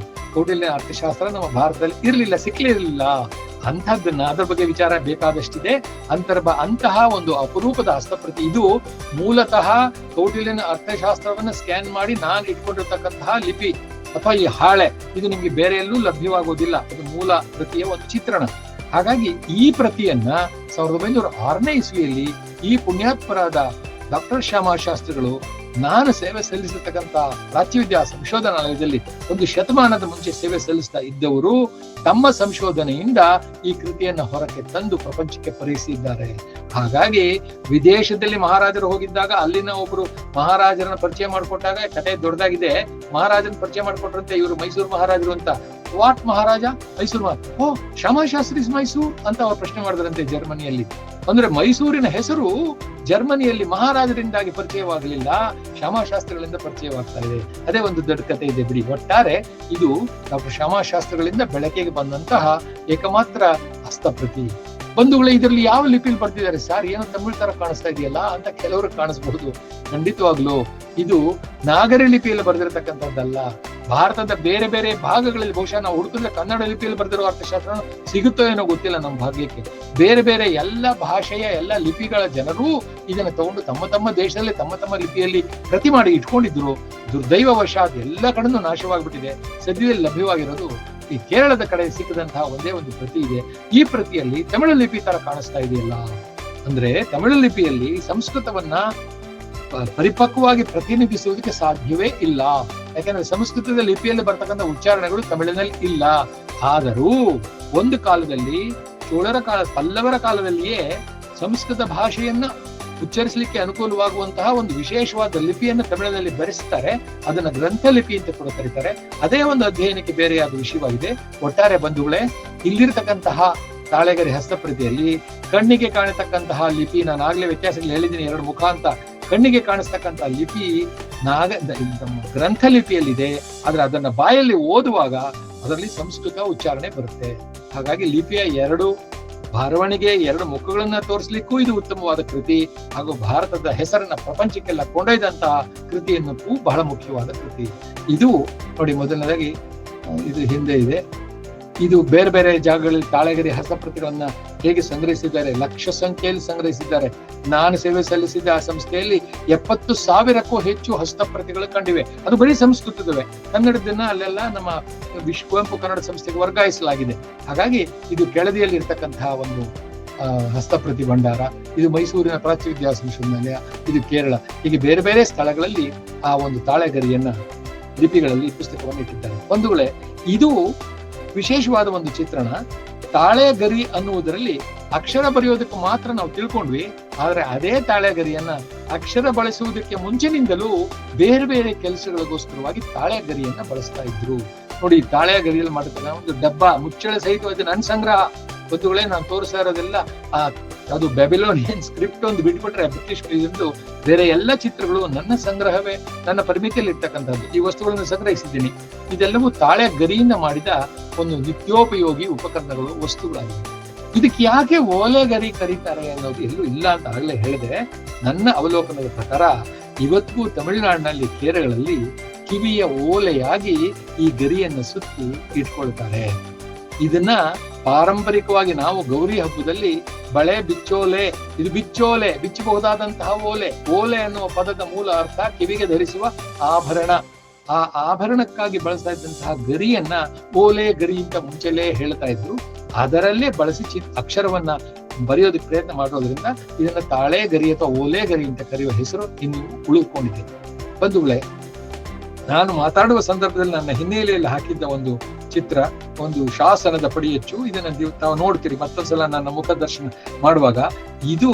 ಕೌಟಿಲ್ಯನ ಅರ್ಥಶಾಸ್ತ್ರ ನಮ್ಮ ಭಾರತದಲ್ಲಿ ಇರ್ಲಿಲ್ಲ, ಸಿಕ್ಲಿರ್ಲಿಲ್ಲ. ಅಂಥದ್ದನ್ನ ಅದರ ಬಗ್ಗೆ ವಿಚಾರ ಬೇಕಾದಷ್ಟಿದೆ. ಅಂತಹ ಒಂದು ಅಪರೂಪದ ಹಸ್ತಪ್ರತಿ ಇದು. ಮೂಲತಃ ಕೌಟಿಲ್ಯನ ಅರ್ಥಶಾಸ್ತ್ರವನ್ನ ಸ್ಕ್ಯಾನ್ ಮಾಡಿ ನಾನು ಇಟ್ಕೊಂಡಿರ್ತಕ್ಕಂತಹ ಲಿಪಿ ಅಥವಾ ಈ ಹಾಳೆ ಇದು ನಿಮ್ಗೆ ಬೇರೆ ಎಲ್ಲೂ ಲಭ್ಯವಾಗೋದಿಲ್ಲ. ಅದು ಮೂಲ ಪ್ರತಿಯ ಒಂದು ಚಿತ್ರಣ. ಹಾಗಾಗಿ ಈ ಪ್ರತಿಯನ್ನ 1906ನೇ ಇಸ್ವಿಯಲ್ಲಿ ಈ ಪುಣ್ಯಾತ್ಮರಾದ ಡಾಕ್ಟರ್ ಶ್ಯಾಮಶಾಸ್ತ್ರಿಗಳು ನಾನು ಸೇವೆ ಸಲ್ಲಿಸತಕ್ಕಂತ ಪ್ರಾಚ್ಯವಿದ್ಯಾ ಸಂಶೋಧನಾಲಯದಲ್ಲಿ 1 ಶತಮಾನದ ಮುಂಚೆ ಸೇವೆ ಸಲ್ಲಿಸ್ತಾ ಇದ್ದವರು ತಮ್ಮ ಸಂಶೋಧನೆಯಿಂದ ಈ ಕೃತಿಯನ್ನ ಹೊರಕ್ಕೆ ತಂದು ಪ್ರಪಂಚಕ್ಕೆ ಪರಿಚಯಿಸಿದ್ದಾರೆ. ಹಾಗಾಗಿ ವಿದೇಶದಲ್ಲಿ ಮಹಾರಾಜರು ಹೋಗಿದ್ದಾಗ ಅಲ್ಲಿನ ಒಬ್ರು ಮಹಾರಾಜರನ್ನ ಪರಿಚಯ ಮಾಡಿಕೊಟ್ಟಾಗ ಕತೆ ದೊಡ್ಡದಾಗಿದೆ. ಮಹಾರಾಜನ ಪರಿಚಯ ಮಾಡಿಕೊಟ್ರಂತೆ ಇವರು ಮೈಸೂರು ಮಹಾರಾಜರು ಅಂತ. ವಾಟ್ ಮಹಾರಾಜ? ಮೈಸೂರು ಓ ಶ್ಯಾಮಶಾಸ್ತ್ರಿ ಮೈಸೂರು ಅಂತ ಅವ್ರು ಪ್ರಶ್ನೆ ಮಾಡಿದ್ರಂತೆ ಜರ್ಮನಿಯಲ್ಲಿ. ಅಂದ್ರೆ ಮೈಸೂರಿನ ಹೆಸರು ಜರ್ಮನಿಯಲ್ಲಿ ಮಹಾರಾಜರಿಂದಾಗಿ ಪರಿಚಯವಾಗಲಿಲ್ಲ, ಶ್ಯಾಮಶಾಸ್ತ್ರಿಗಳಿಂದ ಪರಿಚಯವಾಗ್ತಾ ಇದೆ. ಅದೇ ಒಂದು ದೊಡ್ಡ ಕಥೆ ಇದೆ ಬಿಡಿ. ಒಟ್ಟಾರೆ ಇದು ಡಾಕ್ಟರ್ ಶ್ಯಾಮಶಾಸ್ತ್ರಿಗಳಿಂದ ಬೆಳಕಿಗೆ ಬಂದಂತಹ ಏಕಮಾತ್ರ ಹಸ್ತಪ್ರತಿ. ಬಂಧುಗಳೇ, ಇದರಲ್ಲಿ ಯಾವ ಲಿಪಿಯಲ್ಲಿ ಬರ್ತಿದ್ದಾರೆ ಸರ್, ಏನೋ ತಮಿಳ್ ತರ ಕಾಣಿಸ್ತಾ ಇದೆಯಲ್ಲ ಅಂತ ಕೆಲವರು ಕಾಣಿಸಬಹುದು. ಖಂಡಿತವಾಗ್ಲು ಇದು ನಾಗರಿ ಲಿಪಿಯಲ್ಲಿ ಬರೆದಿರತಕ್ಕಂಥದ್ದಲ್ಲ. ಭಾರತದ ಬೇರೆ ಬೇರೆ ಭಾಗಗಳಲ್ಲಿ ಬಹುಶಃ ನಾವು ಹುಡುಕಿದ್ರೆ ಕನ್ನಡ ಲಿಪಿಯಲ್ಲಿ ಬರೆದಿರೋ ಅರ್ಥಶಾಸ್ತ್ರ ಸಿಗುತ್ತೋ ಏನೋ ಗೊತ್ತಿಲ್ಲ ನಮ್ಮ ಭಾಗ್ಯಕ್ಕೆ. ಬೇರೆ ಬೇರೆ ಎಲ್ಲ ಭಾಷೆಯ ಎಲ್ಲ ಲಿಪಿಗಳ ಜನರು ಇದನ್ನ ತಗೊಂಡು ತಮ್ಮ ತಮ್ಮ ದೇಶದಲ್ಲಿ ತಮ್ಮ ತಮ್ಮ ಲಿಪಿಯಲ್ಲಿ ಪ್ರತಿ ಮಾಡಿ ಇಟ್ಕೊಂಡಿದ್ರು. ದುರ್ದೈವವಶಾತ್ ಎಲ್ಲ ಕಡೆನೂ ನಾಶವಾಗ್ಬಿಟ್ಟಿದೆ. ಸದ್ಯದಲ್ಲಿ ಲಭ್ಯವಾಗಿರೋದು ಈ ಕೇರಳದ ಕಡೆ ಸಿಕ್ಕದಂತಹ ಒಂದೇ ಒಂದು ಪ್ರತಿ ಇದೆ. ಈ ಪ್ರತಿಯಲ್ಲಿ ತಮಿಳು ಲಿಪಿ ತರ ಕಾಣಿಸ್ತಾ ಇದೆಯಲ್ಲ, ಅಂದ್ರೆ ತಮಿಳು ಲಿಪಿಯಲ್ಲಿ ಸಂಸ್ಕೃತವನ್ನ ಪರಿಪಕ್ವವಾಗಿ ಪ್ರತಿನಿಧಿಸುವುದಕ್ಕೆ ಸಾಧ್ಯವೇ ಇಲ್ಲ. ಯಾಕಂದ್ರೆ ಸಂಸ್ಕೃತದ ಲಿಪಿಯಲ್ಲಿ ಬರ್ತಕ್ಕಂಥ ಉಚ್ಚಾರಣೆಗಳು ತಮಿಳಿನಲ್ಲಿ ಇಲ್ಲ. ಆದರೂ ಒಂದು ಕಾಲದಲ್ಲಿ ಚೋಳರ ಕಾಲ, ಪಲ್ಲವರ ಕಾಲದಲ್ಲಿಯೇ ಸಂಸ್ಕೃತ ಭಾಷೆಯನ್ನ ಉಚ್ಚರಿಸಲಿಕ್ಕೆ ಅನುಕೂಲವಾಗುವಂತಹ ಒಂದು ವಿಶೇಷವಾದ ಲಿಪಿಯನ್ನು ತಮಿಳಿನಲ್ಲಿ ಬರೆಸ್ತಾರೆ. ಅದನ್ನ ಗ್ರಂಥ ಲಿಪಿ ಅಂತ ಕೂಡ ಕರೀತಾರೆ. ಅದೇ ಒಂದು ಅಧ್ಯಯನಕ್ಕೆ ಬೇರೆಯಾದ ವಿಷಯವಾಗಿದೆ. ಒಟ್ಟಾರೆ ಬಂಧುಗಳೇ, ಇಲ್ಲಿರ್ತಕ್ಕಂತಹ ತಾಳೆಗರಿ ಹಸ್ತಪ್ರತಿಯಲ್ಲಿ ಕಣ್ಣಿಗೆ ಕಾಣತಕ್ಕಂತಹ ಲಿಪಿ, ನಾನು ಆಗ್ಲೇ ವ್ಯತ್ಯಾಸಗಳು ಹೇಳಿದ್ದೀನಿ, 2 ಮುಖ ಅಂತ. ಕಣ್ಣಿಗೆ ಕಾಣಿಸ್ತಕ್ಕಂಥ ಲಿಪಿ ಗ್ರಂಥ ಲಿಪಿಯಲ್ಲಿದೆ. ಆದ್ರೆ ಅದನ್ನ ಬಾಯಲ್ಲಿ ಓದುವಾಗ ಅದರಲ್ಲಿ ಸಂಸ್ಕೃತ ಉಚ್ಚಾರಣೆ ಬರುತ್ತೆ. ಹಾಗಾಗಿ ಲಿಪಿಯ 2 ಬರವಣಿಗೆ, 2 ಮುಖಗಳನ್ನ ತೋರಿಸ್ಲಿಕ್ಕೂ ಇದು ಉತ್ತಮವಾದ ಕೃತಿ. ಹಾಗೂ ಭಾರತದ ಹೆಸರನ್ನ ಪ್ರಪಂಚಕ್ಕೆಲ್ಲ ಕೊಂಡೊಯ್ದಂತಹ ಕೃತಿಯನ್ನು ಬಹಳ ಮುಖ್ಯವಾದ ಕೃತಿ ಇದು. ನೋಡಿ, ಮೊದಲನೇದಾಗಿ ಇದು ಹಿಂದೆ ಇದೆ. ಇದು ಬೇರೆ ಬೇರೆ ಜಾಗಗಳಲ್ಲಿ ತಾಳೆಗರಿ ಹಸ್ತಪ್ರತಿಗಳನ್ನ ಹೇಗೆ ಸಂಗ್ರಹಿಸಿದ್ದಾರೆ, ಲಕ್ಷ ಸಂಖ್ಯೆಯಲ್ಲಿ ಸಂಗ್ರಹಿಸಿದ್ದಾರೆ. ನಾನು ಸೇವೆ ಸಲ್ಲಿಸಿದ ಆ ಸಂಸ್ಥೆಯಲ್ಲಿ 70,000ಕ್ಕೂ ಹೆಚ್ಚು ಹಸ್ತಪ್ರತಿಗಳು ಕಂಡಿವೆ. ಅದು ಬರೀ ಸಂಸ್ಕೃತದವೇ. ಕನ್ನಡದನ್ನ ಅಲ್ಲೆಲ್ಲ ನಮ್ಮ ಕುವೆಂಪು ಕನ್ನಡ ಸಂಸ್ಥೆಗೆ ವರ್ಗಾಯಿಸಲಾಗಿದೆ. ಹಾಗಾಗಿ ಇದು ಕೆಳದಿಯಲ್ಲಿ ಇರ್ತಕ್ಕಂತಹ ಒಂದು ಹಸ್ತಪ್ರತಿ ಭಂಡಾರ. ಇದು ಮೈಸೂರಿನ ಪ್ರಾಚ್ಯವಿದ್ಯಾ ಸಂಶೋಧನಾಲಯ, ಇದು ಕೇರಳ, ಹೀಗೆ ಬೇರೆ ಬೇರೆ ಸ್ಥಳಗಳಲ್ಲಿ ಆ ಒಂದು ತಾಳೆಗರಿಯನ್ನ ಲಿಪಿಗಳಲ್ಲಿ ಪುಸ್ತಕವನ್ನು ಇಟ್ಟಿದ್ದಾರೆ. ಬಂಧುಗಳೇ, ಇದು ವಿಶೇಷವಾದ ಒಂದು ಚಿತ್ರಣ. ತಾಳೆಗರಿ ಅನ್ನುವುದರಲ್ಲಿ ಅಕ್ಷರ ಬರೆಯೋದಕ್ಕೆ ಮಾತ್ರ ನಾವು ತಿಳ್ಕೊಂಡ್ವಿ. ಆದ್ರೆ ಅದೇ ತಾಳೆಗರಿಯನ್ನ ಅಕ್ಷರ ಬಳಸುವುದಕ್ಕೆ ಮುಂಚಿನಿಂದಲೂ ಬೇರೆ ಬೇರೆ ಕೆಲಸಗಳಿಗೋಸ್ಕರವಾಗಿ ತಾಳೆಗರಿಯನ್ನ ಬಳಸ್ತಾ ಇದ್ರು. ನೋಡಿ, ತಾಳೆಗರಿಯಲ್ಲಿ ಮಾಡಿದ ಒಂದು ಡಬ್ಬ ಮುಚ್ಚಳ ಸಹಿತವಾದ ನನ್ನ ಸಂಗ್ರಹ. ಬಂಧುಗಳೇ, ನಾನು ತೋರಿಸ್ತಾ ಇರೋದೆಲ್ಲ ಅದು ಬ್ಯಾಬಿಲೋನಿಯನ್ ಸ್ಕ್ರಿಪ್ಟ್ ಒಂದು ಬಿಟ್ಬಿಟ್ರೆ ಬ್ರಿಟಿಷ್ ಇದು ಬೇರೆ ಎಲ್ಲ ಚಿತ್ರಗಳು ನನ್ನ ಸಂಗ್ರಹವೇ, ನನ್ನ ಪರಿಮಿತಿಯಲ್ಲಿ ಇರ್ತಕ್ಕಂಥದ್ದು. ಈ ವಸ್ತುಗಳನ್ನು ಸಂಗ್ರಹಿಸಿದ್ದೀನಿ. ಇದೆಲ್ಲವೂ ತಾಳೆಗರಿಯಿಂದ ಮಾಡಿದ ಒಂದು ನಿತ್ಯೋಪಯೋಗಿ ಉಪಕರಣಗಳು, ವಸ್ತುಗಳಾಗಿವೆ. ಇದಕ್ಕೆ ಯಾಕೆ ಓಲೆಗರಿ ಕರೀತಾರೆ ಅನ್ನೋದು ಎಲ್ಲೂ ಇಲ್ಲ ಅಂತ ಆಗಲೇ ಹೇಳಿದೆ. ನನ್ನ ಅವಲೋಕನದ ಪ್ರಕಾರ ಇವತ್ತಿಗೂ ತಮಿಳುನಾಡಿನಲ್ಲಿ, ಕೇರಳದಲ್ಲಿ ಕಿವಿಯ ಓಲೆಯಾಗಿ ಈ ಗರಿಯನ್ನು ಸುತ್ತಿ ಇಟ್ಕೊಳ್ತಾರೆ. ಇದನ್ನ ಪಾರಂಪರಿಕವಾಗಿ ನಾವು ಗೌರಿ ಹಬ್ಬದಲ್ಲಿ ಬಳೆ ಬಿಚ್ಚೋಲೆ, ಇದು ಬಿಚ್ಚೋಲೆ, ಬಿಚ್ಚಬಹುದಾದಂತಹ ಓಲೆ. ಓಲೆ ಅನ್ನುವ ಪದದ ಮೂಲ ಅರ್ಥ ಕಿವಿಗೆ ಧರಿಸುವ ಆಭರಣ. ಆ ಆಭರಣಕ್ಕಾಗಿ ಬಳಸ್ತಾ ಇದ್ದಂತಹ ಗರಿಯನ್ನ ಓಲೆ ಗರಿ ಅಂತ ಮುಂಚೆಲೇ ಹೇಳ್ತಾ ಇದ್ರು. ಅದರಲ್ಲೇ ಬಳಸಿ ಅಕ್ಷರವನ್ನ ಬರೆಯೋದಕ್ಕೆ ಪ್ರಯತ್ನ ಮಾಡೋದ್ರಿಂದ ಇದನ್ನ ತಾಳೆ ಗರಿ ಅಥವಾ ಓಲೆ ಗರಿ ಅಂತ ಕರೆಯುವ ಹೆಸರು ಇನ್ನು ಉಳಿದುಕೊಂಡಿದೆ. ಬಂಧುಗಳೇ, ನಾನು ಮಾತಾಡುವ ಸಂದರ್ಭದಲ್ಲಿ ನನ್ನ ಹಿನ್ನೆಲೆಯಲ್ಲಿ ಹಾಕಿದ್ದ ಒಂದು ಚಿತ್ರ, ಒಂದು ಶಾಸನದ ಪಡಿಯಚ್ಚು. ಇದನ್ನ ತಾವು ನೋಡ್ತೀರಿ ಮತ್ತೊಂದ್ಸಲ ನನ್ನ ಮುಖದರ್ಶನ ಮಾಡುವಾಗ. ಇದು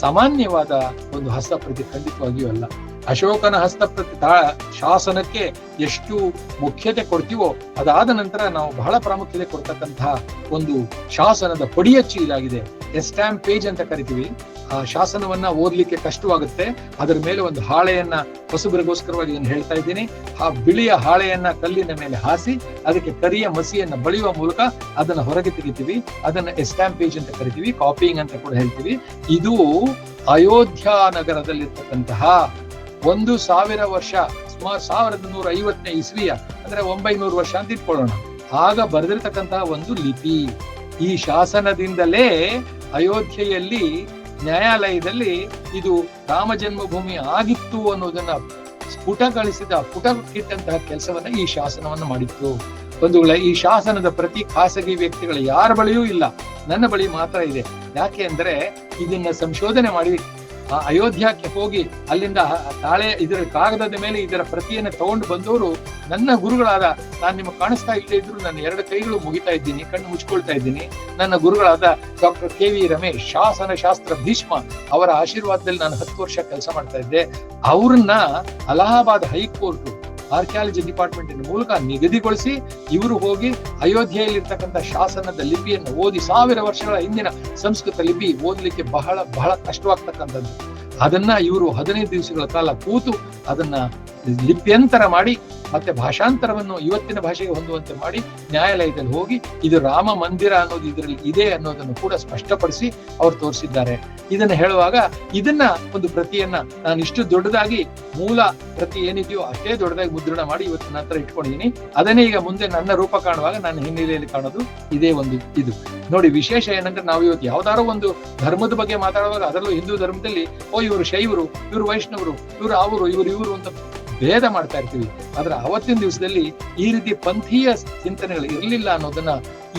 ಸಾಮಾನ್ಯವಾದ ಒಂದು ಹಸ್ತಪ್ರತಿ ಖಂಡಿತವಾಗಿಯೂ ಅಲ್ಲ. ಅಶೋಕನ ಹಸ್ತಪ್ರತಿ ಶಾಸನಕ್ಕೆ ಎಷ್ಟು ಮುಖ್ಯತೆ ಕೊಡ್ತೀವೋ ಅದಾದ ನಂತರ ನಾವು ಬಹಳ ಪ್ರಾಮುಖ್ಯತೆ ಕೊಡ್ತಕ್ಕಂತಹ ಒಂದು ಶಾಸನದ ಪಡಿಯಚ್ಚು ಇದಾಗಿದೆ. ಎಸ್ಟ್ಯಾಂಪ್ ಪೇಜ್ ಅಂತ ಕರಿತೀವಿ. ಆ ಶಾಸನವನ್ನ ಓದ್ಲಿಕ್ಕೆ ಕಷ್ಟವಾಗುತ್ತೆ. ಅದರ ಮೇಲೆ ಒಂದು ಹಾಳೆಯನ್ನ ಹೊಸಬರಿಗೋಸ್ಕರವಾಗಿ ಇದನ್ನು ಹೇಳ್ತಾ ಇದ್ದೀನಿ. ಆ ಬಿಳಿಯ ಹಾಳೆಯನ್ನ ಕಲ್ಲಿನ ಮೇಲೆ ಹಾಸಿ ಅದಕ್ಕೆ ಕರಿಯ ಮಸಿಯನ್ನ ಬಳಿಯುವ ಮೂಲಕ ಅದನ್ನ ಹೊರಗೆ ತೆಗಿತೀವಿ. ಅದನ್ನ ಎಸ್ಟ್ಯಾಂಪ್ ಪೇಜ್ ಅಂತ ಕರಿತೀವಿ, ಕಾಪಿಂಗ್ ಅಂತ ಕೂಡ ಹೇಳ್ತೀವಿ. ಇದು ಅಯೋಧ್ಯ ನಗರದಲ್ಲಿರ್ತಕ್ಕಂತಹ 1000 ವರ್ಷ, ಸುಮಾರು 1150ನೇ ಇಸ್ವಿಯ, ಅಂದ್ರೆ 900 ವರ್ಷ ಅಂತ ಇಟ್ಕೊಳ್ಳೋಣ, ಆಗ ಬರೆದಿರ್ತಕ್ಕಂತಹ ಒಂದು ಲಿಪಿ. ಈ ಶಾಸನದಿಂದಲೇ ಅಯೋಧ್ಯೆಯಲ್ಲಿ ನ್ಯಾಯಾಲಯದಲ್ಲಿ ಇದು ರಾಮ ಜನ್ಮಭೂಮಿ ಆಗಿತ್ತು ಅನ್ನೋದನ್ನ ಪುಟಕ್ಕಿಟ್ಟಂತಹ ಕೆಲಸವನ್ನ ಈ ಶಾಸನವನ್ನ ಮಾಡಿತ್ತು. ಬಂಧುಗಳೇ, ಈ ಶಾಸನದ ಪ್ರತಿ ಖಾಸಗಿ ವ್ಯಕ್ತಿಗಳ ಯಾರ ಬಳಿಯೂ ಇಲ್ಲ, ನನ್ನ ಬಳಿ ಮಾತ್ರ ಇದೆ. ಯಾಕೆ ಅಂದ್ರೆ ಇದನ್ನ ಸಂಶೋಧನೆ ಮಾಡಿ ಆ ಅಯೋಧ್ಯಕ್ಕೆ ಹೋಗಿ ಅಲ್ಲಿಂದ ತಾಳೆ ಇದರ ಕಾಗದದ ಮೇಲೆ ಇದರ ಪ್ರತಿಯನ್ನು ತಗೊಂಡು ಬಂದವರು ನನ್ನ ಗುರುಗಳಾದ, ನಾನು ನಿಮಗೆ ಕಾಣಿಸ್ತಾ ಇಲ್ಲದೆ ಇದ್ರು ನನ್ನ 2 ಕೈಗಳು ಮುಗಿತಾ ಇದ್ದೀನಿ, ಕಣ್ಣು ಮುಚ್ಕೊಳ್ತಾ ಇದ್ದೀನಿ, ನನ್ನ ಗುರುಗಳಾದ ಡಾಕ್ಟರ್ KV ರಮೇಶ್, ಶಾಸನ ಶಾಸ್ತ್ರ ಭೀಷ್ಮ, ಅವರ ಆಶೀರ್ವಾದದಲ್ಲಿ ನಾನು 10 ವರ್ಷ ಕೆಲಸ ಮಾಡ್ತಾ ಇದ್ದೆ. ಅವ್ರನ್ನ ಅಲಹಾಬಾದ್ ಹೈಕೋರ್ಟ್ ಆರ್ಕಿಯಾಲಜಿ ಡಿಪಾರ್ಟ್ಮೆಂಟ್ ಮೂಲಕ ನಿಗದಿಗೊಳಿಸಿ ಇವರು ಹೋಗಿ ಅಯೋಧ್ಯೆಯಲ್ಲಿರ್ತಕ್ಕಂಥ ಶಾಸನದ ಲಿಪಿಯನ್ನು ಓದಿ, 1000 ವರ್ಷಗಳ ಹಿಂದಿನ ಸಂಸ್ಕೃತ ಲಿಪಿ ಓದಲಿಕ್ಕೆ ಬಹಳ ಬಹಳ ಕಷ್ಟವಾಗ್ತಕ್ಕಂಥದ್ದು. ಅದನ್ನ ಇವರು 15 ದಿವಸಗಳ ಕಾಲ ಕೂತು ಅದನ್ನ ಲಿಪ್ಯಂತರ ಮಾಡಿ ಮತ್ತೆ ಭಾಷಾಂತರವನ್ನು ಇವತ್ತಿನ ಭಾಷೆಗೆ ಹೊಂದುವಂತೆ ಮಾಡಿ ನ್ಯಾಯಾಲಯದಲ್ಲಿ ಹೋಗಿ ಇದು ರಾಮ ಮಂದಿರ ಅನ್ನೋದು ಇದರಲ್ಲಿ ಇದೆ ಅನ್ನೋದನ್ನು ಕೂಡ ಸ್ಪಷ್ಟಪಡಿಸಿ ಅವರು ತೋರಿಸಿದ್ದಾರೆ. ಇದನ್ನ ಹೇಳುವಾಗ ಇದನ್ನ ಒಂದು ಪ್ರತಿಯನ್ನ ನಾನು ಇಷ್ಟು ದೊಡ್ಡದಾಗಿ, ಮೂಲ ಪ್ರತಿ ಏನಿದೆಯೋ ಅಷ್ಟೇ ದೊಡ್ಡದಾಗಿ ಮುದ್ರಣ ಮಾಡಿ ಇವತ್ತು ನಂತರ ಇಟ್ಕೊಂಡಿದ್ದೀನಿ. ಅದನ್ನೇ ಈಗ ಮುಂದೆ ನನ್ನ ರೂಪ ಕಾಣುವಾಗ ನನ್ನ ಹಿನ್ನೆಲೆಯಲ್ಲಿ ಕಾಣೋದು ಇದೇ ಒಂದು ಇದು. ನೋಡಿ, ವಿಶೇಷ ಏನಂದ್ರೆ ನಾವು ಇವತ್ತು ಯಾವ್ದಾರೋ ಒಂದು ಧರ್ಮದ ಬಗ್ಗೆ ಮಾತಾಡುವಾಗ ಅದರಲ್ಲೂ ಹಿಂದೂ ಧರ್ಮದಲ್ಲಿ ಇವರು ಶೈವರು, ಇವರು ವೈಷ್ಣವರು, ಇವರು ಅವರು, ಇವರು ಅಂತ ಭೇದ ಮಾಡ್ತಾ ಇರ್ತೀವಿ. ಆದ್ರೆ ಅವತ್ತಿನ ದಿವಸದಲ್ಲಿ ಈ ರೀತಿ ಪಂಥೀಯ ಚಿಂತನೆಗಳು ಇರಲಿಲ್ಲ ಅನ್ನೋದನ್ನ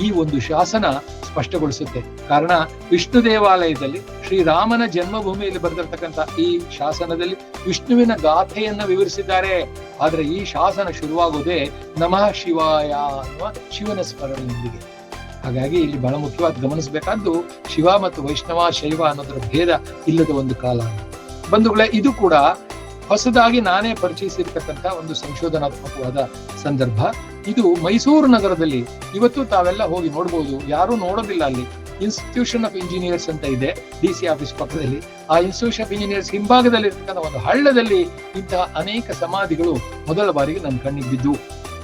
ಈ ಒಂದು ಶಾಸನ ಸ್ಪಷ್ಟಗೊಳಿಸುತ್ತೆ. ಕಾರಣ, ವಿಷ್ಣು ದೇವಾಲಯದಲ್ಲಿ ಶ್ರೀರಾಮನ ಜನ್ಮಭೂಮಿಯಲ್ಲಿ ಬರೆದಿರ್ತಕ್ಕಂಥ ಈ ಶಾಸನದಲ್ಲಿ ವಿಷ್ಣುವಿನ ಗಾಥೆಯನ್ನ ವಿವರಿಸಿದ್ದಾರೆ. ಆದ್ರೆ ಈ ಶಾಸನ ಶುರುವಾಗೋದೇ ನಮಃ ಶಿವಾಯ ಅನ್ನುವ ಶಿವನ ಸ್ಮರಣೆಯೊಂದಿಗೆ. ಹಾಗಾಗಿ ಇಲ್ಲಿ ಬಹಳ ಮುಖ್ಯವಾಗಿ ಗಮನಿಸಬೇಕಾದ್ದು ಶಿವ ಮತ್ತು ವೈಷ್ಣವ, ಶೈವ ಅನ್ನೋದರ ಭೇದ ಇಲ್ಲದ ಒಂದು ಕಾಲ. ಬಂಧುಗಳೇ, ಇದು ಕೂಡ ಹೊಸದಾಗಿ ನಾನೇ ಪರಿಚಯಿಸಿರ್ತಕ್ಕಂಥ ಒಂದು ಸಂಶೋಧನಾತ್ಮಕವಾದ ಸಂದರ್ಭ. ಇದು ಮೈಸೂರು ನಗರದಲ್ಲಿ ಇವತ್ತು ತಾವೆಲ್ಲ ಹೋಗಿ ನೋಡ್ಬೋದು, ಯಾರು ನೋಡೋದಿಲ್ಲ. ಅಲ್ಲಿ ಇನ್ಸ್ಟಿಟ್ಯೂಷನ್ ಆಫ್ ಇಂಜಿನಿಯರ್ಸ್ ಅಂತ ಇದೆ, DC ಆಫೀಸ್ ಪಕ್ಕದಲ್ಲಿ. ಆ ಇನ್ಸ್ಟಿಟ್ಯೂಷನ್ ಆಫ್ ಇಂಜಿನಿಯರ್ಸ್ ಹಿಂಭಾಗದಲ್ಲಿ ಇರ್ತಕ್ಕಂಥ ಒಂದು ಹಳ್ಳದಲ್ಲಿ ಇಂತಹ ಅನೇಕ ಸಮಾಧಿಗಳು ಮೊದಲ ಬಾರಿಗೆ ನನ್ನ ಕಣ್ಣಿಗೆ ಬಿದ್ದು.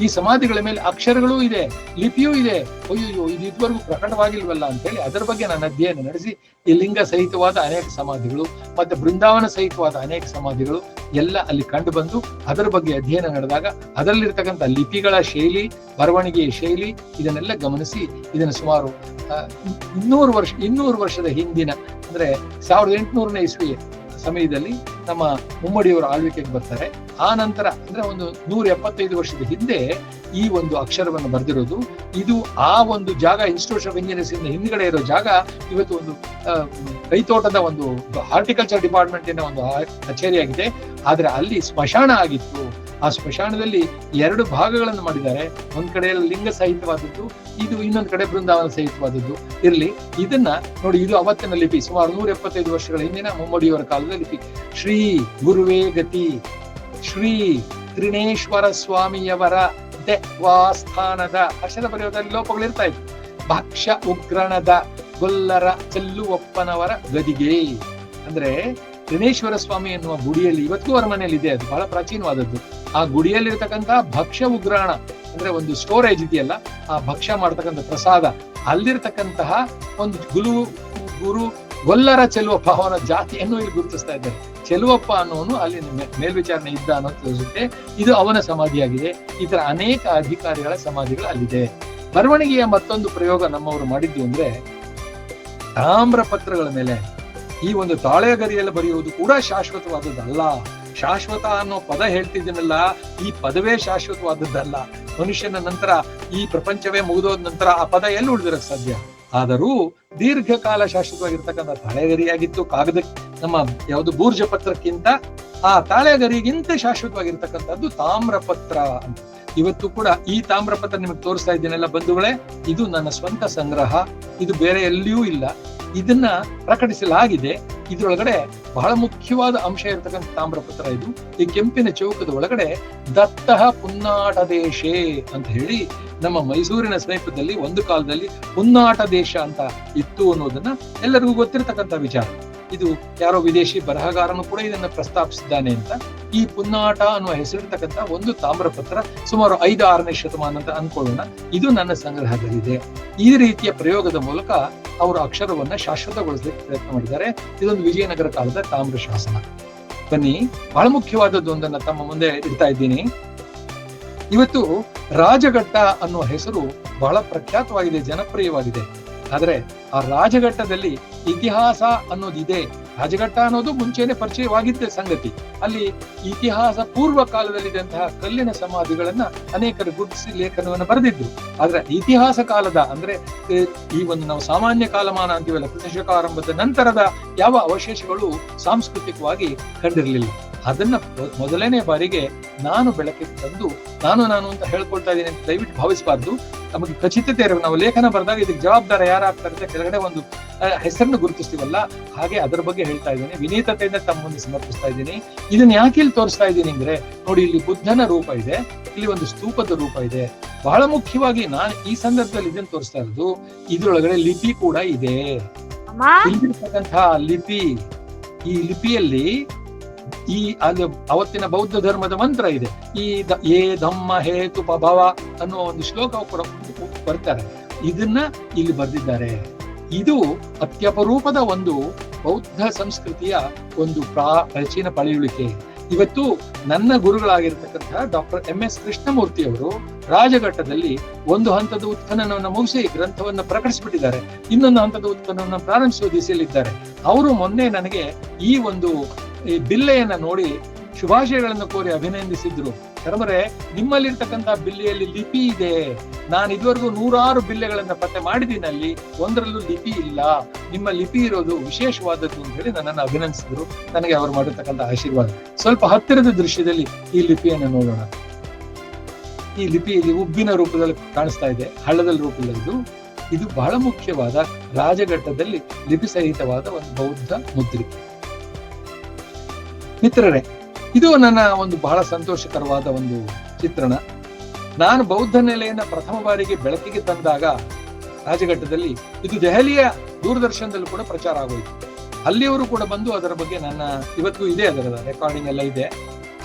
ಈ ಸಮಾಧಿಗಳ ಮೇಲೆ ಅಕ್ಷರಗಳೂ ಇದೆ, ಲಿಪಿಯೂ ಇದೆ. ಅಯ್ಯೋ, ಇದು ಇದುವರೆಗೂ ಪ್ರಕಟವಾಗಿಲ್ವಲ್ಲ ಅಂತೇಳಿ ಅದರ ಬಗ್ಗೆ ನಾನು ಅಧ್ಯಯನ ನಡೆಸಿ ಈ ಲಿಂಗ ಸಹಿತವಾದ ಅನೇಕ ಸಮಾಧಿಗಳು ಮತ್ತೆ ಬೃಂದಾವನ ಸಹಿತವಾದ ಅನೇಕ ಸಮಾಧಿಗಳು ಎಲ್ಲ ಅಲ್ಲಿ ಕಂಡು ಬಂದು ಅದರ ಬಗ್ಗೆ ಅಧ್ಯಯನ ನಡೆದಾಗ ಅದರಲ್ಲಿರ್ತಕ್ಕಂಥ ಲಿಪಿಗಳ ಶೈಲಿ, ಬರವಣಿಗೆಯ ಶೈಲಿ ಇದನ್ನೆಲ್ಲ ಗಮನಿಸಿ ಇದನ್ನು ಸುಮಾರು 200 ವರ್ಷದ ಹಿಂದಿನ, ಅಂದ್ರೆ 1800ನೇ ಇಸ್ವಿ ಸಮಯದಲ್ಲಿ ನಮ್ಮ ಮುಮ್ಮಡಿಯವರ ಆಳ್ವಿಕೆಗೆ ಬರ್ತಾರೆ. ಆ ನಂತರ ಅಂದ್ರೆ ಒಂದು 175 ವರ್ಷದ ಹಿಂದೆ ಈ ಒಂದು ಅಕ್ಷರವನ್ನು ಬರೆದಿರೋದು. ಇದು ಆ ಒಂದು ಜಾಗ, ಇನ್ಸ್ಟಿಟ್ಯೂಷನ್ ಆಫ್ ಇಂಜಿನಿಯರ್ಸ್ ಹಿಂದ್ಗಡೆ ಇರೋ ಜಾಗ ಇವತ್ತು ಒಂದು ಕೈತೋಟದ ಒಂದು ಹಾರ್ಟಿಕಲ್ಚರ್ ಡಿಪಾರ್ಟ್ಮೆಂಟಿನ ಒಂದು ಕಚೇರಿಯಾಗಿದೆ. ಆದ್ರೆ ಅಲ್ಲಿ ಸ್ಮಶಾನ ಆಗಿತ್ತು. ಆ ಸ್ಮಶಾನದಲ್ಲಿ 2 ಭಾಗಗಳನ್ನು ಮಾಡಿದ್ದಾರೆ. ಒಂದ್ ಕಡೆಯಲ್ಲಿ ಲಿಂಗ ಸಹಿತವಾದದ್ದು, ಇದು ಇನ್ನೊಂದ್ ಕಡೆ ಬೃಂದಾವನ ಸಹಿತವಾದದ್ದು ಇರ್ಲಿ. ಇದನ್ನ ನೋಡಿ, ಇದು ಅವತ್ತಿನ ಲಿಪಿ, ಸುಮಾರು 175 ವರ್ಷಗಳ ಹಿಂದಿನ ಮುಮ್ಮಡಿಯವರ ಕಾಲದ ಲಿಪಿ. ಶ್ರೀ ಗುರುವೇ ಗತಿ, ಶ್ರೀ ತ್ರಿನೇಶ್ವರ ಸ್ವಾಮಿಯವರ ದೇವಾಸ್ಥಾನದ ಅಕ್ಷರ ಬರೆಯೋದಲ್ಲಿ ಲೋಪಗಳು ಇರ್ತಾ ಇತ್ತು. ಭಕ್ಷ್ಯ ಉಗ್ರಣದ ಗೊಲ್ಲರ ಚೆಲ್ಲುವಪ್ಪನವರ ಗದಿಗೆ, ಅಂದ್ರೆ ತ್ರಿನೇಶ್ವರ ಸ್ವಾಮಿ ಎನ್ನುವ ಗುಡಿಯಲ್ಲಿ ಇವತ್ತಿಗೂ ಅರಮನೆಯಲ್ಲಿ ಇದೆ, ಅದು ಬಹಳ ಪ್ರಾಚೀನವಾದದ್ದು. ಆ ಗುಡಿಯಲ್ಲಿರ್ತಕ್ಕಂಥ ಭಕ್ಷ್ಯ ಉಗ್ರಾಣ ಅಂದ್ರೆ ಒಂದು ಸ್ಟೋರೇಜ್ ಇದೆಯಲ್ಲ, ಆ ಭಕ್ಷ್ಯ ಮಾಡ್ತಕ್ಕಂಥ ಪ್ರಸಾದ, ಅಲ್ಲಿರ್ತಕ್ಕಂತಹ ಒಂದು ಗುರು ಗೊಲ್ಲರ ಚೆಲುವಪ್ಪ, ಅವನ ಜಾತಿಯನ್ನು ಇಲ್ಲಿ ಗುರುತಿಸ್ತಾ ಇದ್ದಾರೆ. ಚೆಲುವಪ್ಪ ಅನ್ನೋನು ಅಲ್ಲಿ ಮೇಲ್ವಿಚಾರಣೆ ಇದ್ದ ಅನ್ನೋದು ತೋರಿಸುತ್ತೆ. ಇದು ಅವನ ಸಮಾಧಿಯಾಗಿದೆ. ಈ ತರ ಅನೇಕ ಅಧಿಕಾರಿಗಳ ಸಮಾಧಿಗಳು ಅಲ್ಲಿದೆ. ಬರವಣಿಗೆಯ ಮತ್ತೊಂದು ಪ್ರಯೋಗ ನಮ್ಮವರು ಮಾಡಿದ್ದು ಅಂದ್ರೆ ತಾಮ್ರ ಪತ್ರಗಳ ಮೇಲೆ ಈ ಒಂದು ತಾಳೆಗರಿಯಲ್ಲಿ ಬರೆಯುವುದು ಕೂಡ ಶಾಶ್ವತವಾದದ್ದಲ್ಲ. ಶಾಶ್ವತ ಅನ್ನೋ ಪದ ಹೇಳ್ತಿದ್ದೀನಲ್ಲ, ಈ ಪದವೇ ಶಾಶ್ವತವಾದದ್ದಲ್ಲ. ಮನುಷ್ಯನ ನಂತರ ಈ ಪ್ರಪಂಚವೇ ಮುಗಿದೋದ ನಂತರ ಆ ಪದ ಎಲ್ಲಿ ಉಳಿದಿರಕ್ ಸಾಧ್ಯ? ಆದರೂ ದೀರ್ಘಕಾಲ ಶಾಶ್ವತವಾಗಿರ್ತಕ್ಕಂಥ ತಾಳೆಗರಿಯಾಗಿತ್ತು. ಕಾಗದ ನಮ್ಮ ಯಾವುದು ಬೂರ್ಜ ಪತ್ರಕ್ಕಿಂತ ಆ ತಾಳೆಗರಿಗಿಂತ ಶಾಶ್ವತವಾಗಿರ್ತಕ್ಕಂಥದ್ದು ತಾಮ್ರಪತ್ರ ಅಂತ. ಇವತ್ತು ಕೂಡ ಈ ತಾಮ್ರಪತ್ರ ನಿಮಗೆ ತೋರಿಸ್ತಾ ಇದ್ದೀನಲ್ಲ ಬಂಧುಗಳೇ, ಇದು ನನ್ನ ಸ್ವಂತ ಸಂಗ್ರಹ. ಇದು ಬೇರೆ ಎಲ್ಲಿಯೂ ಇಲ್ಲ. ಇದನ್ನ ಪ್ರಕಟಿಸಲಾಗಿದೆ. ಇದ್ರೊಳಗಡೆ ಬಹಳ ಮುಖ್ಯವಾದ ಅಂಶ ಇರತಕ್ಕಂಥ ತಾಮ್ರಪತ್ರ ಇದು. ಈ ಕೆಂಪಿನ ಚೌಕದ ಒಳಗಡೆ ದತ್ತಃ ಪುನ್ನಾಟ ದೇಶೇ ಅಂತ ಹೇಳಿ ನಮ್ಮ ಮೈಸೂರಿನ ಸಮೀಪದಲ್ಲಿ ಒಂದು ಕಾಲದಲ್ಲಿ ಪುನ್ನಾಟ ದೇಶ ಅಂತ ಇತ್ತು ಅನ್ನೋದನ್ನ ಎಲ್ಲರಿಗೂ ಗೊತ್ತಿರತಕ್ಕಂಥ ವಿಚಾರ. ಇದು ಯಾರೋ ವಿದೇಶಿ ಬರಹಗಾರನು ಕೂಡ ಇದನ್ನ ಪ್ರಸ್ತಾಪಿಸಿದ್ದಾನೆ ಅಂತ. ಈ ಪುನ್ನಾಟ ಅನ್ನುವ ಹೆಸರಿರ್ತಕ್ಕಂಥ ಒಂದು ತಾಮ್ರಪತ್ರ ಸುಮಾರು 5-6ನೇ ಶತಮಾನ ಅಂತ ಅನ್ಕೊಳ್ಳೋಣ. ಇದು ನನ್ನ ಸಂಗ್ರಹದಲ್ಲಿದೆ. ಈ ರೀತಿಯ ಪ್ರಯೋಗದ ಮೂಲಕ ಅವರು ಅಕ್ಷರವನ್ನ ಶಾಶ್ವತಗೊಳಿಸಲಿಕ್ಕೆ ಪ್ರಯತ್ನ ಮಾಡಿದ್ದಾರೆ. ಇದೊಂದು ವಿಜಯನಗರ ಕಾಲದ ತಾಮ್ರ ಶಾಸನ. ಬನ್ನಿ, ಬಹಳ ಮುಖ್ಯವಾದದ್ದು ಒಂದನ್ನ ತಮ್ಮ ಮುಂದೆ ಇಡ್ತಾ ಇದ್ದೀನಿ. ಇವತ್ತು ರಾಜಘಟ್ಟ ಅನ್ನುವ ಹೆಸರು ಬಹಳ ಪ್ರಖ್ಯಾತವಾಗಿದೆ, ಜನಪ್ರಿಯವಾಗಿದೆ. ಆದ್ರೆ ಆ ರಾಜಘಟ್ಟದಲ್ಲಿ ಇತಿಹಾಸ ಅನ್ನೋದಿದೆ. ರಾಜಘಟ್ಟ ಅನ್ನೋದು ಮುಂಚೆನೆ ಪರಿಚಯವಾಗಿದ್ದ ಸಂಗತಿ. ಅಲ್ಲಿ ಇತಿಹಾಸ ಪೂರ್ವ ಕಾಲದಲ್ಲಿದ್ದಂತಹ ಕಲ್ಲಿನ ಸಮಾಧಿಗಳನ್ನ ಅನೇಕರು ಗುರುತಿಸಿ ಲೇಖನವನ್ನು ಬರೆದಿದ್ರು. ಆದ್ರೆ ಇತಿಹಾಸ ಕಾಲದ ಅಂದ್ರೆ ಈ ಒಂದು ನಾವು ಸಾಮಾನ್ಯ ಕಾಲಮಾನ ಅಂತೀವಲ್ಲ, ಕ್ರಿಸ್ತಶಕ ಆರಂಭದ ನಂತರದ ಯಾವ ಅವಶೇಷಗಳು ಸಾಂಸ್ಕೃತಿಕವಾಗಿ ಕಂಡಿರಲಿಲ್ಲ. ಅದನ್ನ ಮೊದಲನೇ ಬಾರಿಗೆ ನಾನು ಬೆಳಕಿಗೆ ತಂದು ನಾನು ಅಂತ ಹೇಳ್ಕೊಳ್ತಾ ಇದ್ದೀನಿ ಅಂತ ದಯವಿಟ್ಟು ಭಾವಿಸಬಾರ್ದು. ನಮಗೆ ಖಚಿತತೆ ಇರಬೇಕು. ನಾವು ಲೇಖನ ಬರೆದಾಗ ಇದಕ್ಕೆ ಜವಾಬ್ದಾರ ಯಾರಾಗ್ತಾರೆ ಅಂತ ಕೆಳಗಡೆ ಒಂದು ಹೆಸರನ್ನು ಗುರುತಿಸ್ತೀವಲ್ಲ, ಹಾಗೆ ಅದರ ಬಗ್ಗೆ ಹೇಳ್ತಾ ಇದ್ದೀನಿ. ವಿನೀತತೆಯಿಂದ ತಮ್ಮ ಮುಂದೆ ಸಮರ್ಪಿಸ್ತಾ ಇದ್ದೀನಿ. ಇದನ್ನ ಯಾಕೆ ಇಲ್ಲಿ ತೋರಿಸ್ತಾ ಇದ್ದೀನಿ ಅಂದ್ರೆ, ನೋಡಿ, ಇಲ್ಲಿ ಬುದ್ಧನ ರೂಪ ಇದೆ, ಇಲ್ಲಿ ಒಂದು ಸ್ತೂಪದ ರೂಪ ಇದೆ. ಬಹಳ ಮುಖ್ಯವಾಗಿ ನಾನು ಈ ಸಂದರ್ಭದಲ್ಲಿ ಇದನ್ನ ತೋರಿಸ್ತಾ ಇರೋದು, ಇದ್ರೊಳಗಡೆ ಲಿಪಿ ಕೂಡ ಇದೆ. ಇಲ್ಲಿರ್ತಕ್ಕಂತಹ ಲಿಪಿ, ಈ ಲಿಪಿಯಲ್ಲಿ ಈ ಅವತ್ತಿನ ಬೌದ್ಧ ಧರ್ಮದ ಮಂತ್ರ ಇದೆ. ಈ ಏ ಧಮ್ಮ ಹೇತು ಭವ ಅನ್ನುವ ಒಂದು ಶ್ಲೋಕ ಕೂಡ ಬರ್ತಾರೆ. ಇದನ್ನ ಇಲ್ಲಿ ಬರೆದಿದ್ದಾರೆ. ಇದು ಅತ್ಯಪರೂಪದ ಒಂದು ಬೌದ್ಧ ಸಂಸ್ಕೃತಿಯ ಒಂದು ಪ್ರಾಚೀನ ಪಳೆಯುಳಿಕೆ. ಇವತ್ತು ನನ್ನ ಗುರುಗಳಾಗಿರ್ತಕ್ಕಂತಹ ಡಾಕ್ಟರ್ MS ಕೃಷ್ಣಮೂರ್ತಿ ಅವರು ರಾಜಘಟ್ಟದಲ್ಲಿ ಒಂದು ಹಂತದ ಉತ್ಖನನವನ್ನು ಮುಗಿಸಿ ಗ್ರಂಥವನ್ನು ಪ್ರಕಟಿಸಿಬಿಟ್ಟಿದ್ದಾರೆ. ಇನ್ನೊಂದು ಹಂತದ ಉತ್ಖನನವನ್ನು ಪ್ರಾರಂಭಿಸುವ ದಿಸೆಯಲ್ಲಿದ್ದಾರೆ. ಅವರು ಮೊನ್ನೆ ನನಗೆ ಈ ಒಂದು ಬಿಲ್ಲೆಯನ್ನ ನೋಡಿ ಶುಭಾಶಯಗಳನ್ನು ಕೋರಿ ಅಭಿನಂದಿಸಿದ್ರು. ಶರ್ಮರೇ, ನಿಮ್ಮಲ್ಲಿರ್ತಕ್ಕಂಥ ಬಿಲ್ಲೆಯಲ್ಲಿ ಲಿಪಿ ಇದೆ. ನಾನು ಇದುವರೆಗೂ 100 ಬಿಲ್ಲೆಗಳನ್ನ ಪತ್ತೆ ಮಾಡಿದ್ದೀನಿ, ಅಲ್ಲಿ ಒಂದರಲ್ಲೂ ಲಿಪಿ ಇಲ್ಲ. ನಿಮ್ಮ ಲಿಪಿ ಇರೋದು ವಿಶೇಷವಾದದ್ದು ಅಂತ ಹೇಳಿ ನನ್ನನ್ನು ಅಭಿನಂದಿಸಿದ್ರು. ನನಗೆ ಅವರು ಮಾಡಿರ್ತಕ್ಕಂಥ ಆಶೀರ್ವಾದ. ಸ್ವಲ್ಪ ಹತ್ತಿರದ ದೃಶ್ಯದಲ್ಲಿ ಈ ಲಿಪಿಯನ್ನು ನೋಡೋಣ. ಈ ಲಿಪಿ ಇಲ್ಲಿ ಉಬ್ಬಿನ ರೂಪದಲ್ಲಿ ಕಾಣಿಸ್ತಾ ಇದೆ, ಹಳ್ಳದ ರೂಪದಲ್ಲಿ. ಇದು ಬಹಳ ಮುಖ್ಯವಾದ ರಾಜಘಟ್ಟದಲ್ಲಿ ಲಿಪಿ ಸಹಿತವಾದ ಒಂದು ಬೌದ್ಧ ಮುದ್ರಿಕೆ. ಮಿತ್ರರೇ, ಇದು ನನ್ನ ಒಂದು ಬಹಳ ಸಂತೋಷಕರವಾದ ಒಂದು ಚಿತ್ರಣ. ನಾನು ಬೌದ್ಧ ನೆಲೆಯನ್ನ ಪ್ರಥಮ ಬಾರಿಗೆ ಬೆಳಕಿಗೆ ತಂದಾಗ ರಾಜಘಟ್ಟದಲ್ಲಿ ಇದು ದೆಹಲಿಯ ದೂರದರ್ಶನದಲ್ಲೂ ಕೂಡ ಪ್ರಚಾರ ಆಗೋಯ್ತು. ಅಲ್ಲಿಯವರು ಕೂಡ ಬಂದು ಅದರ ಬಗ್ಗೆ ನನ್ನ ಇವತ್ತು ಇದೆ, ಅದರ ರೆಕಾರ್ಡಿಂಗ್ ಎಲ್ಲ ಇದೆ.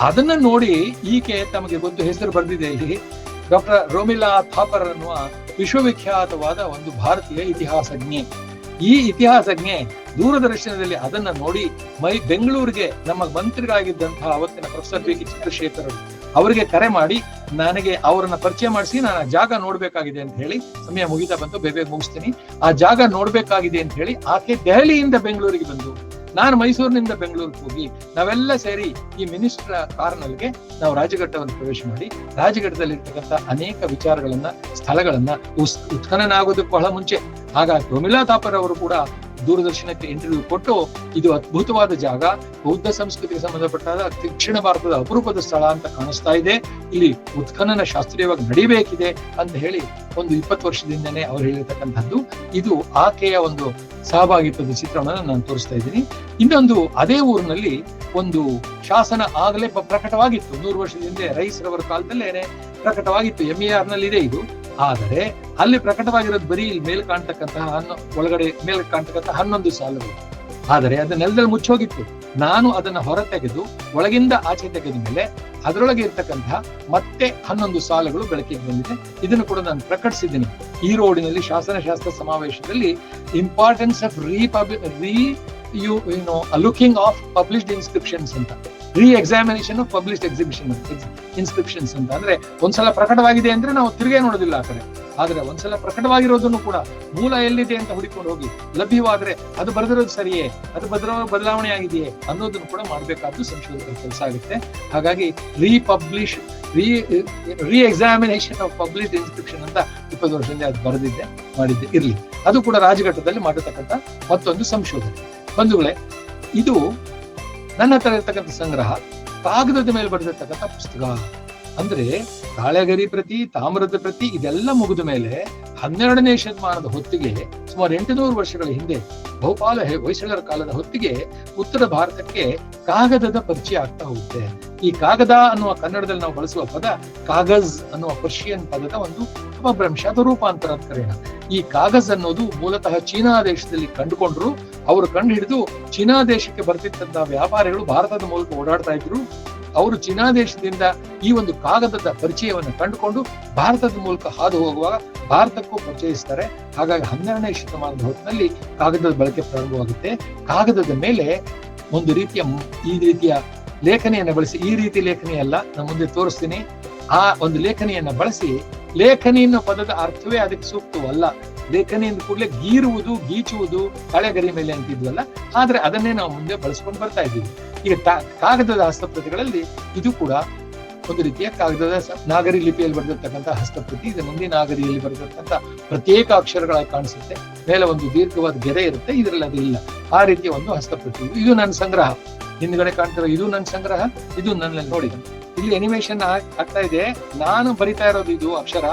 ಅದನ್ನ ನೋಡಿ ಈಕೆ ತಮಗೆ ಗೊತ್ತು, ಹೆಸರು ಬರೆದಿದೆ ಇಲ್ಲಿ, ಡಾಕ್ಟರ್ ರೋಮಿಲಾ ಥಾಪರ್ ಅನ್ನುವ ವಿಶ್ವವಿಖ್ಯಾತವಾದ ಒಂದು ಭಾರತೀಯ ಇತಿಹಾಸಜ್ಞೆ. ಈ ಇತಿಹಾಸಜ್ಞೆ ದೂರದರ್ಶನದಲ್ಲಿ ಅದನ್ನ ನೋಡಿ ಬೆಂಗಳೂರಿಗೆ ನಮ್ಮ ಮಂತ್ರಿಗಳಾಗಿದ್ದಂತಹ ಅವತ್ತಿನ ಪ್ರೊಫೆಸರ್ BK ಚಂದ್ರಶೇಖರ್ ಅವರಿಗೆ ಕರೆ ಮಾಡಿ ನನಗೆ ಅವರನ್ನ ಪರಿಚಯ ಮಾಡಿಸಿ, ನಾನು ಆ ಜಾಗ ನೋಡ್ಬೇಕಾಗಿದೆ ಅಂತ ಹೇಳಿ, ಸಮಯ ಮುಗಿತಾ ಬಂತು, ಬೇಗ ಮುಗಿಸ್ತೀನಿ, ಆ ಜಾಗ ನೋಡ್ಬೇಕಾಗಿದೆ ಅಂತ ಹೇಳಿ ಆಕೆ ದೆಹಲಿಯಿಂದ ಬೆಂಗಳೂರಿಗೆ ಬಂದು, ನಾನು ಮೈಸೂರಿನಿಂದ ಬೆಂಗಳೂರಿಗೆ ಹೋಗಿ ನಾವೆಲ್ಲ ಸೇರಿ ಈ ಮಿನಿಸ್ಟರ್ ಕಾರ್ನಲ್ಗೆ ನಾವು ರಾಜಘಟ್ಟವನ್ನು ಪ್ರವೇಶ ಮಾಡಿ ರಾಜಘಟ್ಟದಲ್ಲಿ ಇರ್ತಕ್ಕಂಥ ಅನೇಕ ವಿಚಾರಗಳನ್ನ, ಸ್ಥಳಗಳನ್ನ ಉತ್ಖನನ ಆಗೋದಕ್ಕೆ ಬಹಳ ಮುಂಚೆ ಆಗ ರೋಮಿಲಾ ಥಾಪರ್ ಅವರು ಕೂಡ ದೂರದರ್ಶನಕ್ಕೆ ಇಂಟರ್ವ್ಯೂ ಕೊಟ್ಟು, ಇದು ಅದ್ಭುತವಾದ ಜಾಗ, ಬೌದ್ಧ ಸಂಸ್ಕೃತಿಗೆ ಸಂಬಂಧಪಟ್ಟಾದ ದಕ್ಷಿಣ ಭಾರತದ ಅಪರೂಪದ ಸ್ಥಳ ಅಂತ ಕಾಣಿಸ್ತಾ ಇದೆ, ಇಲ್ಲಿ ಉತ್ಖನನ ಶಾಸ್ತ್ರೀಯವಾಗಿ ನಡಿಬೇಕಿದೆ ಅಂತ ಹೇಳಿ ಒಂದು 20 ವರ್ಷದಿಂದನೇ ಅವ್ರು ಹೇಳಿರ್ತಕ್ಕಂಥದ್ದು. ಇದು ಆಕೆಯ ಒಂದು ಸಹಭಾಗಿತ್ವದ ಚಿತ್ರಣವನ್ನು ನಾನು ತೋರಿಸ್ತಾ ಇದ್ದೀನಿ. ಇನ್ನೊಂದು, ಅದೇ ಊರಿನಲ್ಲಿ ಒಂದು ಶಾಸನ ಆಗಲೇ ಪ್ರಕಟವಾಗಿತ್ತು, 100 ವರ್ಷದಿಂದ ರೈಸ್ ರವರ ಕಾಲದಲ್ಲೇನೆ ಪ್ರಕಟವಾಗಿತ್ತು. MER ನಲ್ಲಿ ಇದೆ ಇದು. ಆದರೆ ಅಲ್ಲಿ ಪ್ರಕಟವಾಗಿರೋದು ಬರೀ ಇಲ್ಲಿ ಮೇಲೆ ಕಾಣ್ತಕ್ಕಂತಹ ಒಳಗಡೆ ಮೇಲೆ ಕಾಣ್ತಕ್ಕಂತಹ 11 ಸಾಲುಗಳು. ಆದರೆ ಅದು ನೆಲದಲ್ಲಿ ಮುಚ್ಚೋಗಿತ್ತು. ನಾನು ಅದನ್ನ ಹೊರ ತೆಗೆದು ಒಳಗಿಂದ ಆಚೆ ತೆಗೆದ ಮೇಲೆ ಅದರೊಳಗೆ ಇರ್ತಕ್ಕಂತಹ ಮತ್ತೆ 11 ಸಾಲುಗಳು ಬೆಳಕಿಗೆ ಬಂದಿದೆ. ಇದನ್ನು ಕೂಡ ನಾನು ಪ್ರಕಟಿಸಿದ್ದೀನಿ ಈ ರೋಡಿನಲ್ಲಿ ಶಾಸನಶಾಸ್ತ್ರ ಸಮಾವೇಶದಲ್ಲಿ. Importance of looking of published inscriptions ಅಂತ. Examination of published exhibition inscriptions ಅಂತ. ಅಂದ್ರೆ ಒಂದ್ಸಲ ಪ್ರಕಟವಾಗಿದೆ ಅಂದ್ರೆ ನಾವು ತಿರುಗೇ ನೋಡೋದಿಲ್ಲ ಆ ಕಡೆ. ಆದ್ರೆ ಒಂದ್ಸಲ ಪ್ರಕಟವಾಗಿರೋದನ್ನು ಕೂಡ ಮೂಲ ಎಲ್ಲಿದೆ ಅಂತ ಹುಡುಕೊಂಡು ಹೋಗಿ ಲಭ್ಯವಾದ್ರೆ ಅದು ಬರೆದಿರೋದು ಸರಿಯೇ, ಅದು ಬದಲಾವಣೆ ಆಗಿದೆಯೇ ಅನ್ನೋದನ್ನು ಕೂಡ ಮಾಡಬೇಕಾದ್ದು ಸಂಶೋಧಕರ ಕೆಲಸ ಆಗುತ್ತೆ. ಹಾಗಾಗಿ ರೀ ಎಕ್ಸಾಮಿನೇಷನ್ ಆಫ್ ಪಬ್ಲಿಷ್ಡ್ ಇನ್ಸ್ಕ್ರಿಪ್ಷನ್ ಅಂತ 20 ವರ್ಷದಿಂದ ಅದು ಮಾಡಿದ್ದೆ ಇರ್ಲಿ. ಅದು ಕೂಡ ರಾಜಘಟ್ಟದಲ್ಲಿ ಮಾಡಿರ್ತಕ್ಕಂಥ ಮತ್ತೊಂದು ಸಂಶೋಧನೆ. ಬಂಧುಗಳೇ, ಇದು ನನ್ನ ಹತ್ರ ಇರ್ತಕ್ಕಂಥ ಸಂಗ್ರಹ ಕಾಗದದ ಮೇಲೆ ಬರೆದಿರ್ತಕ್ಕಂಥ ಪುಸ್ತಕ. ಅಂದ್ರೆ ತಾಳೆಗರಿ ಪ್ರತಿ, ತಾಮ್ರದ ಪ್ರತಿ ಇದೆಲ್ಲ ಮುಗಿದ ಮೇಲೆ 12ನೇ ಶತಮಾನದ ಹೊತ್ತಿಗೆ, ಸುಮಾರು 800 ವರ್ಷಗಳ ಹಿಂದೆ, ಬಹುಪಾಲ ಹೊಯ್ಸಳರ ಕಾಲದ ಹೊತ್ತಿಗೆ ಉತ್ತರ ಭಾರತಕ್ಕೆ ಕಾಗದದ ಪರಿಚಯ ಆಗ್ತಾ ಹೋಗುತ್ತೆ. ಈ ಕಾಗದ ಅನ್ನುವ ಕನ್ನಡದಲ್ಲಿ ನಾವು ಬಳಸುವ ಪದ ಕಾಗಜ್ ಅನ್ನುವ ಪರ್ಷಿಯನ್ ಪದದ ಒಂದು ಅಪಭ್ರಂಶ ಅಥವಾ ರೂಪಾಂತರ ಅಂತ ಕರೆಯೋಣ. ಈ ಕಾಗಜ್ ಅನ್ನೋದು ಮೂಲತಃ ಚೀನಾ ದೇಶದಲ್ಲಿ ಕಂಡುಕೊಂಡ್ರು. ಅವರು ಕಂಡು ಹಿಡಿದು ಚೀನಾ ದೇಶಕ್ಕೆ ಬರ್ತಿದ್ದಂತಹ ವ್ಯಾಪಾರಿಗಳು ಭಾರತದ ಮೂಲಕ ಓಡಾಡ್ತಾ ಇದ್ರು. ಅವರು ಚೀನಾ ದೇಶದಿಂದ ಈ ಒಂದು ಕಾಗದದ ಪರಿಚಯವನ್ನು ಕಂಡುಕೊಂಡು ಭಾರತದ ಮೂಲಕ ಹಾದು ಹೋಗುವಾಗ ಭಾರತಕ್ಕೂ ಪರಿಚಯಿಸ್ತಾರೆ. ಹಾಗಾಗಿ 12ನೇ ಶತಮಾನದ ಹೊತ್ತಿನಲ್ಲಿ ಕಾಗದದ ಬಳಕೆ ಪ್ರಾರಂಭವಾಗುತ್ತೆ. ಕಾಗದದ ಮೇಲೆ ಒಂದು ಈ ರೀತಿಯ ಲೇಖನಿಯನ್ನು ಬಳಸಿ, ಈ ರೀತಿ ಲೇಖನಿ ಅಲ್ಲ, ನಾನು ಮುಂದೆ ತೋರಿಸ್ತೀನಿ, ಆ ಒಂದು ಲೇಖನಿಯನ್ನ ಬಳಸಿ, ಲೇಖನಿ ಅನ್ನೋ ಪದದ ಅರ್ಥವೇ ಅದಕ್ಕೆ ಸೂಕ್ತವಲ್ಲ. ಲೇಖನಿಯಿಂದ ಕೂಡಲೇ ಗೀರುವುದು, ಗೀಚುವುದು, ಕಳೆಗರಿ ಮೇಲೆ ಅಂತಿದ್ವಲ್ಲ, ಆದ್ರೆ ಅದನ್ನೇ ನಾವು ಮುಂದೆ ಬಳಸ್ಕೊಂಡು ಬರ್ತಾ ಇದ್ದೀವಿ. ಈಗ ಕಾಗದದ ಹಸ್ತಪ್ರತಿಗಳಲ್ಲಿ ಇದು ಕೂಡ ಒಂದು ರೀತಿಯ ಕಾಗದದ ನಾಗರಿ ಲಿಪಿಯಲ್ಲಿ ಬರೆದಿರ್ತಕ್ಕಂಥ ಹಸ್ತಪ್ರತಿ. ಇದು ನಂದಿ ನಾಗರಿಯಲ್ಲಿ ಬರೆದಿರ್ತಕ್ಕಂಥ ಪ್ರತ್ಯೇಕ ಅಕ್ಷರಗಳಾಗಿ ಕಾಣಿಸುತ್ತೆ. ಮೇಲೆ ಒಂದು ದೀರ್ಘವಾದ ಗೆರೆ ಇರುತ್ತೆ, ಇದರಲ್ಲಿ ಅದು ಇಲ್ಲ. ಆ ರೀತಿಯ ಒಂದು ಹಸ್ತಪ್ರತಿ. ಇದು ನನ್ನ ಸಂಗ್ರಹ. ಹಿಂದ್ಗಡೆ ಕಾಣ್ತಿರೋ ಇದು ನನ್ನ ಸಂಗ್ರಹ. ಇದು ನನ್ನಲ್ಲಿ ನೋಡಿ, ಇಲ್ಲಿ ಅನಿಮೇಷನ್ ಆಗ್ತಾ ಇದೆ. ನಾನು ಬರಿತಾ ಇರೋದು ಇದು ಅಕ್ಷರ.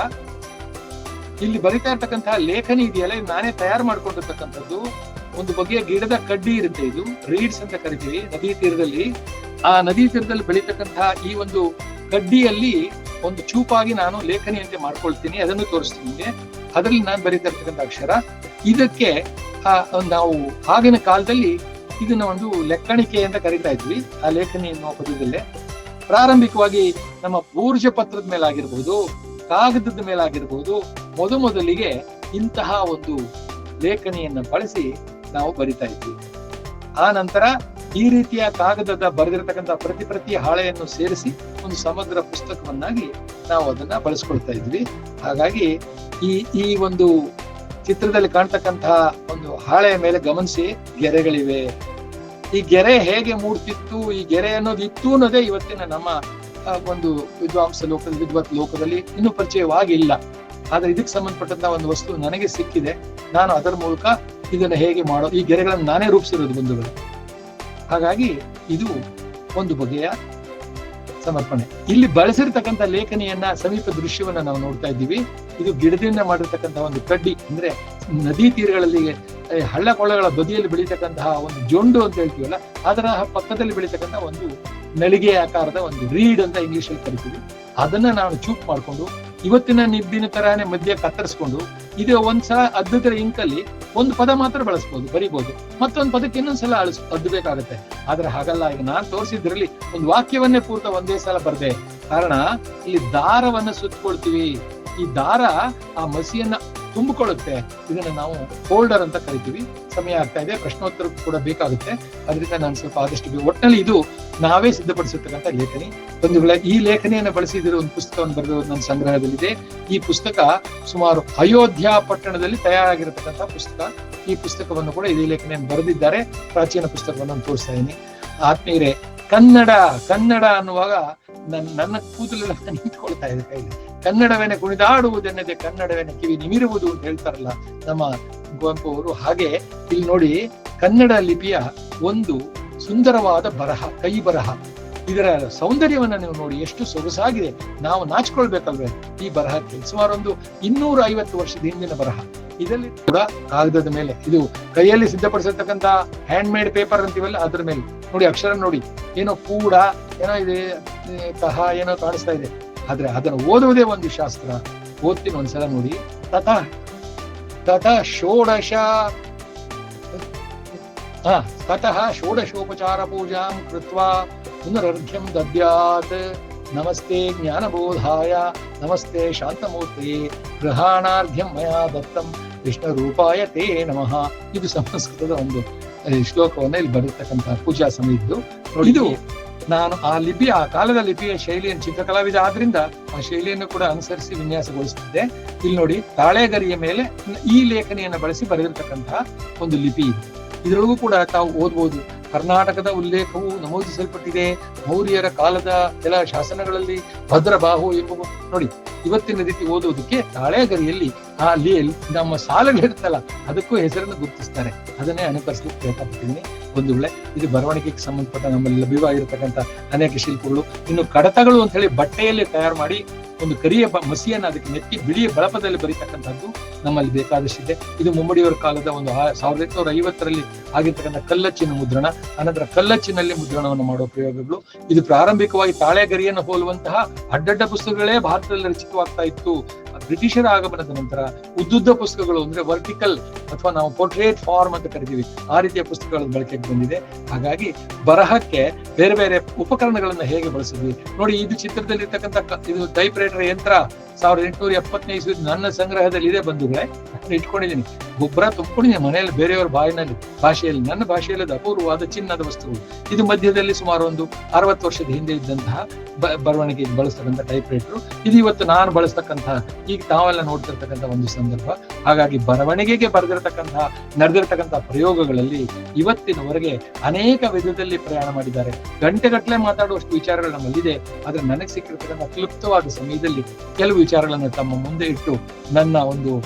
ಇಲ್ಲಿ ಬರಿತಾ ಇರ್ತಕ್ಕಂತಹ ಲೇಖನಿ ಇದೆಯಲ್ಲ, ಇದು ನಾನೇ ತಯಾರು ಮಾಡ್ಕೊಂಡಿರ್ತಕ್ಕಂಥದ್ದು. ಒಂದು ಬಗೆಯ ಗಿಡದ ಕಡ್ಡಿ ಇರುತ್ತೆ, ಇದು ರೀಡ್ಸ್ ಅಂತ ಕರಿತೀವಿ ನದಿ ತೀರದಲ್ಲಿ. ಆ ನದಿ ತೀರದಲ್ಲಿ ಬೆಳೀತಕ್ಕಂತಹ ಈ ಒಂದು ಕಡ್ಡಿಯಲ್ಲಿ ಒಂದು ಚೂಪಾಗಿ ನಾನು ಲೇಖನಿಯಂತೆ ಮಾಡ್ಕೊಳ್ತೀನಿ. ಅದನ್ನು ತೋರಿಸ್ತೀನಿ ನಿಮಗೆ. ಅದರಲ್ಲಿ ನಾನು ಬರೀತಾ ಇರ್ತಕ್ಕಂಥ ಅಕ್ಷರ. ಇದಕ್ಕೆ ನಾವು ಆಗಿನ ಕಾಲದಲ್ಲಿ ಇದನ್ನ ಒಂದು ಲೆಕ್ಕಣಿಕೆ ಅಂತ ಕರಿತಾ ಇದ್ವಿ. ಆ ಲೇಖನಿ ಎನ್ನುವ ಪದದಲ್ಲೇ ಪ್ರಾರಂಭಿಕವಾಗಿ ನಮ್ಮ ಪೂರ್ಜ ಪತ್ರದ ಮೇಲಾಗಿರ್ಬಹುದು, ಕಾಗದದ ಮೇಲಾಗಿರ್ಬಹುದು, ಮೊದಲಿಗೆ ಇಂತಹ ಒಂದು ಲೇಖನಿಯನ್ನ ಬಳಸಿ ನಾವು ಬರಿತಾ ಇದ್ವಿ. ಆ ನಂತರ ಈ ರೀತಿಯ ಕಾಗದದ ಬರೆದಿರತಕ್ಕಂಥ ಪ್ರತಿ ಹಾಳೆಯನ್ನು ಸೇರಿಸಿ ಒಂದು ಸಮಗ್ರ ಪುಸ್ತಕವನ್ನಾಗಿ ನಾವು ಅದನ್ನ ಬಳಸ್ಕೊಳ್ತಾ ಇದ್ವಿ. ಹಾಗಾಗಿ ಈ ಒಂದು ಚಿತ್ರದಲ್ಲಿ ಕಾಣ್ತಕ್ಕಂತಹ ಒಂದು ಹಾಳೆಯ ಮೇಲೆ ಗಮನಿಸಿ, ಗೆರೆಗಳಿವೆ. ಈ ಗೆರೆ ಹೇಗೆ ಮೂಡ್ತಿತ್ತು, ಈ ಗೆರೆ ಅನ್ನೋದು ಇತ್ತು ಅನ್ನೋದೇ ಇವತ್ತಿನ ನಮ್ಮ ಒಂದು ವಿದ್ವತ್ ಲೋಕದಲ್ಲಿ ಇನ್ನೂ ಪರಿಚಯವಾಗಿಲ್ಲ. ಆದ್ರೆ ಇದಕ್ಕೆ ಸಂಬಂಧಪಟ್ಟಂತ ಒಂದು ವಸ್ತು ನನಗೆ ಸಿಕ್ಕಿದೆ. ನಾನು ಅದರ ಮೂಲಕ ಇದನ್ನ ಹೇಗೆ ಮಾಡೋದು, ಈ ಗೆರೆಗಳನ್ನು ನಾನೇ ರೂಪಿಸಿರೋದು ಬಂಧುಗಳು. ಹಾಗಾಗಿ ಇದು ಒಂದು ಬಗೆಯ ಸಮರ್ಪಣೆ. ಇಲ್ಲಿ ಬಳಸಿರ್ತಕ್ಕಂಥ ಲೇಖನಿಯನ್ನ ಸಮೀಪ ದೃಶ್ಯವನ್ನ ನಾವು ನೋಡ್ತಾ ಇದ್ದೀವಿ. ಇದು ಗಿಡದಿಂದ ಮಾಡಿರ್ತಕ್ಕಂತಹ ಒಂದು ಕಡ್ಡಿ. ಅಂದ್ರೆ ನದಿ ತೀರಗಳಲ್ಲಿ ಹಳ್ಳ ಕೊಳ್ಳಗಳ ಬದಿಯಲ್ಲಿ ಬೆಳೀತಕ್ಕಂತಹ ಒಂದು ಜೊಂಡು ಅಂತ ಹೇಳ್ತೀವಲ್ಲ, ಅದರ ಪಕ್ಕದಲ್ಲಿ ಬೆಳೀತಕ್ಕಂತಹ ಒಂದು ನಳಿಗೆ ಆಕಾರದ ಒಂದು ರೀಡ್ ಅಂತ ಇಂಗ್ಲಿಷ್ ಅಲ್ಲಿ ಕರಿತೀವಿ. ಅದನ್ನ ನಾನು ಚೂಪ್ ಮಾಡ್ಕೊಂಡು ಇವತ್ತಿನ ನಿಬ್ಬಿನ ತರಾನೇ ಮಧ್ಯೆ ಕತ್ತರಿಸ್ಕೊಂಡು, ಇದು ಒಂದ್ಸಲ ಅದ್ದಿದ್ರೆ ಇಂಕಲ್ಲಿ ಒಂದು ಪದ ಮಾತ್ರ ಬಳಸ್ಬೋದು, ಬರಿಬಹುದು. ಮತ್ತೊಂದು ಪದಕ್ಕೆ ಇನ್ನೊಂದ್ಸಲ ಅದ್ದಬೇಕಾಗತ್ತೆ. ಆದ್ರೆ ಹಾಗಲ್ಲ. ಈಗ ನಾನ್ ತೋರಿಸಿದ್ರಲ್ಲಿ ಒಂದು ವಾಕ್ಯವನ್ನೇ ಪೂರ್ತ ಒಂದೇ ಸಲ ಬರ್ದೆ. ಕಾರಣ ಇಲ್ಲಿ ದಾರವನ್ನ ಸುತ್ತಕೊಳ್ತೀವಿ. ಈ ದಾರ ಆ ಮಸಿಯನ್ನ ತುಂಬಿಕೊಳ್ಳುತ್ತೆ. ಇದನ್ನ ನಾವು ಫೋಲ್ಡರ್ ಅಂತ ಕರಿತೀವಿ. ಸಮಯ ಆಗ್ತಾ ಇದೆ, ಪ್ರಶ್ನೋತ್ತರ ಕೂಡ ಬೇಕಾಗುತ್ತೆ. ಅದರಿಂದ ನಾನು ಸ್ವಲ್ಪ ಆದಷ್ಟು ಒಟ್ಟಿನಲ್ಲಿ ಇದು ನಾವೇ ಸಿದ್ಧಪಡಿಸಿರ್ತಕ್ಕಂಥ ಲೇಖನಿ. ಬಂಧುಗಳೇ, ಈ ಲೇಖನಿಯನ್ನು ಬಳಸಿದಿರೋ ಒಂದು ಪುಸ್ತಕವನ್ನು ಬರೆದಿರೋದು ನನ್ನ ಸಂಗ್ರಹದಲ್ಲಿದೆ. ಈ ಪುಸ್ತಕ ಸುಮಾರು ಅಯೋಧ್ಯ ಪಟ್ಟಣದಲ್ಲಿ ತಯಾರಾಗಿರತಕ್ಕಂಥ ಪುಸ್ತಕ. ಈ ಪುಸ್ತಕವನ್ನು ಕೂಡ ಇದೇ ಲೇಖನಿಯನ್ನು ಬರೆದಿದ್ದಾರೆ. ಪ್ರಾಚೀನ ಪುಸ್ತಕವನ್ನು ತೋರಿಸ್ತಾ ಇದ್ದೀನಿ. ಆತ್ಮೀಯರೇ, ಕನ್ನಡ ಅನ್ನುವಾಗ ನನ್ನ ಕೂದಲೆಲ್ಲ ನಿಂತ್ಕೊಳ್ತಾ ಇದೆ ಕೈಲಿ. ಕನ್ನಡವೇನೆ ಕುಣಿದಾಡುವುದೆನ್ನದೆ ಕನ್ನಡವೇನೆ ಕಿವಿ ನಿಮಿರುವುದು ಅಂತ ಹೇಳ್ತಾರಲ್ಲ ನಮ್ಮ ಕುವೆಂಪು ಅವರು. ಹಾಗೆ ಇಲ್ಲಿ ನೋಡಿ, ಕನ್ನಡ ಲಿಪಿಯ ಒಂದು ಸುಂದರವಾದ ಬರಹ, ಕೈ ಬರಹ. ಇದರ ಸೌಂದರ್ಯವನ್ನ ನೀವು ನೋಡಿ, ಎಷ್ಟು ಸೊಗಸಾಗಿದೆ. ನಾವು ನಾಚಿಕೊಳ್ಬೇಕಲ್ವೇ ಈ ಬರಹಕ್ಕೆ. ಸುಮಾರು ಒಂದು 250 ವರ್ಷದ ಹಿಂದಿನ ಬರಹ. ಇದರಲ್ಲಿ ಕೂಡ ಕಾಗದದ ಮೇಲೆ, ಇದು ಕೈಯಲ್ಲಿ ಸಿದ್ಧಪಡಿಸಿರ್ತಕ್ಕಂಥ ಹ್ಯಾಂಡ್ ಮೇಡ್ ಪೇಪರ್ ಅಂತೀವಲ್ಲ, ಅದ್ರ ಮೇಲೆ ನೋಡಿ ಅಕ್ಷರ ನೋಡಿ, ಏನೋ ಕೂಡ ಏನೋ ಇದೆ, ಕಹ ಏನೋ ಕಾಣಿಸ್ತಾ ಇದೆ. ಆದ್ರೆ ಅದನ್ನು ಓದುವುದೇ ಒಂದು ಶಾಸ್ತ್ರ. ಓದ್ತೀನಿ ಒಂದ್ಸಲ ನೋಡಿ. ತತಃ ಷೋಡಶೋಪಚಾರ ಪೂಜಾಂ ಕೃತ್ವಾ ಪುನರರ್ಘ್ಯಂ ದದ್ಯಾತ್. ನಮಸ್ತೆ ಜ್ಞಾನಬೋಧಾಯ, ನಮಸ್ತೆ ಶಾಂತಮೂರ್ತಿಯೇ, ಗೃಹಾಣಾರ್ಘ್ಯಂ ಮಯಾ ದತ್ತಂ ವಿಷ್ಣುರೂಪಾಯ ತೇ ನಮಃ. ಇದು ಸಂಸ್ಕೃತದ ಒಂದು ಶ್ಲೋಕವನ್ನ ಇಲ್ಲಿ ಬರತಕ್ಕಂತಹ ಪೂಜಾ ಸಮಯದ್ದು. ಇದು ನಾನು ಆ ಕಾಲದ ಲಿಪಿಯ ಶೈಲಿಯನ್ನು ಚಿತ್ರಕಲಾವಿದ ಆದ್ರಿಂದ ಆ ಶೈಲಿಯನ್ನು ಕೂಡ ಅನುಸರಿಸಿ ವಿನ್ಯಾಸಗೊಳಿಸುತ್ತಿದ್ದೆ. ಇಲ್ಲಿ ನೋಡಿ, ತಾಳೆಗರಿಯ ಮೇಲೆ ಈ ಲೇಖನಿಯನ್ನು ಬಳಸಿ ಬರೆದಿರ್ತಕ್ಕಂತಹ ಒಂದು ಲಿಪಿ ಇದೆ. ಇದರೊಳಗೂ ಕೂಡ ತಾವು ಓದ್ಬೋದು. ಕರ್ನಾಟಕದ ಉಲ್ಲೇಖವು ನಮೂದಿಸಲ್ಪಟ್ಟಿದೆ. ಮೌರ್ಯರ ಕಾಲದ ಕೆಲ ಶಾಸನಗಳಲ್ಲಿ ಭದ್ರಬಾಹು ಎಂಬುವ ನೋಡಿ, ಇವತ್ತಿನ ರೀತಿ ಓದುವುದಕ್ಕೆ ತಾಳೆಗರಿಯಲ್ಲಿ ನಮ್ಮ ಸಾಲುಗಳಿರುತ್ತಲ್ಲ ಅದಕ್ಕೂ ಹೆಸರನ್ನು ಗುರುತಿಸ್ತಾರೆ. ಅದನ್ನೇ ಅನುಕರಿಸಲಿಕ್ಕೆ ಪ್ರಯತ್ನ ಪಟ್ಟಿದ್ದೀನಿ. ಒಂದು ವೇಳೆ ಇದು ಬರವಣಿಗೆಗೆ ಸಂಬಂಧಪಟ್ಟ ನಮ್ಮಲ್ಲಿ ಲಭ್ಯವಾಗಿರತಕ್ಕಂಥ ಅನೇಕ ಶಿಲ್ಪಗಳು. ಇನ್ನು ಕಡತಗಳು ಅಂತ ಹೇಳಿ ಬಟ್ಟೆಯಲ್ಲಿ ತಯಾರು ಮಾಡಿ ಒಂದು ಕರಿಯ ಮಸಿಯನ್ನು ಅದಕ್ಕೆ ನೆತ್ತಿ ಬಿಳಿಯ ಬಳಪದಲ್ಲಿ ಬರೀತಕ್ಕಂಥದ್ದು ನಮ್ಮಲ್ಲಿ ಬೇಕಾದಷ್ಟಿದೆ. ಇದು ಮುಮ್ಮಡಿಯವರ ಕಾಲದ ಒಂದು 1850ರಲ್ಲಿ ಆಗಿರ್ತಕ್ಕಂಥ ಕಲ್ಲಚ್ಚಿನ ಮುದ್ರಣ, ಅನಂತರ ಕಲ್ಲಚ್ಚಿನಲ್ಲಿ ಮುದ್ರಣವನ್ನು ಮಾಡುವ ಪ್ರಯೋಗಗಳು. ಇದು ಪ್ರಾರಂಭಿಕವಾಗಿ ತಾಳೆಗರಿಯನ್ನು ಹೋಲುವಂತಹ ಅಡ್ಡಡ್ಡ ಪುಸ್ತಕಗಳೇ ಭಾರತದಲ್ಲಿ ರಚಿತವಾಗ್ತಾ ಇತ್ತು. ಬ್ರಿಟಿಷರ ಆಗಮನದ ನಂತರ ಉದ್ದುದ್ದ ಪುಸ್ತಕಗಳು ಅಂದ್ರೆ ವರ್ಟಿಕಲ್ ಅಥವಾ ನಾವು ಪೋರ್ಟ್ರೇಟ್ ಫಾರ್ಮ್ ಅಂತ ಕರಿತೀವಿ, ಆ ರೀತಿಯ ಪುಸ್ತಕಗಳ ಬಳಕೆಗೆ ಬಂದಿದೆ. ಹಾಗಾಗಿ ಬರಹಕ್ಕೆ ಬೇರೆ ಬೇರೆ ಉಪಕರಣಗಳನ್ನ ಹೇಗೆ ಬಳಸಿದ್ವಿ ನೋಡಿ. ಇದು ಚಿತ್ರದಲ್ಲಿರ್ತಕ್ಕಂಥ ಇದು ಟೈಪ್ ರೈಟರ್ ಯಂತ್ರ 1870ನೇ ಇಸ್ವಿ ನನ್ನ ಸಂಗ್ರಹದಲ್ಲಿ ಇದೆ ಬಂಧುಗಳೇ. ಇಟ್ಕೊಂಡಿದ್ದೀನಿ, ಗೊಬ್ಬರ ತುಂಬಿಕೊಂಡಿದ್ದೀನಿ ಮನೆಯಲ್ಲಿ ಬೇರೆಯವರ ಭಾಷೆಯಲ್ಲಿ. ನನ್ನ ಭಾಷೆಯಲ್ಲಿ ಅದು ಅಪೂರ್ವವಾದ ಚಿನ್ನದ ವಸ್ತುಗಳು. ಇದು ಮಧ್ಯದಲ್ಲಿ ಸುಮಾರು ಒಂದು 60 ವರ್ಷದ ಹಿಂದೆ ಇದ್ದಂತಹ ಬರವಣಿಗೆಗೆ ಬಳಸ್ತಕ್ಕಂಥ ಟೈಪ್ ರೈಟರ್. ಇದು ಇವತ್ತು ನಾನು ಬಳಸ್ತಕ್ಕಂತಹ ಈಗ ತಾವೆಲ್ಲ ನೋಡ್ತಿರ್ತಕ್ಕಂಥ ಒಂದು ಸಂದರ್ಭ. ಹಾಗಾಗಿ ಬರವಣಿಗೆಗೆ ನಡೆದಿರ್ತಕ್ಕಂತಹ ಪ್ರಯೋಗಗಳಲ್ಲಿ ಇವತ್ತಿನವರೆಗೆ ಅನೇಕ ವಿಧದಲ್ಲಿ ಪ್ರಯಾಣ ಮಾಡಿದ್ದಾರೆ. ಗಂಟೆಗಟ್ಟಲೆ ಮಾತಾಡುವಷ್ಟು ವಿಚಾರಗಳು ನಮ್ಮಲ್ಲಿದೆ. ಆದ್ರೆ ನನಗೆ ಸಿಕ್ಕಿರ್ತಕ್ಕಂಥ ಕ್ಲುಪ್ತವಾದ ಸಮಯದಲ್ಲಿ ಕೆಲವು ವಿಚಾರಗಳನ್ನು ತಮ್ಮ ಮುಂದೆ ಇಟ್ಟು ನನ್ನ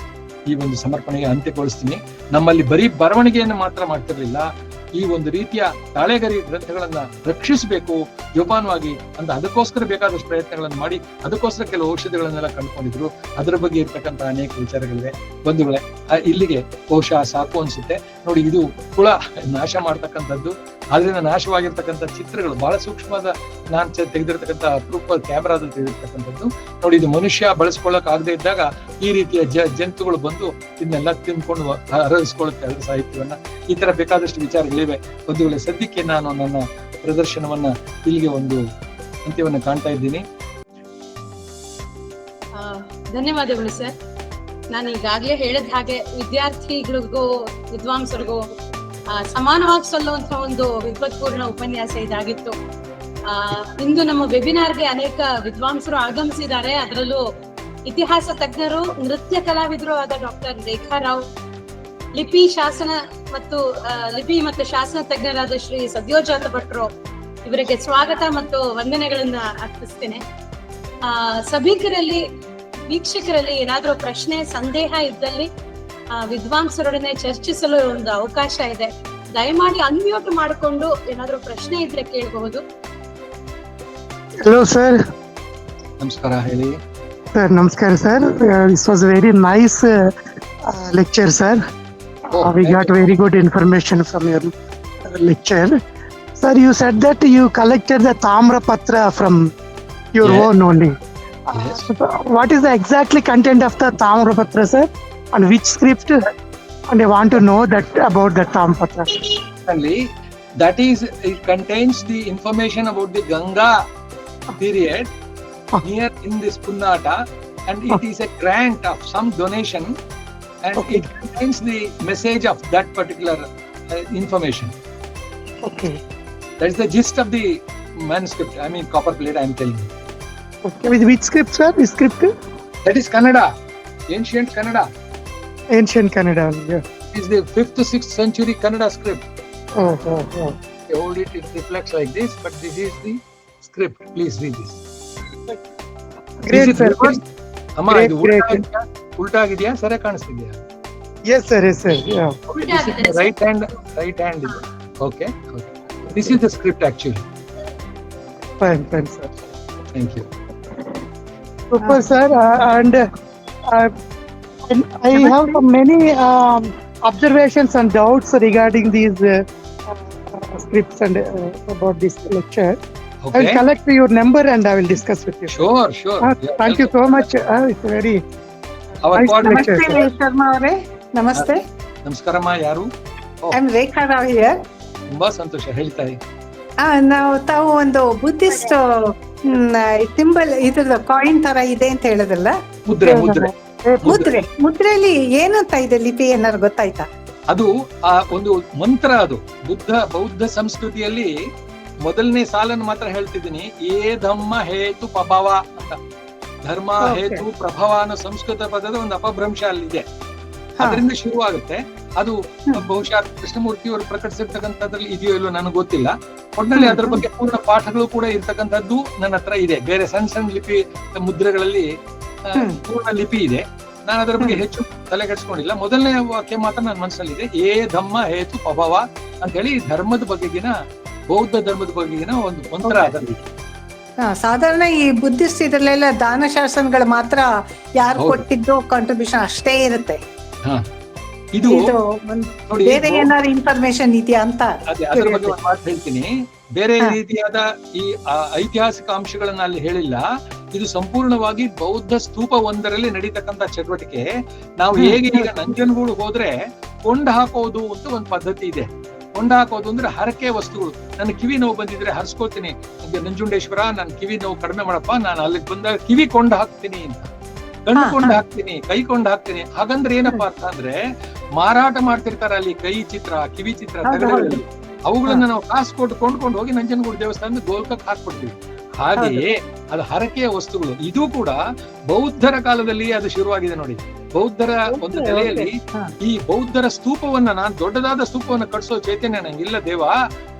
ಈ ಒಂದು ಸಮರ್ಪಣೆಗೆ ಅಂತ್ಯಗೊಳಿಸ್ತೀನಿ. ನಮ್ಮಲ್ಲಿ ಬರೀ ಬರವಣಿಗೆಯನ್ನು ಮಾತ್ರ ಮಾಡ್ತಿರ್ಲಿಲ್ಲ, ಈ ಒಂದು ರೀತಿಯ ತಾಳೆಗರಿ ಗ್ರಂಥಗಳನ್ನ ರಕ್ಷಿಸಬೇಕು ಜೋಪಾನವಾಗಿ ಅಂತ ಅದಕ್ಕೋಸ್ಕರ ಬೇಕಾದಷ್ಟು ಪ್ರಯತ್ನಗಳನ್ನು ಮಾಡಿ ಅದಕ್ಕೋಸ್ಕರ ಕೆಲವು ಔಷಧಿಗಳನ್ನೆಲ್ಲ ಕಂಡುಕೊಂಡಿದ್ರು. ಅದರ ಬಗ್ಗೆ ಇರ್ತಕ್ಕಂಥ ಅನೇಕ ವಿಚಾರಗಳಿವೆ. ಬಂಧುಗಳೇ, ಇಲ್ಲಿಗೆ ಬಹುಶಃ ಸಾಕು ಅನ್ಸುತ್ತೆ. ನೋಡಿ, ಇದು ಹುಳ ನಾಶ ಮಾಡ್ತಕ್ಕಂಥದ್ದು, ಅದರಿಂದ ನಾಶವಾಗಿರ್ತಕ್ಕಂಥ ಚಿತ್ರಗಳು ಬಹಳ ಸೂಕ್ಷ್ಮವಾದ ನಾನು ತೆಗೆದಿರ್ತಕ್ಕಂಥ ಅಪರೂಪ ಕ್ಯಾಮ್ರಾದಲ್ಲಿ ತೆಗೆದಿರ್ತಕ್ಕಂಥದ್ದು. ನೋಡಿ, ಇದು ಮನುಷ್ಯ ಬಳಸ್ಕೊಳ್ಳಕ್ ಆಗದೆ ಇದ್ದಾಗ ಈ ರೀತಿಯ ಜಂತುಗಳು ಬಂದು ಇದನ್ನೆಲ್ಲ ತಿನ್ಕೊಂಡು ಹರಡಿಸ್ಕೊಳ್ಳುತ್ತೆ ಅದರ ಸಾಹಿತ್ಯವನ್ನ. ಈ ತರ ಬೇಕಾದಷ್ಟು ವಿಚಾರಗಳಿವೆ. ಒಂದು ವೇಳೆ ಸದ್ಯಕ್ಕೆ ನಾನು ನನ್ನ ಪ್ರದರ್ಶನವನ್ನ ಇಲ್ಲಿಗೆ ಒಂದು ಅಂತ್ಯವನ್ನು ಕಾಣ್ತಾ ಇದ್ದೀನಿ. ಧನ್ಯವಾದಗಳು ಸರ್. ನಾನು ಈಗಾಗಲೇ ಹೇಳಿದ ಹಾಗೆ ವಿದ್ಯಾರ್ಥಿಗಳಿಗೂ ವಿದ್ವಾಂಸರಿಗೂ ಸಮಾನವಾಗಿ ಸಲ್ಲುವಂತಹ ಒಂದು ವಿದ್ವತ್ಪೂರ್ಣ ಉಪನ್ಯಾಸ ಇದಾಗಿತ್ತು. ಇಂದು ನಮ್ಮ ವೆಬಿನಾರ್ಗೆ ಅನೇಕ ವಿದ್ವಾಂಸರು ಆಗಮಿಸಿದ್ದಾರೆ. ಅದರಲ್ಲೂ ಇತಿಹಾಸ ತಜ್ಞರು, ನೃತ್ಯ ಕಲಾವಿದರು ಆದ ಡಾಕ್ಟರ್ ರೇಖಾ ರಾವ್, ಲಿಪಿ ಮತ್ತು ಶಾಸನ ತಜ್ಞರಾದ ಶ್ರೀ ಸದ್ಯೋಜಾತ ಭಟ್ರು, ಇವರಿಗೆ ಸ್ವಾಗತ ಮತ್ತು ವಂದನೆಗಳನ್ನ ಅರ್ಪಿಸ್ತೇನೆ. ಸಭಿಕರಲ್ಲಿ, ವೀಕ್ಷಕರಲ್ಲಿ ಏನಾದ್ರೂ ಪ್ರಶ್ನೆ, ಸಂದೇಹ ಇದ್ದಲ್ಲಿ ವಿದ್ವಾಂಸರೊಡನೆ ಚರ್ಚಿಸಲು ಒಂದು ಅವಕಾಶ ಇದೆ. ದಯಮಾಡಿ ಅನ್ಮ್ಯೂಟ್ ಮಾಡಿಕೊಂಡು ಏನಾದ್ರೂ ಪ್ರಶ್ನೆ ಇದ್ರೆ ಕೇಳಬಹುದು. Hello sir. ನಮಸ್ಕಾರ. ಹೇಳಿ ಸರ್. ನಮಸ್ಕಾರ sir. This was very nice lecture sir. We got very good information from your lecture. Sir, you said that you collected the Tamrapatra from your own only. Yes. What is the exactly content of the Tamrapatra, sir? And which script? And I want to know that about the Tamrapatra. That is, it contains the information about the Ganga period here in this Punnata, and it is a grant of some donation, and it contains the message of that particular information. Okay. That is the gist of the manuscript. I mean, copper plate, I am telling you. Okay. With which script, sir? Which script? That is Kannada, ancient Kannada. Ancient Kannada. Yeah. It is the 5th to 6th century Kannada script. Oh. They hold it, it reflects like this, but this is the script. Please read this. Great, sir. ಅಮ್ಮ, ಇದು ಉಲ್ಟಾ ಆಗಿದೆಯಾ, ಸರಿ ಕಾಣಿಸ್ತಿದ್ಯಾ? Yes, sir. Yes, sir. Yeah. Right hand ಇದೆ. Okay. This is the script actually. Fine, sir. Thank you. Super, sir. And I have many observations and doubts regarding these scripts and about this lecture. Okay. I will collect your number and I will discuss with you. Sure. Thank you so much. It's very Our nice coordinator. lecture, sir. Sharma ಅವರೇ, ನಮಸ್ತೆ. ನಮಸ್ಕಾರಮ್ಮ. ಯಾರು? I am Rekha Rao here. ತುಂಬಾ ಸಂತೋಷ. ಹೇಳ್ತಾರೆ. ತಾವು ಒಂದು Buddhist symbol ಇದ್ರದ್ದು coin ತರ ಇದೆ ಅಂತ ಹೇಳೋದಲ್ಲ, ಮುದ್ರೆಯಲ್ಲಿ ಏನಂತ ಇದೆ ಲಿಪಿ, ಏನಾದ್ರು ಗೊತ್ತಾಯ್ತಾ? ಅದು ಒಂದು ಮಂತ್ರ. ಅದು ಬೌದ್ಧ ಸಂಸ್ಕೃತಿಯಲ್ಲಿ ಮೊದಲನೇ ಸಾಲನ್ನು ಮಾತ್ರ ಹೇಳ್ತಿದ್ದೀನಿ. ಏ ಧಮ್ಮ ಹೇತು ಪ್ರಭವ ಅಂತ, ಧರ್ಮ ಹೇತು ಪ್ರಭವ ಅನ್ನೋ ಸಂಸ್ಕೃತ ಪದದ ಒಂದು ಅಪಭ್ರಂಶ ಅಲ್ಲಿದೆ. ಅದರಿಂದ ಶುರುವಾಗುತ್ತೆ. ಅದು ಬಹುಶಃ ಕೃಷ್ಣಮೂರ್ತಿ ಅವರು ಪ್ರಕಟಿಸಿರ್ತಕ್ಕಂಥದ್ರಲ್ಲಿ ಇದೆಯೋ ಇಲ್ಲೋ ನನಗೆ ಗೊತ್ತಿಲ್ಲ. ಒಟ್ಟಿನಲ್ಲಿ ಅದರ ಬಗ್ಗೆ ಪೂರ್ಣ ಪಾಠಗಳು ಕೂಡ ಇರ್ತಕ್ಕಂಥದ್ದು ನನ್ನ ಹತ್ರ ಇದೆ. ಬೇರೆ ಸಣ್ಣ ಸಣ್ಣ ಲಿಪಿ ಮುದ್ರೆಗಳಲ್ಲಿ ಪೂರ್ಣ ಲಿಪಿ ಇದೆ. ನಾನು ಅದರ ಬಗ್ಗೆ ಹೆಚ್ಚು ತಲೆ ಕೆಡಿಸ್ಕೊಂಡಿಲ್ಲ. ಮೊದಲನೇ ವಾಕ್ಯ ಮಾತ್ರ ನನ್ನ ಮನಸ್ಸಲ್ಲಿದೆ, ಏ ಧಮ್ಮ ಹೇತು ಪ್ರಭವ ಅಂತ ಹೇಳಿ ಧರ್ಮದ ಬಗೆಗಿನ, ಬೌದ್ಧ ಧರ್ಮದ ಬಗೆಗಿನ ಒಂದು ಮಂತ್ರ ಅದರಲ್ಲಿ. ಸಾಧಾರಣ ಈ ಬುದ್ಧಿಸ್ಟ್ ಇದ್ರಲ್ಲೆಲ್ಲ ದಾನ ಶಾಸನಗಳು ಮಾತ್ರ ಯಾರು ಕೊಟ್ಟಿದ್ದು ಕಾಂಟ್ರಿಬ್ಯೂಷನ್ ಅಷ್ಟೇ ಇರುತ್ತೆ. ಇದು ನೋಡಿ, ಬೇರೆ ಏನಾದ್ರು ಇನ್ಫಾರ್ಮೇಶನ್ ಇದೆಯಾ ಅಂತ ಅದ್ರ ಬಗ್ಗೆ ಒಂದು ಮಾತು ಹೇಳ್ತೀನಿ. ಬೇರೆ ರೀತಿಯಾದ ಈ ಐತಿಹಾಸಿಕ ಅಂಶಗಳನ್ನ ಅಲ್ಲಿ ಹೇಳಿಲ್ಲ. ಇದು ಸಂಪೂರ್ಣವಾಗಿ ಬೌದ್ಧ ಸ್ತೂಪ ಒಂದರಲ್ಲಿ ನಡೀತಕ್ಕಂತ ಚಟುವಟಿಕೆ. ನಾವು ಹೇಗೆ ಈಗ ನಂಜನಗೂಡು ಹೋದ್ರೆ ಕೊಂಡ ಹಾಕೋದು ಅಂತ ಒಂದು ಪದ್ಧತಿ ಇದೆ. ಕೊಂಡ ಹಾಕೋದು ಅಂದ್ರೆ ಹರಕೆ ವಸ್ತುಗಳು. ನನ್ನ ಕಿವಿ ನೋವು ಬಂದಿದ್ರೆ ಹರ್ಸ್ಕೊಳ್ತೀನಿ, ನಂಜುಂಡೇಶ್ವರ ನನ್ನ ಕಿವಿ ನೋವು ಕಡಿಮೆ ಮಾಡಪ್ಪ, ನಾನು ಅಲ್ಲಿಗೆ ಬಂದಾಗ ಕಿವಿ ಕೊಂಡ ಹಾಕ್ತೀನಿ ಅಂತ, ಕಣ್ಣು ಕೊಂಡ ಹಾಕ್ತೀನಿ, ಕೈ ಕೊಂಡ ಹಾಕ್ತೀನಿ. ಹಾಗಂದ್ರೆ ಏನಪ್ಪಾ ಅಂತ ಅಂದ್ರೆ, ಮಾರಾಟ ಮಾಡ್ತಿರ್ತಾರೆ ಅಲ್ಲಿ ಕೈ ಚಿತ್ರ, ಕಿವಿ ಚಿತ್ರ ತಗಡುಗಳಲ್ಲಿ, ಅವುಗಳನ್ನ ನಾವು ಕಾಸು ಕೊಟ್ಟು ಕೊಂಡ್ಕೊಂಡು ಹೋಗಿ ನಂಜನಗೂಡು ದೇವಸ್ಥಾನದ ಗೋಲ್ಕಕ್ಕೆ ಹಾಕ್ಬಿಡ್ತೀವಿ. ಹಾಗೆಯೇ ಅದು ಹರಕೆಯ ವಸ್ತುಗಳು. ಇದು ಕೂಡ ಬೌದ್ಧರ ಕಾಲದಲ್ಲಿ ಅದು ಶುರುವಾಗಿದೆ ನೋಡಿ. ಬೌದ್ಧರ ಒಂದು ನೆಲೆಯಲ್ಲಿ ಈ ಬೌದ್ಧರ ಸ್ತೂಪವನ್ನ, ನಾನು ದೊಡ್ಡದಾದ ಸ್ತೂಪವನ್ನ ಕಟ್ಸೋ ಚೈತನ್ಯ ನಂಗಿಲ್ಲ ದೇವ,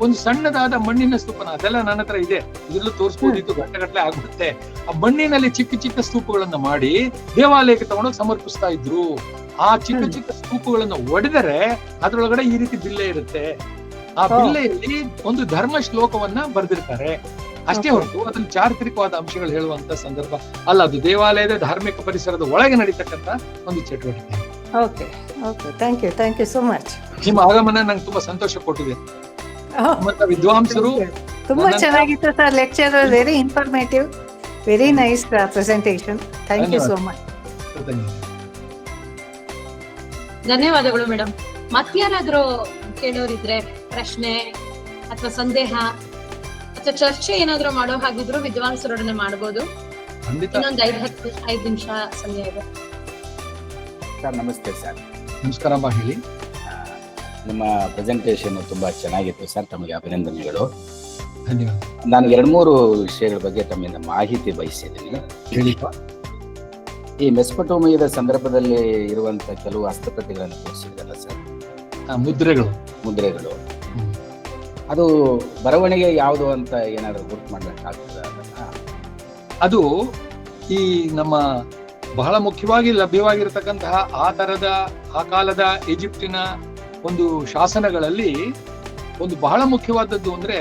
ಒಂದು ಸಣ್ಣದಾದ ಮಣ್ಣಿನ ಸ್ತೂಪನ, ಅದೆಲ್ಲ ನನ್ನ ಹತ್ರ ಇದೆ, ಇದ್ರಲ್ಲೂ ತೋರಿಸ್ಬೋದಿತ್ತು, ಗಂಟೆಗಟ್ಟಲೆ ಆಗ್ಬಿಡುತ್ತೆ. ಆ ಮಣ್ಣಿನಲ್ಲಿ ಚಿಕ್ಕ ಚಿಕ್ಕ ಸ್ತೂಪಗಳನ್ನ ಮಾಡಿ ದೇವಾಲಯಕ್ಕೆ ತಗೊಂಡೋಗಿ ಸಮರ್ಪಿಸ್ತಾ ಇದ್ರು. ಆ ಚಿಕ್ಕ ಚಿಕ್ಕ ಸ್ತೂಪಗಳನ್ನ ಒಡೆದರೆ ಅದ್ರೊಳಗಡೆ ಈ ರೀತಿ ಬಿಲ್ಲೆ ಇರುತ್ತೆ. ಆ ಬಿಲ್ಲೆಯಲ್ಲಿ ಒಂದು ಧರ್ಮ ಶ್ಲೋಕವನ್ನ ಬರೆದಿರ್ತಾರೆ ಅಷ್ಟೇ ಹೊರತು ಅದ್ರಲ್ಲಿ ಚಾರಿತ್ರಿಕವಾದ ಅಂಶಗಳು ಹೇಳುವಂತ ಸಂದರ್ಭ ಅಲ್ಲ. ಅದು ದೇವಾಲಯದ ಧಾರ್ಮಿಕ ಪರಿಸರದ ಒಳಗೆ ನಡೀತಕ್ಕಂತ ಒಂದು ಚಟುವಟಿಕೆ. Okay okay, thank you so much. ನಿಮ್ಮ ಆಗಮನ ನಂಗೆ ತುಂಬಾ ಸಂತೋಷ ಕೊಟ್ಟಿದೆ. ಮತ್ತೆ ವಿದ್ವಾಂಸರು ತುಂಬಾ ಚೆನ್ನಾಗಿತ್ತು sir lecture, very informative, very nice presentation. Thank you so much. ಧನ್ಯವಾದಗಳು ಮೇಡಮ್. ಮತ್ತಾರಾದ್ರೂ ಕೇಳೋರಿದ್ರೆ ಪ್ರಶ್ನೆ ಅಥವಾ ಸಂದೇಹ ಅಥವಾ ಚರ್ಚೆ ಏನಾದ್ರು ಮಾಡೋ ಹಾಗಿದ್ರು ವಿದ್ವಾಂಸರೊಡನೆ ಮಾಡಬಹುದು. ಇನ್ನೊಂದು 5 ನಿಮಿಷ ಸಮಯ ಇದೆ ಸರ್. ನಮಸ್ತೆ ಸರ್. ನಮಸ್ಕಾರ. ಹೇಳಿ. ನಿಮ್ಮ ಪ್ರೆಸೆಂಟೇಷನ್ ತುಂಬಾ ಚೆನ್ನಾಗಿತ್ತು ಸರ್, ತಮಗೆ ಅಭಿನಂದನೆಗಳು. ಧನ್ಯವಾದ. ನಾನು 2-3 ವಿಷಯಗಳ ಬಗ್ಗೆ ತಮ್ಮಿಂದ ಮಾಹಿತಿ ಬಯಸಿದ್ದೀನಿ. ಈ ಮೆಸ್ಪಟೋಮಿಯಾದ ಸಂದರ್ಭದಲ್ಲಿ ಇರುವಂತ ಕೆಲವು ಹಸ್ತಪ್ರತಿಗಳನ್ನು ತೋರಿಸಿದ್ರಲ್ಲ ಸರ್, ಮುದ್ರೆಗಳು, ಅದು ಬರವಣಿಗೆ ಯಾವುದು ಅಂತ ಏನಾದ್ರು ಗುರುತು ಮಾಡ್ಬೇಕಾಗ್ತದ? ಅದು ಈ ನಮ್ಮ ಬಹಳ ಮುಖ್ಯವಾಗಿ ಲಭ್ಯವಾಗಿರತಕ್ಕಂತಹ ಆ ಕಾಲದ ಈಜಿಪ್ಟಿನ ಒಂದು ಶಾಸನಗಳಲ್ಲಿ ಒಂದು ಬಹಳ ಮುಖ್ಯವಾದದ್ದು ಅಂದ್ರೆ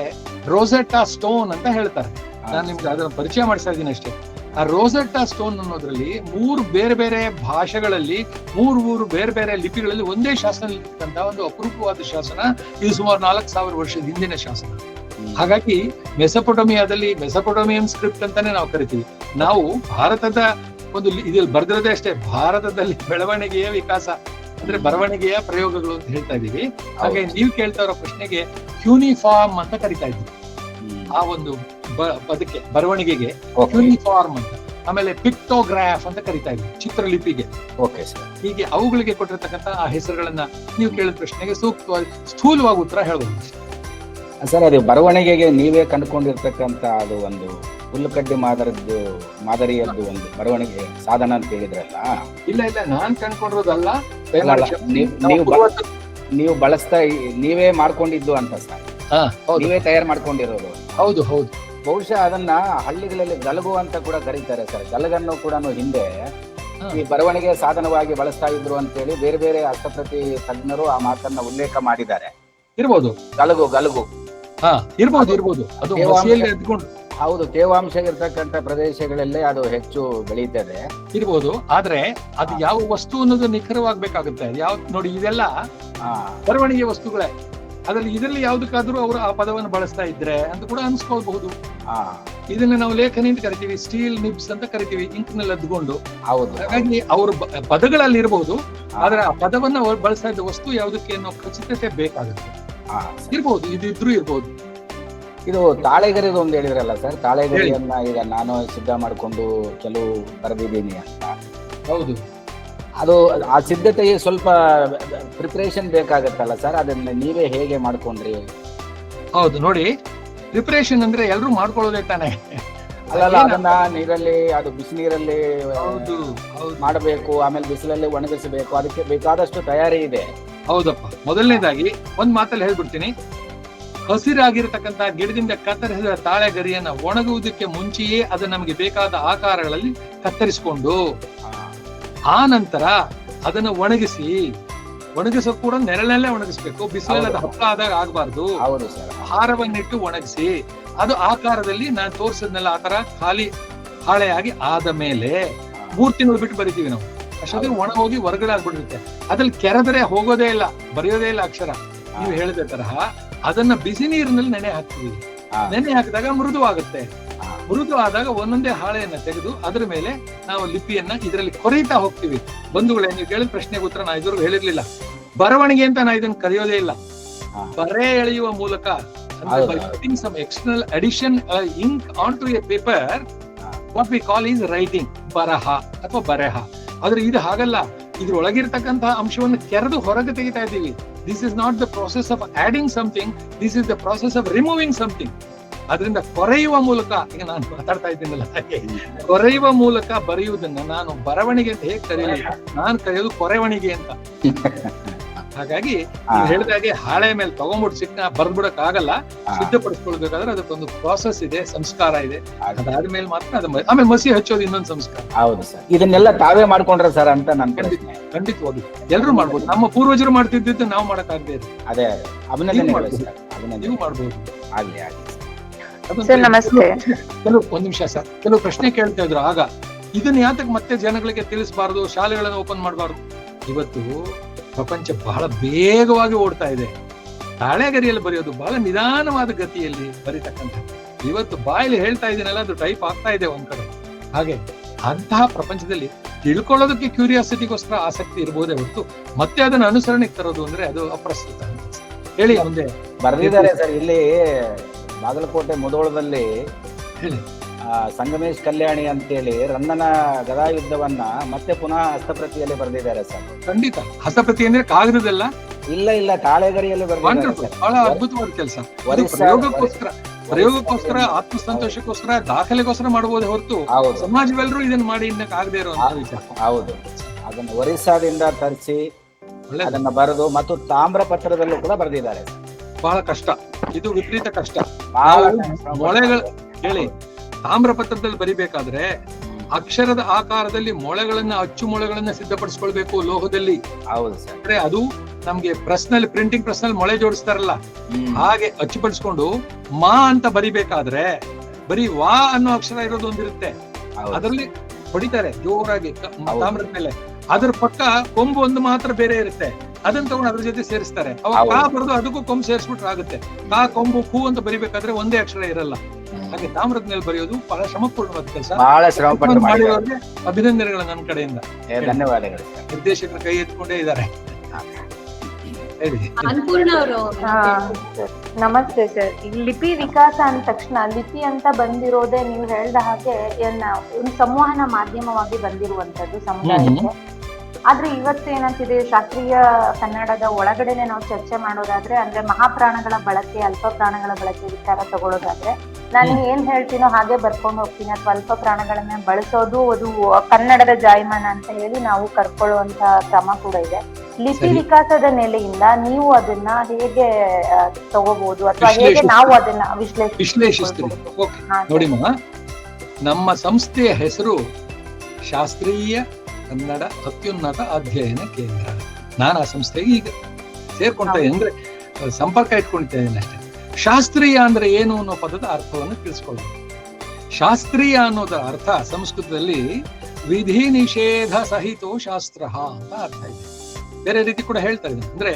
ರೋಸೆಟ್ಟಾ ಸ್ಟೋನ್ ಅಂತ ಹೇಳ್ತಾರೆ. ನಾನು ನಿಮ್ಗೆ ಅದನ್ನ ಪರಿಚಯ ಮಾಡಿಸ್ತಾ ಇದ್ದೀನಿ ಅಷ್ಟೇ. ಆ ರೋಸೆಟ್ಟಾ ಸ್ಟೋನ್ ಅನ್ನೋದ್ರಲ್ಲಿ 3 ಬೇರೆ ಬೇರೆ ಭಾಷೆಗಳಲ್ಲಿ 3 ಬೇರೆ ಬೇರೆ ಲಿಪಿಗಳಲ್ಲಿ ಒಂದೇ ಶಾಸನ ಇರ್ತಕ್ಕಂತ ಒಂದು ಅಪರೂಪವಾದ ಶಾಸನ. ಇದು ಸುಮಾರು 4000 ವರ್ಷದ ಹಿಂದಿನ ಶಾಸನ. ಹಾಗಾಗಿ ಮೆಸೊಪೊಟೇಮಿಯಾದಲ್ಲಿ ಮೆಸೊಪೊಟೇಮಿಯನ್ ಸ್ಕ್ರಿಪ್ಟ್ ಅಂತಾನೆ ನಾವು ಕರಿತೀವಿ. ನಾವು ಭಾರತದ ಒಂದು ಇದ್ರಲ್ಲಿ ಬರ್ದಿರೋದೇ ಅಷ್ಟೇ, ಭಾರತದಲ್ಲಿ ಬೆಳವಣಿಗೆಯ ವಿಕಾಸ ಅಂದ್ರೆ ಬರವಣಿಗೆಯ ಪ್ರಯೋಗಗಳು ಅಂತ ಹೇಳ್ತಾ ಇದೀವಿ. ಹಾಗೆ ನೀವು ಕೇಳ್ತಾ ಇರೋ ಪ್ರಶ್ನೆಗೆ ಯೂನಿಫಾರ್ಮ್ ಅಂತ ಕರಿತಾ ಇದ್ವಿ. ಆ ಒಂದು ಅದಕ್ಕೆ ಬರವಣಿಗೆಗೆ ಯೂನಿಫಾರ್ಮ್ ಅಂತ. ಆಮೇಲೆ ಪಿಕ್ಟೋಗ್ರಾಫ್ ಅಂತ ಕರಿತಾ ಇದ್ವಿ, ಚಿತ್ರಲಿಪಿಗೆ. Okay sir. ಹೀಗೆ ಅವುಗಳಿಗೆ ಕೊಟ್ಟಿರ್ತಕ್ಕಂಥ ಆ ಹೆಸರುಗಳನ್ನ ನೀವು ಕೇಳಿದ ಪ್ರಶ್ನೆಗೆ ಸೂಕ್ತವಾಗಿ ಸ್ಥೂಲವಾಗಿ ಉತ್ತರ ಹೇಳ್ಬೋದು ಸರ್. ಅದು ಬರವಣಿಗೆಗೆ ನೀವೇ ಕಂಡುಕೊಂಡಿರ್ತಕ್ಕಂಥ ಅದು ಒಂದು ಹುಲ್ಲುಕಡ್ಡಿ ಮಾದರಿಯದ್ದು ಒಂದು ಬರವಣಿಗೆ ಸಾಧನ ಅಂತ ಹೇಳಿದ್ರಲ್ಲ? ಇಲ್ಲ, ನಾನ್ ಕಂಡುಕೊಂಡಿರೋದಲ್ಲ, ನೀವು ಬಳಸ್ತಾ ನೀವೇ ಮಾಡ್ಕೊಂಡಿದ್ದು ಅಂತ ಸರ್? ನೀವೇ ತಯಾರು ಮಾಡ್ಕೊಂಡಿರೋದು? ಹೌದು. ಬಹುಶಃ ಅದನ್ನ ಹಳ್ಳಿಗಳಲ್ಲಿ ಗಲಗು ಅಂತ ಕೂಡ ಕರೀತಾರೆ ಸರ್. ಗಲಗನ್ನು ಕೂಡ ಹಿಂದೆ ಈ ಬರವಣಿಗೆ ಸಾಧನವಾಗಿ ಬಳಸ್ತಾ ಇದ್ರು ಅಂತೇಳಿ ಬೇರೆ ಬೇರೆ ಹಸ್ತಪ್ರತಿ ತಜ್ಞರು ಆ ಮಾತನ್ನ ಉಲ್ಲೇಖ ಮಾಡಿದ್ದಾರೆ. ಇರ್ಬೋದು, ಗಲಗು ಇರ್ಬೋದು. ಅದು ಹೌದು, ತೇವಾಂಶ ಇರ್ತಕ್ಕಂಥ ಪ್ರದೇಶಗಳಲ್ಲೇ ಅದು ಹೆಚ್ಚು ಬೆಳೀತದೆ ಇರ್ಬೋದು. ಆದ್ರೆ ಅದು ಯಾವ ವಸ್ತು ಅನ್ನೋದು ನಿಖರವಾಗಬೇಕಾಗುತ್ತೆ. ನೋಡಿ, ಇದೆಲ್ಲ ಬರವಣಿಗೆ ವಸ್ತುಗಳೇ. ಇದರಲ್ಲಿ ಯಾವ್ದಕ್ಕಾದ್ರೂ ಅವರು ಆ ಪದವನ್ನು ಬಳಸ್ತಾ ಇದ್ರೆ ಅಂತ ಕೂಡ ಅನ್ಸ್ಕೊಳ್ಬಹುದು. ಇದನ್ನ ನಾವು ಲೇಖನಿ ಅಂತ ಕರಿತೀವಿ, ಸ್ಟೀಲ್ ನಿಬ್ಸ್ ಅಂತ ಕರಿತೀವಿ, ಇಂಕ್ ನಲ್ಲಿ ಅದ್ಕೊಂಡು. ಹೌದು. ಹಾಗಾಗಿ ಅವ್ರ ಪದಗಳಲ್ಲಿ ಇರಬಹುದು, ಆದ್ರೆ ಆ ಪದವನ್ನ ಅವ್ರು ಬಳಸ್ತಾ ಇದ್ದ ವಸ್ತು ಯಾವ್ದಕ್ಕೆ ಅನ್ನೋ ಖಚಿತತೆ ಬೇಕಾಗುತ್ತೆ. ಇರ್ಬೋದು, ಇದ್ರೂ ಇರ್ಬೋದು. ಇದು ತಾಳೆಗರಿದು ಒಂದು ಹೇಳಿದ್ರಲ್ಲ ಸರ್, ತಾಳೆಗರಿಯನ್ನ ಈಗ ನಾನು ಸಿದ್ಧ ಮಾಡ್ಕೊಂಡು ಕೆಲವು ಬರೆದಿದ್ದೀನಿ ಅಂತ. ಹೌದು. ಅದು ಆ ಸಿದ್ಧತೆಗೆ ಸ್ವಲ್ಪ ಪ್ರಿಪರೇಷನ್ ಬೇಕಾಗತ್ತಲ್ಲ ಸರ್, ಅದನ್ನ ನೀವೇ ಹೇಗೆ ಮಾಡ್ಕೊಂಡ್ರಿ? ಹೌದು, ನೋಡಿ, ಪ್ರಿಪರೇಷನ್ ಅಂದ್ರೆ ಎಲ್ರು ಮಾಡ್ಕೊಳ್ಳೋದೇ ತಾನೆ. ಅಲ್ಲಲ್ಲ, ಅದನ್ನ ನೀರಲ್ಲಿ, ಅದು ಬಿಸಿ ನೀರಲ್ಲಿ ಹೌದು ಹೌದು ಮಾಡಬೇಕು, ಆಮೇಲೆ ಬಿಸಿಲಲ್ಲಿ ಒಣಗಿಸಬೇಕು, ಅದಕ್ಕೆ ಬೇಕಾದಷ್ಟು ತಯಾರಿ ಇದೆ. ಹೌದಪ್ಪ. ಮೊದಲನೇದಾಗಿ ಒಂದ್ ಮಾತಲ್ಲಿ ಹೇಳ್ಬಿಡ್ತೀನಿ, ಹಸಿರಾಗಿರತಕ್ಕಂತ ಗಿಡದಿಂದ ಕತ್ತರಿಸಿದ ತಾಳೆ ಗರಿಯನ್ನ ಒಣಗುವುದಕ್ಕೆ ಮುಂಚೆಯೇ ಅದು ನಮಗೆ ಬೇಕಾದ ಆಕಾರಗಳಲ್ಲಿ ಕತ್ತರಿಸಿಕೊಂಡು ಆ ನಂತರ ಅದನ್ನ ಒಣಗಿಸೋ ಕೂಡ ನೆರಳಲ್ಲೇ ಒಣಗಿಸ್ಬೇಕು, ಬಿಸಿಲಲ್ಲಿ ಅದು ಹಪ್ಪ ಆದಾಗ ಆಗ್ಬಾರ್ದು. ಹೌದು ಸರ್. ಹಾರವನ್ನಿಟ್ಟು ಒಣಗಿಸಿ ಅದು ಆಕಾರದಲ್ಲಿ ನಾನು ತೋರಿಸಿದ್ನೆಲ್ಲ ಆತರ ಖಾಲಿ ಹಾಳೆಯಾಗಿ ಆದ ಮೇಲೆ 3 ತಿಂಗಳು ಬಿಟ್ಟು ಬರಿತೀವಿ ನಾವು. ಅಷ್ಟೊತ್ತಿಗೆ ಒಣ ಹೋಗಿ ಹೊರಗಡೆ ಆಗ್ಬಿಟ್ಟಿರುತ್ತೆ. ಅದ್ರಲ್ಲಿ ಕೆರೆದರೆ ಹೋಗೋದೇ ಇಲ್ಲ, ಬರೆಯೋದೇ ಇಲ್ಲ ಅಕ್ಷರ. ನೀವು ಹೇಳಿದ ತರಹ ಅದನ್ನ ಬಿಸಿ ನೀರಿನಲ್ಲಿ ನೆನೆ ಹಾಕ್ತೀವಿ. ನೆನೆ ಹಾಕಿದಾಗ ಮೃದು ಆಗುತ್ತೆ. ಮೃದು ಆದಾಗ ಒಂದೊಂದೇ ಹಾಳೆಯನ್ನ ತೆಗೆದು ಅದರ ಮೇಲೆ ನಾವು ಲಿಪಿಯನ್ನ ಇದರಲ್ಲಿ ಕೊರೀತಾ ಹೋಗ್ತೀವಿ. ಬಂಧುಗಳೇ, ನೀವು ಕೇಳಿದ ಪ್ರಶ್ನೆಗೆ ಉತ್ತರ ನಾ ಇದುವರೆಗೂ ಹೇಳಿರ್ಲಿಲ್ಲ. ಬರವಣಿಗೆ ಅಂತ ನಾ ಇದನ್ನ ಕರೆಯೋದೇ ಇಲ್ಲ. ಬರೆ ಎಳೆಯುವ ಮೂಲಕ some external addition ink on to a paper, what we call is writing, ಬರಹ ಅಥವಾ ಬರೆಹ. ಆದ್ರೆ ಇದು ಹಾಗಲ್ಲ. ಇದ್ರೊಳಗಿರ್ತಕ್ಕಂತಹ ಅಂಶವನ್ನು ಕೆರೆದು ಹೊರಗೆ ತೆಗಿತಾ ಇದ್ದೀವಿ. This is not the process of adding something, this is the process of removing something. ಅದರಿಂದ ಕೊರೆಯುವ ಮೂಲಕ, ಈಗ ನಾನು ಮಾತಾಡ್ತಾ ಇದ್ದೀನಲ್ಲ, ಕೊರೆಯುವ ಮೂಲಕ ಬರೆಯುವುದನ್ನ ನಾನು ಬರವಣಿಗೆ ಅಂತ ಹೇಗೆ ಕರೆಯಲಿ, ನಾನು ಕರೆಯೋದು ಕೊರೆವಣಿಗೆ ಅಂತ. ಹಾಗಾಗಿ ನೀವು ಹೇಳಿದಾಗೆ ಹಾಳೆ ಮೇಲೆ ತಗೊಂಡ್ಬಿಟ್ಟು ಸಿಕ್ಕ ಬರ್ದ್ಬಿಡಕ್ ಆಗಲ್ಲ. ಸಿದ್ಧಪಡಿಸ್ಕೊಳ್ಬೇಕಾದ್ರೆ ಅದಕ್ಕೊಂದು ಪ್ರಾಸೆಸ್ ಇದೆ, ಸಂಸ್ಕಾರ ಇದೆ. ಅದಾದ್ಮೇಲೆ ಮಾತ್ರ ಆಮೇಲೆ ಮಸಿ ಹಚ್ಚೋದು ಇನ್ನೊಂದು ಸಂಸ್ಕಾರ. ಹೌದು ಸರ್. ಇದನ್ನೆಲ್ಲ ತಾವೇ ಮಾಡ್ಕೊಂಡ್ರೆ ಸರ್ ಅಂತ ನಾನು ಖಂಡಿತವಾಗಿ ಎಲ್ರು ಮಾಡ್ಬೋದು. ನಮ್ಮ ಪೂರ್ವಜರು ಮಾಡ್ತಿದ್ದು ನಾವು ಮಾಡಕ್ ಆಗದೆ. ಅದೇ ಅಭಿನಂದನೆ. ನೀವು ಮಾಡ್ಬೋದು. ಆಗ್ಲಿ ಆಗ್ಲಿ. ನಮಸ್ತೆ. ಒಂದ್ ನಿಮಿಷ ಸರ್, ಕೆಲವು ಪ್ರಶ್ನೆ ಕೇಳ್ತಾ ಇದ್ರು. ಆಗ ಇದನ್ನ ಯಾತಕ್ ಮತ್ತೆ ಜನಗಳಿಗೆ ತಿಳಿಸಬಾರ್ದು, ಶಾಲೆಗಳನ್ನ ಓಪನ್ ಮಾಡಬಾರ್ದು? ಇವತ್ತು ಪ್ರಪಂಚ ಬಹಳ ವೇಗವಾಗಿ ಓಡ್ತಾ ಇದೆ. ತಾಳೆಗರಿಯಲ್ಲಿ ಬರೆಯೋದು ಬಹಳ ನಿಧಾನವಾದ ಗತಿಯಲ್ಲಿ ಬರೀತಕ್ಕಂಥ. ಇವತ್ತು ಬಾಯಲ್ಲಿ ಹೇಳ್ತಾ ಇದೀನಲ್ಲ, ಅದು ಟೈಪ್ ಆಗ್ತಾ ಇದೆ ಒಂದ್ ಕಡೆ. ಹಾಗೆ ಅಂತಹ ಪ್ರಪಂಚದಲ್ಲಿ ತಿಳ್ಕೊಳ್ಳೋದಕ್ಕೆ ಕ್ಯೂರಿಯಾಸಿಟಿಗೋಸ್ಕರ ಆಸಕ್ತಿ ಇರ್ಬೋದೇ ಹೊರತು ಮತ್ತೆ ಅದನ್ನ ಅನುಸರಣೆಗೆ ತರೋದು ಅಂದ್ರೆ ಅದು ಅಪ್ರಸ್ತುತ. ಹೇಳಿ ಮುಂದೆ. ಬರೆದಿದ್ದಾರೆ ಸರ್ ಇಲ್ಲಿ ಬಾಗಲಕೋಟೆ ಮುಧೋಳದಲ್ಲಿ ಹೇಳಿ. ಸಂಗಮೇಶ್ ಕಲ್ಯಾಣಿ ಅಂತೇಳಿ ರನ್ನನ ಗದಾಯುದ್ಧವನ್ನ ಮತ್ತೆ ಪುನಃ ಹಸ್ತಪ್ರತಿಯಲ್ಲಿ ಬರೆದಿದ್ದಾರೆ ಸರ್. ಖಂಡಿತ. ಹಸ್ತಪ್ರತಿ ಅಂದ್ರೆ ಕಾಗದದಲ್ಲ, ಇಲ್ಲ ತಾಳೆಗರಿಯಲ್ಲಿ ಬರೆದಿದ್ದಾರೆ. ಬಹಳ ಅದ್ಭುತವಾದ ಕೆಲಸ. ಪ್ರಯೋಗಕ್ಕೋಸ್ಕರ ಆತ್ಮಸಂತೋಷಕ್ಕೋಸ್ಕರ ದಾಖಲೆಗೋಸ್ಕರ ಮಾಡಬಹುದೇ ಹೊರತು ಸಮಾಜವೆಲ್ಲರೂ ಇದನ್ನ ಮಾಡಿ ಇನ್ನಕ್ಕೆ ಆಗದೆ ಇರುವಂತ ವಿಚಾರ. ಹೌದು. ಅದನ್ನು ಒರಿಸ್ಸಾದಿಂದ ತರಿಸಿ ಅದನ್ನ ಬರೆದು ಮತ್ತು ತಾಮ್ರ ಪತ್ರದಲ್ಲೂ ಕೂಡ ಬರೆದಿದ್ದಾರೆ. ಬಹಳ ಕಷ್ಟ ಇದು, ವಿಪರೀತ ಕಷ್ಟ. ಮೊಳೆಗಳು ಹೇಳಿ, ತಾಮ್ರ ಪತ್ರದಲ್ಲಿ ಬರಿಬೇಕಾದ್ರೆ ಅಕ್ಷರದ ಆಕಾರದಲ್ಲಿ ಮೊಳೆಗಳನ್ನ, ಅಚ್ಚು ಮೊಳೆಗಳನ್ನ ಸಿದ್ಧಪಡಿಸ್ಕೊಳ್ಬೇಕು ಲೋಹದಲ್ಲಿ. ಹೌದು ಸರ್. ಅದು ನಮ್ಗೆ ಪ್ರಿಂಟಿಂಗ್ ಪ್ರೆಸ್ ನಲ್ಲಿ ಮೊಳೆ ಜೋಡಿಸ್ತಾರಲ್ಲ, ಹಾಗೆ ಅಚ್ಚುಪಡಿಸ್ಕೊಂಡು ಮಾ ಅಂತ ಬರಿಬೇಕಾದ್ರೆ ಬರೀ ವಾ ಅನ್ನೋ ಅಕ್ಷರ ಇರೋದು ಒಂದಿರುತ್ತೆ, ಅದರಲ್ಲಿ ಹೊಡಿತಾರೆ ಜೋರಾಗಿ ತಾಮ್ರದ ಮೇಲೆ. ಅದ್ರ ಪಕ್ಕ ಕೊಂಬು ಒಂದು ಮಾತ್ರ ಬೇರೆ ಇರುತ್ತೆ, ಅದನ್ನ ತಗೊಂಡು ಅದ್ರ ಜೊತೆ ಸೇರಿಸ್ತಾರೆ. ಅವಾಗ ಕಾ ಬರೆದು ಅದಕ್ಕೂ ಕೊಂಬು ಸೇರಿಸ್ಬಿಟ್ರೆ ಆಗುತ್ತೆ. ಕಾ ಕೊಂಬು ಕೂ ಅಂತ ಬರಿಬೇಕಾದ್ರೆ ಒಂದೇ ಅಕ್ಷರ ಇರಲ್ಲ. ಹಾಗೆ ತಾಮ್ರದ ಮೇಲೆ ಬರೆಯೋದು ಬಹಳ ಶ್ರಮಪೂರ್ಣವಾದ ಕೆಲಸ. ಬಹಳ ಶ್ರಮಪಟ್ಟು ಮಾಡಿರೋರಿಗೆ ಅಭಿನಂದನೆಗಳು ನನ್ನ ಕಡೆಯಿಂದ. ಧನ್ಯವಾದಗಳು. ನಿರ್ದೇಶಕರ ಕೈ ಎತ್ಕೊಂಡೇ ಇದ್ದಾರೆ. ಅನ್ಪೂರ್ಣ ಅವರು. ನಮಸ್ತೆ ಸರ್. ಲಿಪಿ ವಿಕಾಸ ಅಂದ ತಕ್ಷಣ ಲಿಪಿ ಅಂತ ಬಂದಿರೋದೇ ನೀವು ಹೇಳ್ದ ಹಾಗೆ ಒಂದು ಸಂವಹನ ಮಾಧ್ಯಮವಾಗಿ ಬಂದಿರುವಂತದ್ದು ಸಮುದಾಯಕ್ಕೆ. ಆದ್ರೆ ಇವತ್ತು ಏನಂತಿದೆ, ಶಾಸ್ತ್ರೀಯ ಕನ್ನಡದ ಒಳಗಡೆನೆ ನಾವು ಚರ್ಚೆ ಮಾಡೋದಾದ್ರೆ, ಅಂದ್ರೆ ಮಹಾಪ್ರಾಣಗಳ ಬಳಕೆ, ಅಲ್ಪ ಪ್ರಾಣಗಳ ಬಳಕೆ ವಿಚಾರ ತಗೊಳ್ಳೋದಾದ್ರೆ, ನಾನು ಏನ್ ಹೇಳ್ತೀನೋ ಹಾಗೆ ಬರ್ಕೊಂಡು ಹೋಗ್ತೀನಿ. ಅಥವಾ ಅಲ್ಪ ಪ್ರಾಣಗಳನ್ನ ಬಳಸೋದು ಅದು ಕನ್ನಡದ ಜಾಯಮಾನ ಅಂತ ಹೇಳಿ ನಾವು ಕರ್ಕೊಳ್ಳುವಂತ ಕ್ರಮ ಕೂಡ ಇದೆ. ಲಿಪಿ ವಿಕಾಸದ ನೆಲೆಯಿಂದ ನೀವು ಅದನ್ನ ಹೇಗೆ ತಗೋಬಹುದು, ಅಥವಾ ಹೇಗೆ ನಾವು ಅದನ್ನ ವಿಶ್ಲೇಷಿಸ್ತೀವಿ? ನೋಡಿಮ್ಮ, ನಮ್ಮ ಸಂಸ್ಥೆಯ ಹೆಸರು ಶಾಸ್ತ್ರೀಯ ಕನ್ನಡ ಅತ್ಯುನ್ನತ ಅಧ್ಯಯನ ಕೇಂದ್ರ. ನಾನು ಆ ಸಂಸ್ಥೆಗೆ ಈಗ ಸೇರ್ಕೊಂತ ಅಂದ್ರೆ ಸಂಪರ್ಕ ಇಟ್ಕೊಂಡಿದ್ದೇನೆ ಅಷ್ಟೇ. ಶಾಸ್ತ್ರೀಯ ಅಂದ್ರೆ ಏನು ಅನ್ನೋ ಪದದ ಅರ್ಥವನ್ನು ತಿಳಿಸ್ಕೊಳ್ಬೇಕು. ಶಾಸ್ತ್ರೀಯ ಅನ್ನೋದರ ಅರ್ಥ ಸಂಸ್ಕೃತದಲ್ಲಿ ವಿಧಿ ನಿಷೇಧ ಸಹಿತೋ ಶಾಸ್ತ್ರ ಅಂತ ಅರ್ಥ ಇದೆ. ಬೇರೆ ರೀತಿ ಕೂಡ ಹೇಳ್ತಾ ಇದ್ದಾರೆ. ಅಂದ್ರೆ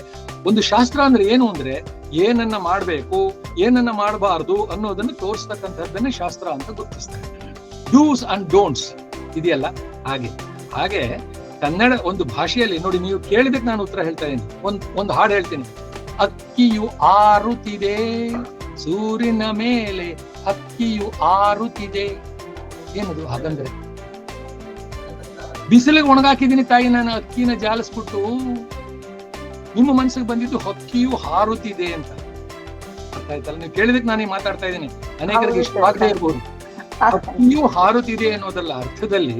ಒಂದು ಶಾಸ್ತ್ರ ಅಂದ್ರೆ ಏನು ಅಂದ್ರೆ ಏನನ್ನ ಮಾಡ್ಬೇಕು, ಏನನ್ನ ಮಾಡಬಾರ್ದು ಅನ್ನೋದನ್ನು ತೋರಿಸ್ತಕ್ಕಂಥದ್ದನ್ನೇ ಶಾಸ್ತ್ರ ಅಂತ ಗುರುತಿಸ್ತಾರೆ. ಡೂಸ್ ಅಂಡ್ ಡೋಂಟ್ಸ್ ಇದೆಯಲ್ಲ, ಹಾಗೆ ಕನ್ನಡ ಒಂದು ಭಾಷೆಯಲ್ಲಿ ನೋಡಿ, ನೀವು ಕೇಳಿದಕ್ಕೆ ನಾನು ಉತ್ತರ ಹೇಳ್ತಾ ಇದ್ದೀನಿ. ಒಂದು ಹಾಡು ಹೇಳ್ತೀನಿ. ಅಕ್ಕಿಯು ಆರುತ್ತಿದೆ ಸೂರಿನ ಮೇಲೆ, ಅಕ್ಕಿಯು ಆರುತ್ತಿದೆ. ಏನದು? ಹಾಗಂದ್ರೆ ಬಿಸಿಲಿಗೆ ಒಣಗಾಕಿದ್ದೀನಿ ತಾಯಿ ನಾನು ಅಕ್ಕಿನ ಜಾಲಿಸ್ಬಿಟ್ಟು. ನಿಮ್ಮ ಮನಸ್ಸಿಗೆ ಬಂದಿದ್ದು ಹಕ್ಕಿಯು ಹಾರುತ್ತಿದೆ ಅಂತ. ಅರ್ಥ ಆಯ್ತಲ್ಲ? ನೀವು ಕೇಳಿದಕ್ಕೆ ನಾನು ಮಾತಾಡ್ತಾ ಇದ್ದೀನಿ. ಅನೇಕರಿಗೆ ಹೌದು ಇಷ್ಟವಾಗದೇ ಸರ್. ಇರ್ಬೋದು. ಅಕ್ಕಿಯು ಹಾರುತ್ತಿದೆ ಅನ್ನೋದಲ್ಲ ಅರ್ಥದಲ್ಲಿ,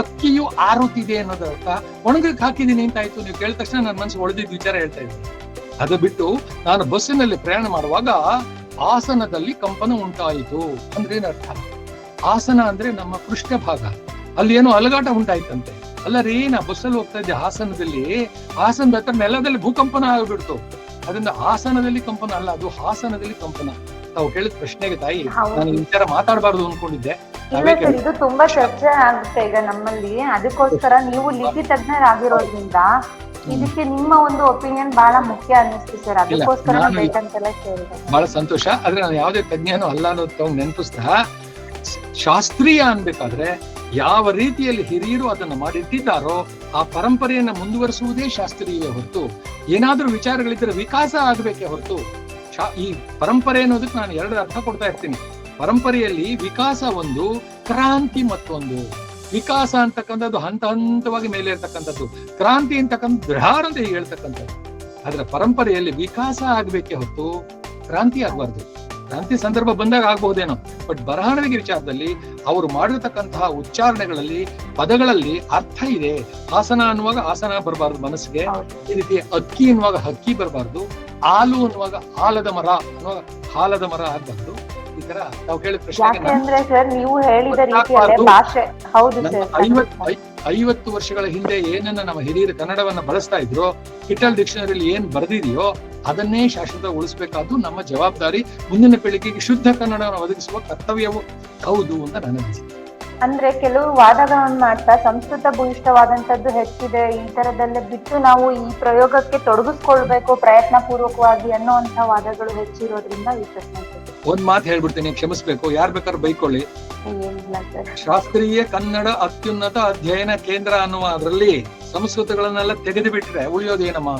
ಅಕ್ಕಿಯು ಆರುತ್ತಿದೆ ಅನ್ನೋದ್ರ ಅರ್ಥ ಒಣಗಕ್ಕೆ ಹಾಕಿದೀನಿ ಅಂತ ಆಯ್ತು. ನೀವು ಕೇಳಿದ ತಕ್ಷಣ ನನ್ನ ಮನಸ್ಸು ಒಳದಿದ್ದ ವಿಚಾರ ಹೇಳ್ತಾ ಇದ್ದೀನಿ. ಅದು ಬಿಟ್ಟು ನಾನು ಬಸ್ಸಿನಲ್ಲಿ ಪ್ರಯಾಣ ಮಾಡುವಾಗ ಆಸನದಲ್ಲಿ ಕಂಪನ ಉಂಟಾಯಿತು ಅಂದ್ರೆ ಏನರ್ಥ? ಆಸನ ಅಂದ್ರೆ ನಮ್ಮ ಪೃಷ್ಠಭಾಗ, ಅಲ್ಲಿ ಏನೋ ಅಲಗಾಟ ಉಂಟಾಯ್ತಂತೆ. ಅಲ್ಲ ರೀ, ನಾ ಬಸ್ಸಲ್ಲಿ ಹೋಗ್ತಾ ಇದ್ದೆ ಹಾಸನದಲ್ಲಿ, ಹಾಸನದ ಹತ್ರ ನೆಲದಲ್ಲಿ ಭೂಕಂಪನ ಆಗ್ಬಿಡ್ತು. ಅದರಿಂದ ಆಸನದಲ್ಲಿ ಕಂಪನ ಅಲ್ಲ, ಅದು ಹಾಸನದಲ್ಲಿ ಕಂಪನ. ತಾವು ಕೇಳಿದ ಪ್ರಶ್ನೆಗೆ ತಾಯಿ, ಹೌದು. ನಾನು ಈ ವಿಚಾರ ಮಾತಾಡಬಾರ್ದು ಅನ್ಕೊಂಡಿದ್ದೆ. ಇಲ್ಲ ಸರ್, ಇದು ತುಂಬಾ ಚರ್ಚೆ ಆಗುತ್ತೆ ಈಗ ನಮ್ಮಲ್ಲಿ. ಅದಕ್ಕೋಸ್ಕರ ನೀವು ಲಿಪಿ ತಜ್ಞರಾಗಿರೋದ್ರಿಂದ ಇದಕ್ಕೆ ನಿಮ್ಮ ಒಂದು ಒಪಿನಿಯನ್ ಬಹಳ ಮುಖ್ಯ ಅನ್ನಿಸ್ತು ಸರ್. ಅದಕ್ಕೋಸ್ಕರ ನಾನು ಬೇಕಂತೆಲ್ಲ ಕೇಳಿದೆ. ಬಹಳ ಸಂತೋಷ. ಆದ್ರೆ ನಾನು ಯಾವುದೇ ತಜ್ಞನೂ ಅಲ್ಲ ಅನ್ನೋದು ತಾವು ನೆನಪಿಸ್ತಾ, ಶಾಸ್ತ್ರೀಯ ಅನ್ಬೇಕಾದ್ರೆ ಯಾವ ರೀತಿಯಲ್ಲಿ ಹಿರಿಯರು ಅದನ್ನ ಮಾಡಿಟ್ಟಿದ್ದಾರೋ ಆ ಪರಂಪರೆಯನ್ನ ಮುಂದುವರಿಸುವುದೇ ಶಾಸ್ತ್ರೀಯ ಹೊರತು, ಏನಾದ್ರೂ ವಿಚಾರಗಳಿದ್ರೆ ವಿಕಾಸ ಆಗ್ಬೇಕೇ ಹೊರತು ಈ ಪರಂಪರೆ ಅನ್ನೋದಕ್ಕೆ ನಾನು ಎರಡು ಅರ್ಥ ಕೊಡ್ತಾ ಇರ್ತೀನಿ. ಪರಂಪರೆಯಲ್ಲಿ ವಿಕಾಸ ಒಂದು, ಕ್ರಾಂತಿ ಮತ್ತೊಂದು. ವಿಕಾಸ ಅಂತಕ್ಕಂಥದ್ದು ಹಂತ ಹಂತವಾಗಿ ಮೇಲೆ ಇರ್ತಕ್ಕಂಥದ್ದು, ಕ್ರಾಂತಿ ಅಂತಕ್ಕಂಥದ್ದು ದೃಢ ಅಂತ ಹೇಳ್ತಕ್ಕಂಥದ್ದು. ಆದ್ರೆ ಪರಂಪರೆಯಲ್ಲಿ ವಿಕಾಸ ಆಗ್ಬೇಕೇ ಹೊರತು ಕ್ರಾಂತಿ ಆಗ್ಬಾರ್ದು. ಕ್ರಾಂತಿ ಸಂದರ್ಭ ಬಂದಾಗ ಆಗ್ಬಹುದೇನೋ, ಬಟ್ ಬರವಣಿಗೆ ವಿಚಾರದಲ್ಲಿ ಅವರು ಮಾಡಿರ್ತಕ್ಕಂತಹ ಉಚ್ಚಾರಣೆಗಳಲ್ಲಿ, ಪದಗಳಲ್ಲಿ ಅರ್ಥ ಇದೆ. ಆಸನ ಅನ್ನುವಾಗ ಆಸನ ಬರಬಾರ್ದು ಮನಸ್ಸಿಗೆ, ಈ ರೀತಿ ಅಕ್ಕಿ ಅನ್ನುವಾಗ ಹಕ್ಕಿ ಬರಬಾರ್ದು, ಹಾಲು ಅನ್ನುವಾಗ ಆಲದ ಮರ ಅನ್ನುವಾಗ ಹಾಲದ ಮರ ಆಗ್ಬಾರ್ದು. ಈ ತರ ತಾವು ಕೇಳಿದ ಪ್ರಶ್ನೆಗೆ ಯಾಕೆಂದ್ರೆ ಸರ್ ನೀವು ಹೇಳಿದ ರೀತಿಯಲ್ಲೇ ಭಾಷೆ. ಹೌದು ಸರ್. 50 ವರ್ಷಗಳ ಹಿಂದೆ ಏನನ್ನ ನಮ್ಮ ಹಿರಿಯರು ಕನ್ನಡವನ್ನ ಬಳಸ್ತಾ ಇದ್ರು, ಕಿಟಲ್ ಡಿಕ್ಷನರಿಯಲ್ಲಿ ಏನ್ ಬರ್ದಿದೆಯೋ ಅದನ್ನೇ ಶಾಶ್ವತ ಉಳಿಸ್ಬೇಕಾದ್ದು ನಮ್ಮ ಜವಾಬ್ದಾರಿ. ಮುಂದಿನ ಪೀಳಿಗೆಗೆ ಶುದ್ಧ ಕನ್ನಡವನ್ನು ಒದಗಿಸುವ ಕರ್ತವ್ಯವು ಹೌದು ಅಂತ ನನ್ನ ಅನಿಸಿಕೆ. ಅಂದ್ರೆ ಕೆಲವು ವಾದಗಳನ್ನು ಮಾಡ್ತಾ ಸಂಸ್ಕೃತ ಭೂಯಿಷ್ಠವಾದಂತದ್ದು ಹೆಚ್ಚಿದೆ, ಈ ತರದಲ್ಲೇ ಬಿಟ್ಟು ನಾವು ಈ ಪ್ರಯೋಗಕ್ಕೆ ತೊಡಗಿಸ್ಕೊಳ್ಬೇಕು ಪ್ರಯತ್ನ ಪೂರ್ವಕವಾಗಿ ಅನ್ನೋಂತ ವಾದಗಳು ಹೆಚ್ಚಿರೋದ್ರಿಂದ ಈ ಪ್ರಶ್ನೆ. ಒಂದ್ ಮಾತು ಹೇಳ್ಬಿಡ್ತೀನಿ, ಕ್ಷಮಿಸ್ಬೇಕು, ಯಾರ್ ಬೇಕಾದ್ರೂ ಬೈಕೊಳ್ಳಿ. ಏನಿಲ್ಲ ಸರ್. ಶಾಸ್ತ್ರೀಯ ಕನ್ನಡ ಅತ್ಯುನ್ನತ ಅಧ್ಯಯನ ಕೇಂದ್ರ ಅನ್ನುವ ಅದರಲ್ಲಿ ಸಂಸ್ಕೃತಗಳನ್ನೆಲ್ಲ ತೆಗೆದು ಬಿಟ್ರೆ ಉಳಿಯೋದೇನಮ್ಮ?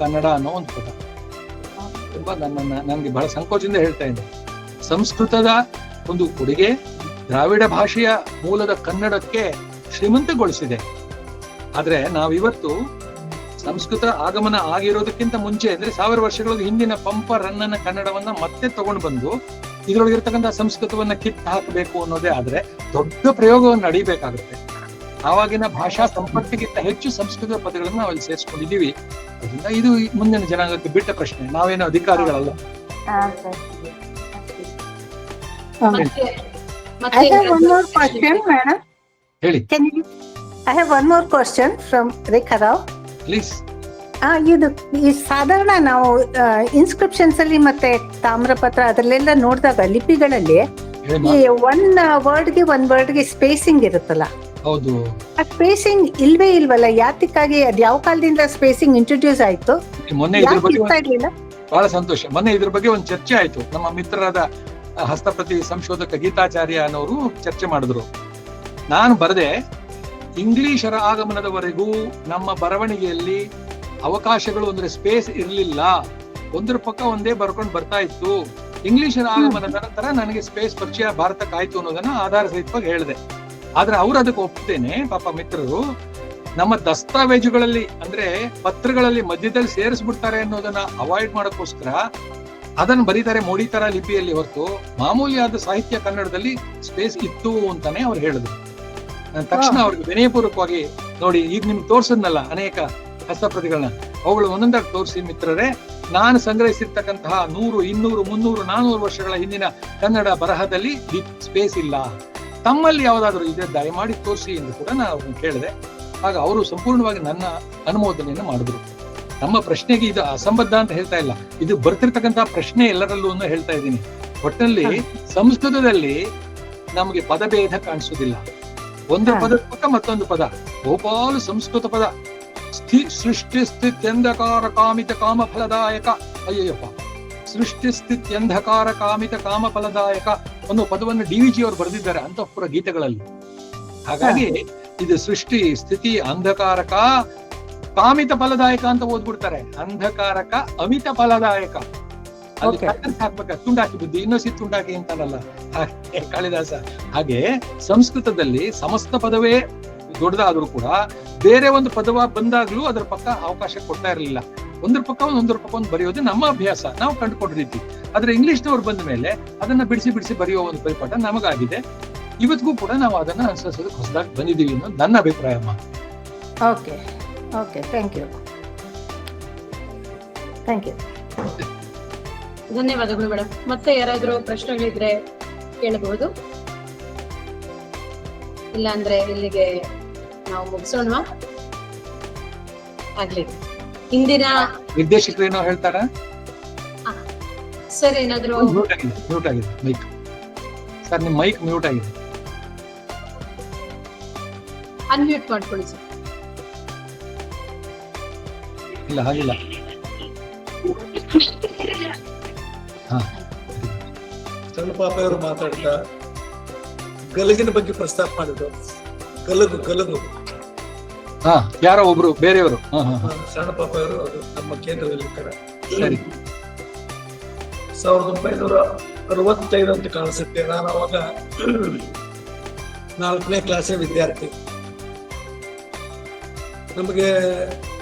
ಕನ್ನಡ ಅನ್ನೋ ಒಂದು ಪದ. ತುಂಬಾ ನನ್ಗೆ ಬಹಳ ಸಂಕೋಚದಿಂದ ಹೇಳ್ತಾ ಇದ್ದೀನಿ. ಸಂಸ್ಕೃತದ ಒಂದು ಕೊಡುಗೆ ದ್ರಾವಿಡ ಭಾಷೆಯ ಮೂಲದ ಕನ್ನಡಕ್ಕೆ ಶ್ರೀಮಂತಗೊಳಿಸಿದೆ. ಆದ್ರೆ ನಾವಿವತ್ತು ಸಂಸ್ಕೃತ ಆಗಮನ ಆಗಿರೋದಕ್ಕಿಂತ ಮುಂಚೆ ಅಂದ್ರೆ 1000 ವರ್ಷಗಳ ಹಿಂದಿನ ಪಂಪ ರನ್ನನ ಕನ್ನಡವನ್ನ ಮತ್ತೆ ತಗೊಂಡು ಬಂದು ಇದ್ರೊಳಗಿರ್ತಕ್ಕಂಥ ಸಂಸ್ಕೃತವನ್ನ ಕಿತ್ತು ಹಾಕಬೇಕು ಅನ್ನೋದೇ ಆದ್ರೆ ದೊಡ್ಡ ಪ್ರಯೋಗವನ್ನು ನಡೀಬೇಕಾಗುತ್ತೆ. ಆವಾಗಿನ ಭಾಷಾ ಸಂಪತ್ತಿಗಿಂತ ಹೆಚ್ಚು ಸಂಸ್ಕೃತ ಪದಗಳನ್ನ ನಾವಲ್ಲಿ ಸೇರಿಸ್ಕೊಂಡಿದ್ದೀವಿ. ಅದರಿಂದ ಇದು ಮುಂದಿನ ಜನಾಂಗಕ್ಕೆ ಬಿಟ್ಟ ಪ್ರಶ್ನೆ, ನಾವೇನು ಅಧಿಕಾರಿಗಳಲ್ಲ. I have one more question, madam. ಹೇಳಿ. I have one more question from Rekha Rao. Please. ಇದು ಈ ಸಾಧಾರಣ ನಾವು ಇನ್ಸ್ಕ್ರಿಪ್ಷನ್ಸ್ ಅಲ್ಲಿ ಮತ್ತೆ ತಾಮ್ರಪತ್ರ ಅದರಲ್ಲೆಲ್ಲ ನೋಡಿದಾಗ ಲಿಪಿಗಳಲ್ಲಿ ಈ ಒನ್ ವರ್ಡ್ಗೆ ಸ್ಪೇಸಿಂಗ್ ಇರುತ್ತಲ್ಲ, ಹೌದು. ಆ ಸ್ಪೇಸಿಂಗ್ ಇಲ್ವೇ ಇಲ್ವಲ್ಲ, ಯಾತಕ್ಕಾಗಿ ಅದ್ ಯಾವ ಕಾಲದಿಂದ ಸ್ಪೇಸಿಂಗ್ ಇಂಟ್ರೊಡ್ಯೂಸ್ ಆಯ್ತು? ಮೊನ್ನೆ ಇದ್ರ ಬಗ್ಗೆ ಬಹಳ ಸಂತೋಷ. ಮೊನ್ನೆ ಇದ್ರ ಬಗ್ಗೆ ಒಂದು ಚರ್ಚೆ ಆಯ್ತು. ನಮ್ಮ ಮಿತ್ರರಾದ ಹಸ್ತಪ್ರತಿ ಸಂಶೋಧಕ ಗೀತಾಚಾರ್ಯ ಅನ್ನೋರು ಚರ್ಚೆ ಮಾಡಿದ್ರು. ನಾನು ಬರದೆ ಇಂಗ್ಲಿಷರ ಆಗಮನದವರೆಗೂ ನಮ್ಮ ಬರವಣಿಗೆಯಲ್ಲಿ ಅವಕಾಶಗಳು ಅಂದ್ರೆ ಸ್ಪೇಸ್ ಇರಲಿಲ್ಲ. ಒಂದ್ರ ಪಕ್ಕ ಒಂದೇ ಬರ್ಕೊಂಡು ಬರ್ತಾ ಇತ್ತು. ಇಂಗ್ಲಿಷರ ಆಗಮನದ ನಂತರ ನನಗೆ ಸ್ಪೇಸ್ ಪರಿಚಯ ಭಾರತಕ್ಕಾಯ್ತು ಅನ್ನೋದನ್ನ ಆಧಾರ ಸಹಿತವಾಗಿ ಹೇಳಿದೆ. ಆದ್ರೆ ಅವ್ರು ಅದಕ್ಕೆ ಒಪ್ತೇನೆ, ಪಾಪ ಮಿತ್ರರು. ನಮ್ಮ ದಸ್ತಾವೇಜುಗಳಲ್ಲಿ ಅಂದ್ರೆ ಪತ್ರಗಳಲ್ಲಿ ಮಧ್ಯದಲ್ಲಿ ಸೇರಿಸ್ಬಿಡ್ತಾರೆ ಅನ್ನೋದನ್ನ ಅವಾಯ್ಡ್ ಮಾಡೋಕ್ಕೋಸ್ಕರ ಅದನ್ನ ಬರೀತಾರೆ ಮೋಡಿತರ ಲಿಪಿಯಲ್ಲಿ ಹೊರತು ಮಾಮೂಲಿಯಾದ ಸಾಹಿತ್ಯ ಕನ್ನಡದಲ್ಲಿ ಸ್ಪೇಸ್ ಇತ್ತು ಅಂತಾನೆ ಅವ್ರು ಹೇಳಿದ್ರು. ತಕ್ಷಣ ಅವ್ರಿಗೆ ವಿನಯಪೂರ್ವಕವಾಗಿ ನೋಡಿ, ಈಗ ನಿಮ್ಗೆ ತೋರ್ಸದ್ನಲ್ಲ ಅನೇಕ ಹಸ್ತಪ್ರತಿಗಳನ್ನ, ಅವುಗಳು ಒಂದೊಂದಾಗಿ ತೋರಿಸಿ ಮಿತ್ರರೇ, ನಾನು ಸಂಗ್ರಹಿಸಿರ್ತಕ್ಕಂತಹ 100, 200, 300, 400 ವರ್ಷಗಳ ಹಿಂದಿನ ಕನ್ನಡ ಬರಹದಲ್ಲಿ ಸ್ಪೇಸ್ ಇಲ್ಲ. ತಮ್ಮಲ್ಲಿ ಯಾವ್ದಾದ್ರು ಇದೆ ದಯಮಾಡಿ ತೋರಿಸಿ ಎಂದು ಕೂಡ ನಾನು ಕೇಳಿದೆ. ಆಗ ಅವರು ಸಂಪೂರ್ಣವಾಗಿ ನನ್ನ ಅನುಮೋದನೆಯನ್ನು ಮಾಡಿದ್ರು. ನಮ್ಮ ಪ್ರಶ್ನೆಗೆ ಇದು ಅಸಂಬದ್ಧ ಅಂತ ಹೇಳ್ತಾ ಇಲ್ಲ, ಇದು ಬರ್ತಿರ್ತಕ್ಕಂತಹ ಪ್ರಶ್ನೆ ಎಲ್ಲರಲ್ಲೂ ಹೇಳ್ತಾ ಇದ್ದೀನಿ. ಒಟ್ಟಲ್ಲಿ ಸಂಸ್ಕೃತದಲ್ಲಿ ನಮಗೆ ಪದಭೇದ ಕಾಣಿಸೋದಿಲ್ಲ. ಒಂದು ಪದದ ಪಕ್ಕ ಮತ್ತೊಂದು ಪದ, ಬಹುಪಾಲು ಸಂಸ್ಕೃತ ಪದ ಸೃಷ್ಟಿ ಸ್ಥಿತ್ಯಂಧಕಾರ ಕಾಮಿತ ಕಾಮ ಫಲದಾಯಕ. ಅಯ್ಯಯ್ಯಪ್ಪ, ಸೃಷ್ಟಿ ಸ್ಥಿತ್ಯಂಧಕಾರ ಕಾಮಿತ ಕಾಮ ಫಲದಾಯಕ ಅನ್ನೋ ಪದವನ್ನು DVG ಅವರು ಬರೆದಿದ್ದಾರೆ ಅಂತಃಪುರ ಗೀತೆಗಳಲ್ಲಿ. ಹಾಗಾಗಿ ಇದು ಸೃಷ್ಟಿ ಸ್ಥಿತಿ ಅಂಧಕಾರಕ ಕಾಮಿತ ಫಲದಾಯಕ ಅಂತ ಓದ್ಬಿಡ್ತಾರೆ. ಅಂಧಕಾರಕ ಅಮಿತ ಫಲದಾಯಕ. ಅಲ್ಲಿ ಹಾಕ್ಬೇಕ, ತುಂಡಾಕಿ ಬುದ್ಧಿ ಇನ್ನೊಸಿ ತುಂಡಾಕಿ ಅಂತಾರಲ್ಲ ಹಾಗೆ ಕಾಳಿದಾಸ. ಹಾಗೆ ಸಂಸ್ಕೃತದಲ್ಲಿ ಸಮಸ್ತ ಪದವೇ ದೊಡ್ಡದಾದ್ರೂ ಕೂಡ ಬೇರೆ ಒಂದು ಪದವ ಬಂದಾಗ್ಲೂ ಅದರ ಪಕ್ಕ ಅವಕಾಶ ಕೊಡ್ತಾ ಇರಲಿಲ್ಲ. ಒಂದ್ರ ಪಕ್ಕ ಒಂದು ಬರೆಯೋದು ನಮ್ಮ ಅಭ್ಯಾಸ, ನಾವು ಕಂಡುಕೊಂಡ ರೀತಿ. ಆದ್ರೆ ಇಂಗ್ಲಿಷ್ನವ್ರು ಬಂದ ಮೇಲೆ ಅದನ್ನ ಬಿಡಿಸಿ ಬರೆಯೋ ಒಂದು ಪರಿಪಾಠ ನಮಗಾಗಿದೆ. ಇವತ್ತಿಗೂ ಕೂಡ ನಾವು ಅದನ್ನ ಅನುಸರಿಸೋದಕ್ಕೆ ಹೊಸದಾಗಿ ಬಂದಿದ್ದೀವಿ ಅನ್ನೋದು ನನ್ನ ಅಭಿಪ್ರಾಯ. Okay okay, thank you. ಧನ್ಯವಾದಗಳು ಮೇಡಮ್. ಮತ್ತೆ ಯಾರಾದ್ರೂ ಪ್ರಶ್ನೆಗಳಿದ್ರೆ ಕೇಳಬಹುದು, ಇಲ್ಲ ಅಂದ್ರೆ ಇಲ್ಲಿಗೆ ನಾವು ಮುಗಿಸೋಣವಾ? ಆಗ್ಲಿ. ಇಂದಿನ ನಿರ್ದೇಶಕರು ಏನೋ ಹೇಳ್ತಾರ ಸರ್? ಏನಾದ್ರು ಮ್ಯೂಟ್ ಆಗಿದೆ ಮೈಕ್ ಸರ್, ನಿಮ್ ಮೈಕ್ ಮ್ಯೂಟ್ ಆಗಿದೆ, ಅನ್ಮ್ಯೂಟ್ ಮಾಡ್ಕೊಳ್ಳಿ ಸರ್. ಇಲ್ಲ ಹಾಗಿಲ್ಲ. ಹಾ, ಸಣ್ಣ ಪಾಪೆಯವರು ಮಾತಾಡ್ತಾ ಗಲಗಿನ ಬಗ್ಗೆ ಪ್ರಸ್ತಾಪ ಮಾಡಿದ್ರು. ಗಲಗು ಹಾ, ಯಾರೋ ಒಬ್ರು ಬೇರೆಯವರು. ಸಣ್ಣ ಪಾಪೆಯವರು, ಅದು ನಮ್ಮ ಕೇಂದ್ರದಲ್ಲಿ ಇರ್ತಾರೆ. ಸರಿ. 1965 ಅಂತ ಕಾಣಿಸುತ್ತೆ. ನಾನು ಅವಾಗ 4ನೇ ಕ್ಲಾಸೇ ವಿದ್ಯಾರ್ಥಿ. ನಮಗೆ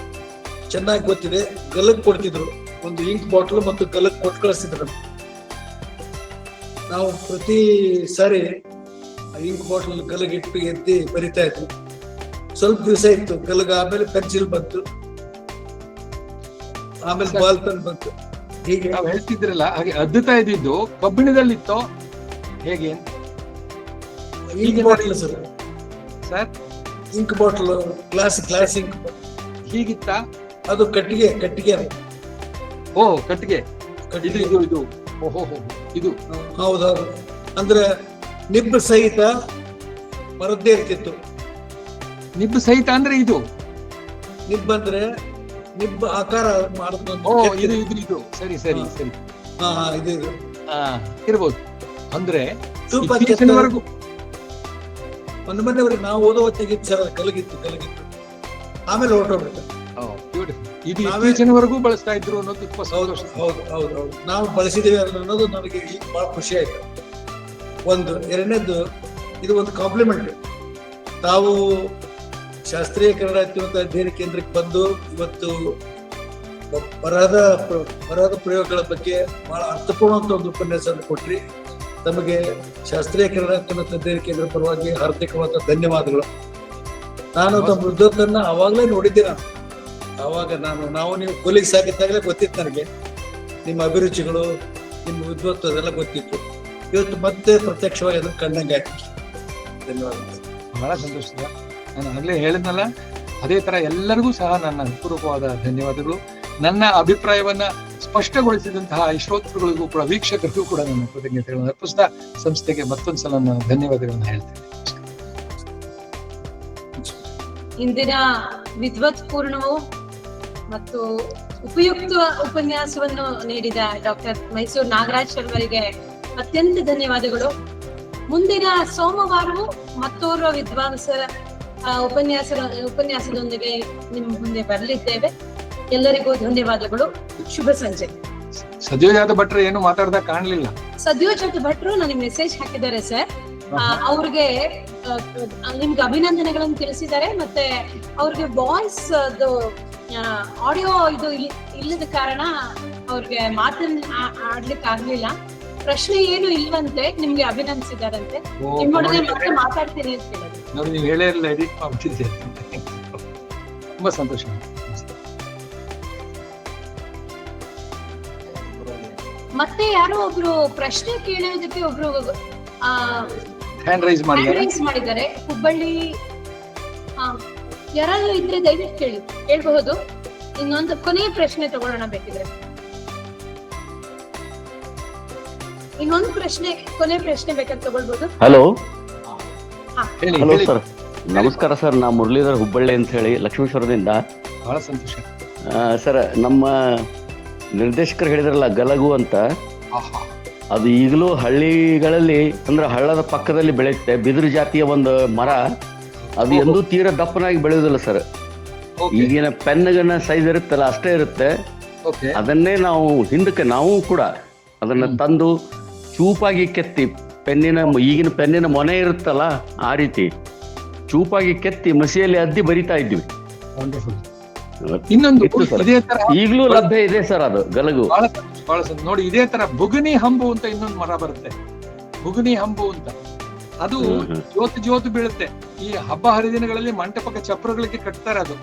ಚೆನ್ನಾಗಿ ಗೊತ್ತಿದೆ, ಗಲಗ್ ಕೊಡ್ತಿದ್ರು. ಒಂದು ಇಂಕ್ ಬಾಟಲ್ ಮತ್ತು ಗಲಗ್ ಕೊಟ್ಟು ಕಳಿಸ್ತಿದ್ರು. ನಾವು ಪ್ರತಿ ಸಾರಿ ಇಂಕ್ ಬಾಟಲ್ ಗಲಗಿಟ್ಟು ಎತ್ತಿ ಬರಿತಾ ಇದ್ವಿ. ಸ್ವಲ್ಪ ದಿವಸ ಇತ್ತು ಗಲಗ, ಆಮೇಲೆ ಪೆನ್ಸಿಲ್ ಬಂತು, ಆಮೇಲೆ ಬಾಲ್ ಪೆನ್ ಬಂತು. ಹೀಗೆ ನಾವು ಹೇಳ್ತಿದ್ರಲ್ಲ, ಹಾಗೆ ಅದ್ದುತ್ತಾ ಇದ್ದಿದ್ದು ಕಬ್ಬಿಣದಲ್ಲಿತ್ತೋ ಹೇಗೆ? Ink bottle sir, ink bottle glass ink ಹೀಗಿತ್ತ? ಅದು ಕಟ್ಟಿಗೆ. ಓ, ಕಟ್ಟಿಗೆ. ಇದು ಓಹೋ, ಇದು ಹೌದೌದು. ಅಂದ್ರೆ ನಿಬ್ಬು ಸಹಿತ ಮರದ್ದೇ ಇರ್ತಿತ್ತು. ನಿಬ್ಬು ಸಹಿತ ಅಂದ್ರೆ ಇದು ನಿಬ್ಬ್ ಅಂದ್ರೆ ನಿಬ್ಬ ಆಕಾರ ಓ, ಇದು ಸರಿ. ಹಾ, ಇದು ಇರ್ಬೋದು. ಅಂದ್ರೆ ಸ್ವಲ್ಪ ಇತ್ತೀಚಿನವರೆಗೂ ಮೊನ್ನೆವರೆಗೆ ನಾವು ಓದೋ ಹೊತ್ತಿಗೆ ಕಲಗಿತ್ತು. ಆಮೇಲೆ ಹೊರಟೋಗ್ಬಿಟ್ಟು ಇದು ಇತ್ತೀಚಿನವರೆಗೂ ಬಳಸ್ತಾ ಇದ್ರು ಅನ್ನೋದು ತುಂಬಾ ಸಂತೋಷ. ಹೌದು. ನಾವು ಬಳಸಿದ್ದೇವೆ ಅನ್ನೋದು ನನಗೆ ಈಗ ಬಹಳ ಖುಷಿ ಆಯ್ತು. ಒಂದು. ಎರಡನೇದು, ಇದು ಒಂದು ಕಾಂಪ್ಲಿಮೆಂಟ್. ತಾವು ಶಾಸ್ತ್ರೀಯ ಕನ್ನಡ ಅತ್ಯುನ್ನತ ಅಧ್ಯಯನ ಕೇಂದ್ರಕ್ಕೆ ಬಂದು ಇವತ್ತು ಬರಹದ ಪ್ರಯೋಗಗಳ ಬಗ್ಗೆ ಬಹಳ ಅರ್ಥಪೂರ್ಣವಂತ ಒಂದು ಉಪನ್ಯಾಸವನ್ನು ಕೊಟ್ರಿ. ತಮಗೆ ಶಾಸ್ತ್ರೀಯ ಕನ್ನಡ ಅತ್ಯುನ್ನತ ಅಧ್ಯಯನ ಕೇಂದ್ರ ಪರವಾಗಿ ಹಾರ್ದಿಕವಾದ ಧನ್ಯವಾದಗಳು. ನಾನು ತಮ್ಮ ವಿದ್ವತ್ತನ್ನ ಅವಾಗಲೇ ನೋಡಿದ್ದೆ. ಅವಾಗ ನಾವು ನೀವು ಕೊಲಿಗ್ಸ್ ಆಗಿದ್ದಾಗಲೇ ಗೊತ್ತಿತ್ತು ನನಗೆ ನಿಮ್ಮ ಅಭಿರುಚಿಗಳು, ನಿಮ್ಮ ವಿದ್ವತ್ತು ಅದೆಲ್ಲ ಗೊತ್ತಿತ್ತು. ಇವತ್ತು ಮತ್ತೆ ಪ್ರತ್ಯಕ್ಷವಾಗಿ ಅದನ್ನು ಕಂಡಂಗೆ ಆಯ್ತು. ಧನ್ಯವಾದಗಳು. ಬಹಳ ಸಂತೋಷ. ನಾನು ಆಗ್ಲೇ ಹೇಳಿದ್ನಲ್ಲ, ಅದೇ ತರ ಎಲ್ಲರಿಗೂ ಸಹ ನನ್ನ ಹೃತ್ಪೂರ್ವಕವಾದ ಧನ್ಯವಾದಗಳು. ನನ್ನ ಅಭಿಪ್ರಾಯವನ್ನ ಸ್ಪಷ್ಟಗೊಳಿಸಿದಂತಹ ಶ್ರೋತೃಗಳಿಗೂ ಕೂಡ, ವೀಕ್ಷಕರಿಗೂ ಕೂಡ ನನ್ನ ಕೃತಜ್ಞತೆಗಳನ್ನು ಅರ್ಪಿಸ್ತಾ ಸಂಸ್ಥೆಗೆ ಮತ್ತೊಂದ್ಸಲ ನಾನು ಧನ್ಯವಾದಗಳನ್ನು ಹೇಳ್ತೇನೆ. ಇಂದಿನ ವಿದ್ವತ್ಪೂರ್ಣವು ಮತ್ತು ಉಪಯುಕ್ತ ಉಪನ್ಯಾಸವನ್ನು ನೀಡಿದ ಡಾಕ್ಟರ್ ಮೈಸೂರು ನಾಗರಾಜ್ ಅವರಿಗೆ ಅತ್ಯಂತ ಧನ್ಯವಾದಗಳು. ಮುಂದಿನ ಸೋಮವಾರವೂ ಮತ್ತೋರ್ವ ವಿದ್ವಾಂಸರ ಉಪನ್ಯಾಸದೊಂದಿಗೆ ನಿಮ್ಮ ಮುಂದೆ ಬರಲಿದ್ದೇವೆ. ಎಲ್ಲರಿಗೂ ಧನ್ಯವಾದಗಳು. ಶುಭ ಸಂಜೆ. ಸದ್ಯೋಜಾತ ಭಟ್ರು ಏನು ಮಾತಾಡ್ದ ಕಾಣ್ಲಿಲ್ಲ. ಸದ್ಯೋಜಾತ ಭಟ್ರು ನನಗೆ ಮೆಸೇಜ್ ಹಾಕಿದ್ದಾರೆ ಸರ್. ಅವ್ರಿಗೆ ನಿಮ್ಗೆ ಅಭಿನಂದನೆಗಳನ್ನು ತಿಳಿಸಿದ್ದಾರೆ. ಮತ್ತೆ ಅವ್ರಿಗೆ ವಾಯ್ಸ್ ಆಡಿಯೋ ಇದು ಇಲ್ಲದ ಕಾರಣ ಅವ್ರಿಗೆ ಆಡ್ಲಿಕ್ಕೆ ಆಗ್ಲಿಲ್ಲ. ಪ್ರಶ್ನೆ ಏನು ಇಲ್ವಂತೆ, ನಿಮ್ಗೆ ಅಭಿನಂದಿಸಿದಾರಂತೆ. ನಿಮ್ಮೊಡನೆ ಮತ್ತೆ ಮಾತಾಡ್ತೀನಿ ಅಂತ ಹೇಳಿದ್ರು. ನೋಡಿ, ನೀವು ಹೇಳೇ ಇಲ್ಲ, ಎಡಿಟ್ ಮಾಡ್ಬಿಟ್ಟಿದ್ದೆ. ತುಂಬಾ ಸಂತೋಷ. ಮತ್ತೆ ಯಾರೋ ಒಬ್ರು ಪ್ರಶ್ನೆ ಕೇಳೋದಕ್ಕೆ ಒಬ್ರು ಹ್ಯಾಂಡ್ ರೈಸ್ ಮಾಡಿದ್ದಾರೆ. ಹುಬ್ಬಳ್ಳಿ ಯಾರಾದ್ರೂ ಇದ್ರೆ ದಯವಿಟ್ಟು ಕೇಳಬಹುದು. ಇನ್ನೊಂದು ಕೊನೆಯ ಪ್ರಶ್ನೆ ತಗೊಳ್ಳೋಣ ಬೇಕಿದ್ರೆ. ಇನ್ನೊಂದು ಕೊನೆ ಪ್ರಶ್ನೆ ಬೇಕಾದ್ರೆ ತಗೊಳ್ಬಹುದು. ಹಲೋ ಸರ್, ನಮಸ್ಕಾರ ಸರ್. ನಾ ಮುರಳೀಧರ್ ಹುಬ್ಬಳ್ಳಿ ಅಂತ ಹೇಳಿ, ಲಕ್ಷ್ಮೀಶ್ವರದಿಂದ. ಬಹಳ ಸಂತೋಷ ಸರ್. ನಮ್ಮ ನಿರ್ದೇಶಕರು ಹೇಳಿದ್ರಲ್ಲ ಗಲಗು ಅಂತ, ಅದು ಈಗಲೂ ಹಳ್ಳಿಗಳಲ್ಲಿ ಅಂದ್ರೆ ಹಳ್ಳದ ಪಕ್ಕದಲ್ಲಿ ಬೆಳೆಯುತ್ತೆ. ಬಿದಿರು ಜಾತಿಯ ಒಂದು ಮರ. ಅದು ಎಂದೂ ತೀರ ದಪ್ಪನಾಗಿ ಬೆಳೆಯುವುದಿಲ್ಲ ಸರ್. ಈಗಿನ ಪೆನ್ಗನ್ನ ಸೈಜ್ ಇರುತ್ತಲ್ಲ ಅಷ್ಟೇ ಇರುತ್ತೆ. ಅದನ್ನೇ ನಾವು ಹಿಂದಕ್ಕೆ ನಾವು ಕೂಡ ಅದನ್ನ ತಂದು ಚೂಪಾಗಿ ಕೆತ್ತಿ, ಈಗಿನ ಪೆನ್ನಿನ ಮೊನೆ ಇರುತ್ತಲ್ಲ ಆ ರೀತಿ ಚೂಪಾಗಿ ಕೆತ್ತಿ ಮಸಿಯಲ್ಲಿ ಅದ್ದಿ ಬರಿತಾ ಇದ್ವಿ. ಇನ್ನೊಂದು ಇತ್ತು ಸರ್. ಇದೇ ತರ ಈಗಲೂ ಲಭ್ಯ ಇದೆ ಸರ್ ಅದು ಗಲಗು. ಬಹಳ ನೋಡಿ, ಇದೇ ತರ ಬುಗನಿ ಹಂಬು ಅಂತ ಇನ್ನೊಂದು ಮರ ಬರುತ್ತೆ, ಬುಗನಿ ಹಂಬು ಅಂತ. ಅದು ಜೋತು ಬೀಳುತ್ತೆ. ಈ ಹಬ್ಬ ಹರಿದಿನಗಳಲ್ಲಿ ಮಂಟಪಕ್ಕೆ ಚಪ್ರಗಳಿಗೆ ಕಟ್ತಾರೆ. ಅದು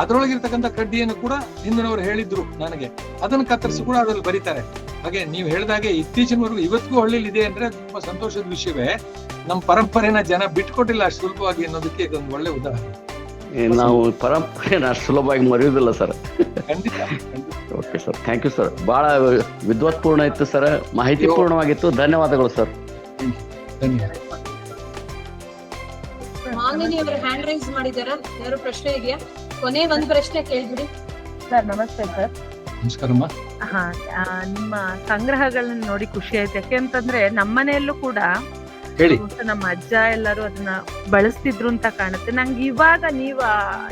ಅದ್ರೊಳಗಿರ್ತಕ್ಕಂಥ ಕಡ್ಡಿಯನ್ನು ಕೂಡ ಹಿಂದಿನವರು ಹೇಳಿದ್ರು ನನಗೆ, ಅದನ್ನು ಕತ್ತರಿಸಿ ಕೂಡ ಅದ್ರಲ್ಲಿ ಬರೀತಾರೆ. ಹಾಗೆ ನೀವು ಹೇಳಿದಾಗೆ ಇತ್ತೀಚಿನವರೆಗೂ ಇವತ್ತಿಗೂ ಹಳ್ಳಿಲಿ ಇದೆ ಅಂದ್ರೆ ತುಂಬಾ ಸಂತೋಷದ ವಿಷಯವೇ. ನಮ್ಮ ಪರಂಪರೆನ ಜನ ಬಿಟ್ಕೊಟ್ಟಿಲ್ಲ ಅಷ್ಟು ಸುಲಭವಾಗಿ ಅನ್ನೋದಕ್ಕೆ ಇದೊಂದು ಒಳ್ಳೆ ಉದಾಹರಣೆ. ನಾವು ಪರಂಪರೆನ ಅಷ್ಟು ಸುಲಭವಾಗಿ ಮರೆಯುವುದಿಲ್ಲ ಸರ್. ಖಂಡಿತ. Okay sir, thank you sir. ಬಹಳ ವಿದ್ವತ್ಪೂರ್ಣ ಇತ್ತು ಸರ್, ಮಾಹಿತಿ ಪೂರ್ಣವಾಗಿತ್ತು. ಧನ್ಯವಾದಗಳು ಸರ್. ಧನ್ಯವಾದ. ಮಾಲಿನಿ ಅವರು ಹ್ಯಾಂಡ್ ರೈಸ್ ಮಾಡಿದಾರ. ಯಾರು ಪ್ರಶ್ನೆ ಇದೆಯಾ? ಕೊನೆ ಒಂದ್ ಪ್ರಶ್ನೆ ಕೇಳ್ಬಿಡಿ. ಸರ್ ನಮಸ್ತೆ ಸರ್. ನಮಸ್ಕಾರಮ್ಮ. ಹಾ, ನಿಮ್ಮ ಸಂಗ್ರಹಗಳನ್ನ ನೋಡಿ ಖುಷಿ ಆಯ್ತು. ಯಾಕೆಂತಂದ್ರೆ ನಮ್ಮನೆಯಲ್ಲೂ ಕೂಡ ಹೇಳಿ. ನಮ್ಮ ಅಜ್ಜ ಎಲ್ಲರೂ ಅದನ್ನ ಬಳಸ್ತಿದ್ರು ಅಂತ ಕಾಣುತ್ತೆ. ನಂಗೆ ಇವಾಗ ನೀವ್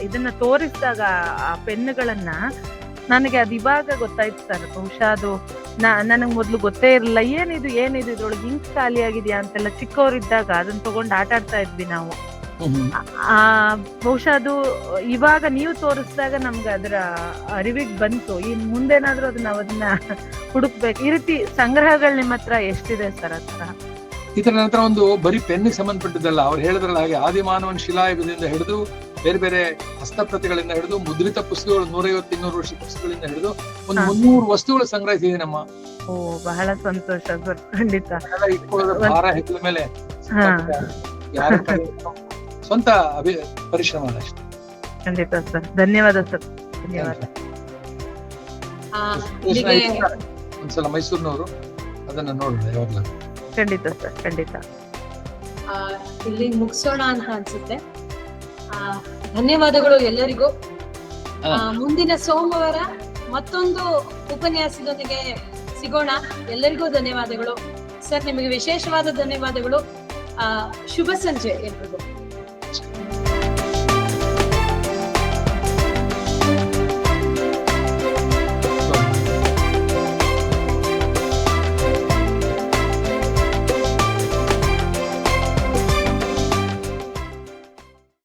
ಇದನ್ನ ತೋರಿಸಿದಾಗ ಆ ಪೆನ್ನುಗಳನ್ನ ನನಗೆ ಅದು ಇವಾಗ ಗೊತ್ತಾಯ್ತು ಸರ್. ಬಹುಶಃ ಅದು ನನಗ್ ಮೊದ್ಲು ಗೊತ್ತೇ ಇರಲಿಲ್ಲ. ಏನಿದು ಇದ್ರೊಳಗೆ ಇಂಕ್ ಖಾಲಿ ಆಗಿದ್ಯಾ ಅಂತೆಲ್ಲ ಚಿಕ್ಕವರಿದ್ದಾಗ ಅದನ್ನ ತಗೊಂಡು ಆಟ ಆಡ್ತಾ ಇದ್ವಿ ನಾವು. ಬಹುಶಃ ಅದು ಇವಾಗ ನೀವು ತೋರಿಸಿದಾಗ ನಮ್ಗೆ ಅದರ ಅರಿವಿಗೆ ಬಂತು. ಇನ್ ಮುಂದೇನಾದ್ರೂ ಅದನ್ನ ಹುಡುಕ್ಬೇಕು. ಈ ರೀತಿ ಸಂಗ್ರಹಗಳು ನಿಮ್ಮ ಹತ್ರ ಎಷ್ಟಿದೆ ಸರ್ ಹತ್ರ? ಇದರ ನಂತರ ಒಂದು ಬರೀ ಪೆನ್ನಿಗೆ ಸಂಬಂಧಪಟ್ಟಿದ್ದಲ್ಲ, ಅವ್ರು ಹೇಳಿದ್ರಲ್ಲ ಹಾಗೆ ಆದಿಮಾನವನ ಶಿಲಾಯುಗದಿಂದ ಹಿಡಿದು ಬೇರೆ ಬೇರೆ ಹಸ್ತಪ್ರತಿಗಳಿಂದ ಹಿಡಿದು ಮುದ್ರಿತ ಪುಸ್ತಕಗಳು 150-200 ವರ್ಷ ಪುಸ್ತಕಗಳಿಂದ ಹಿಡಿದು ಒಂದು 300 ವಸ್ತುಗಳು ಸಂಗ್ರಹಿಸಿದೆ ನಮ್ಮ. ಓ, ಬಹಳ ಸಂತೋಷ ಸರ್. ಖಂಡಿತ. ಭಾರ ಹೆಗಲ ಮೇಲೆ ಯಾರ ಸ್ವಂತ ಪರಿಶ್ರಮ ಅಷ್ಟೇ. ಖಂಡಿತ ಸರ್. ಧನ್ಯವಾದ ಸರ್. ಧನ್ಯವಾದ. ಒಂದ್ಸಲ ಮೈಸೂರಿನವರು ಅದನ್ನ ನೋಡೋಣ ಯಾವಾಗ್ಲೂ. ಖಂಡಿತ ಸರ್, ಖಂಡಿತ. ಇಲ್ಲಿ ಮುಗಿಸೋಣ ಅಂತ ಅನ್ಸುತ್ತೆ. ಧನ್ಯವಾದಗಳು ಎಲ್ಲರಿಗೂ. ಮುಂದಿನ ಸೋಮವಾರ ಮತ್ತೊಂದು ಉಪನ್ಯಾಸದೊಂದಿಗೆ ಸಿಗೋಣ. ಎಲ್ಲರಿಗೂ ಧನ್ಯವಾದಗಳು ಸರ್. ನಿಮಗೆ ವಿಶೇಷವಾದ ಧನ್ಯವಾದಗಳು. ಶುಭ ಸಂಜೆ ಎಲ್ರಿಗೂ.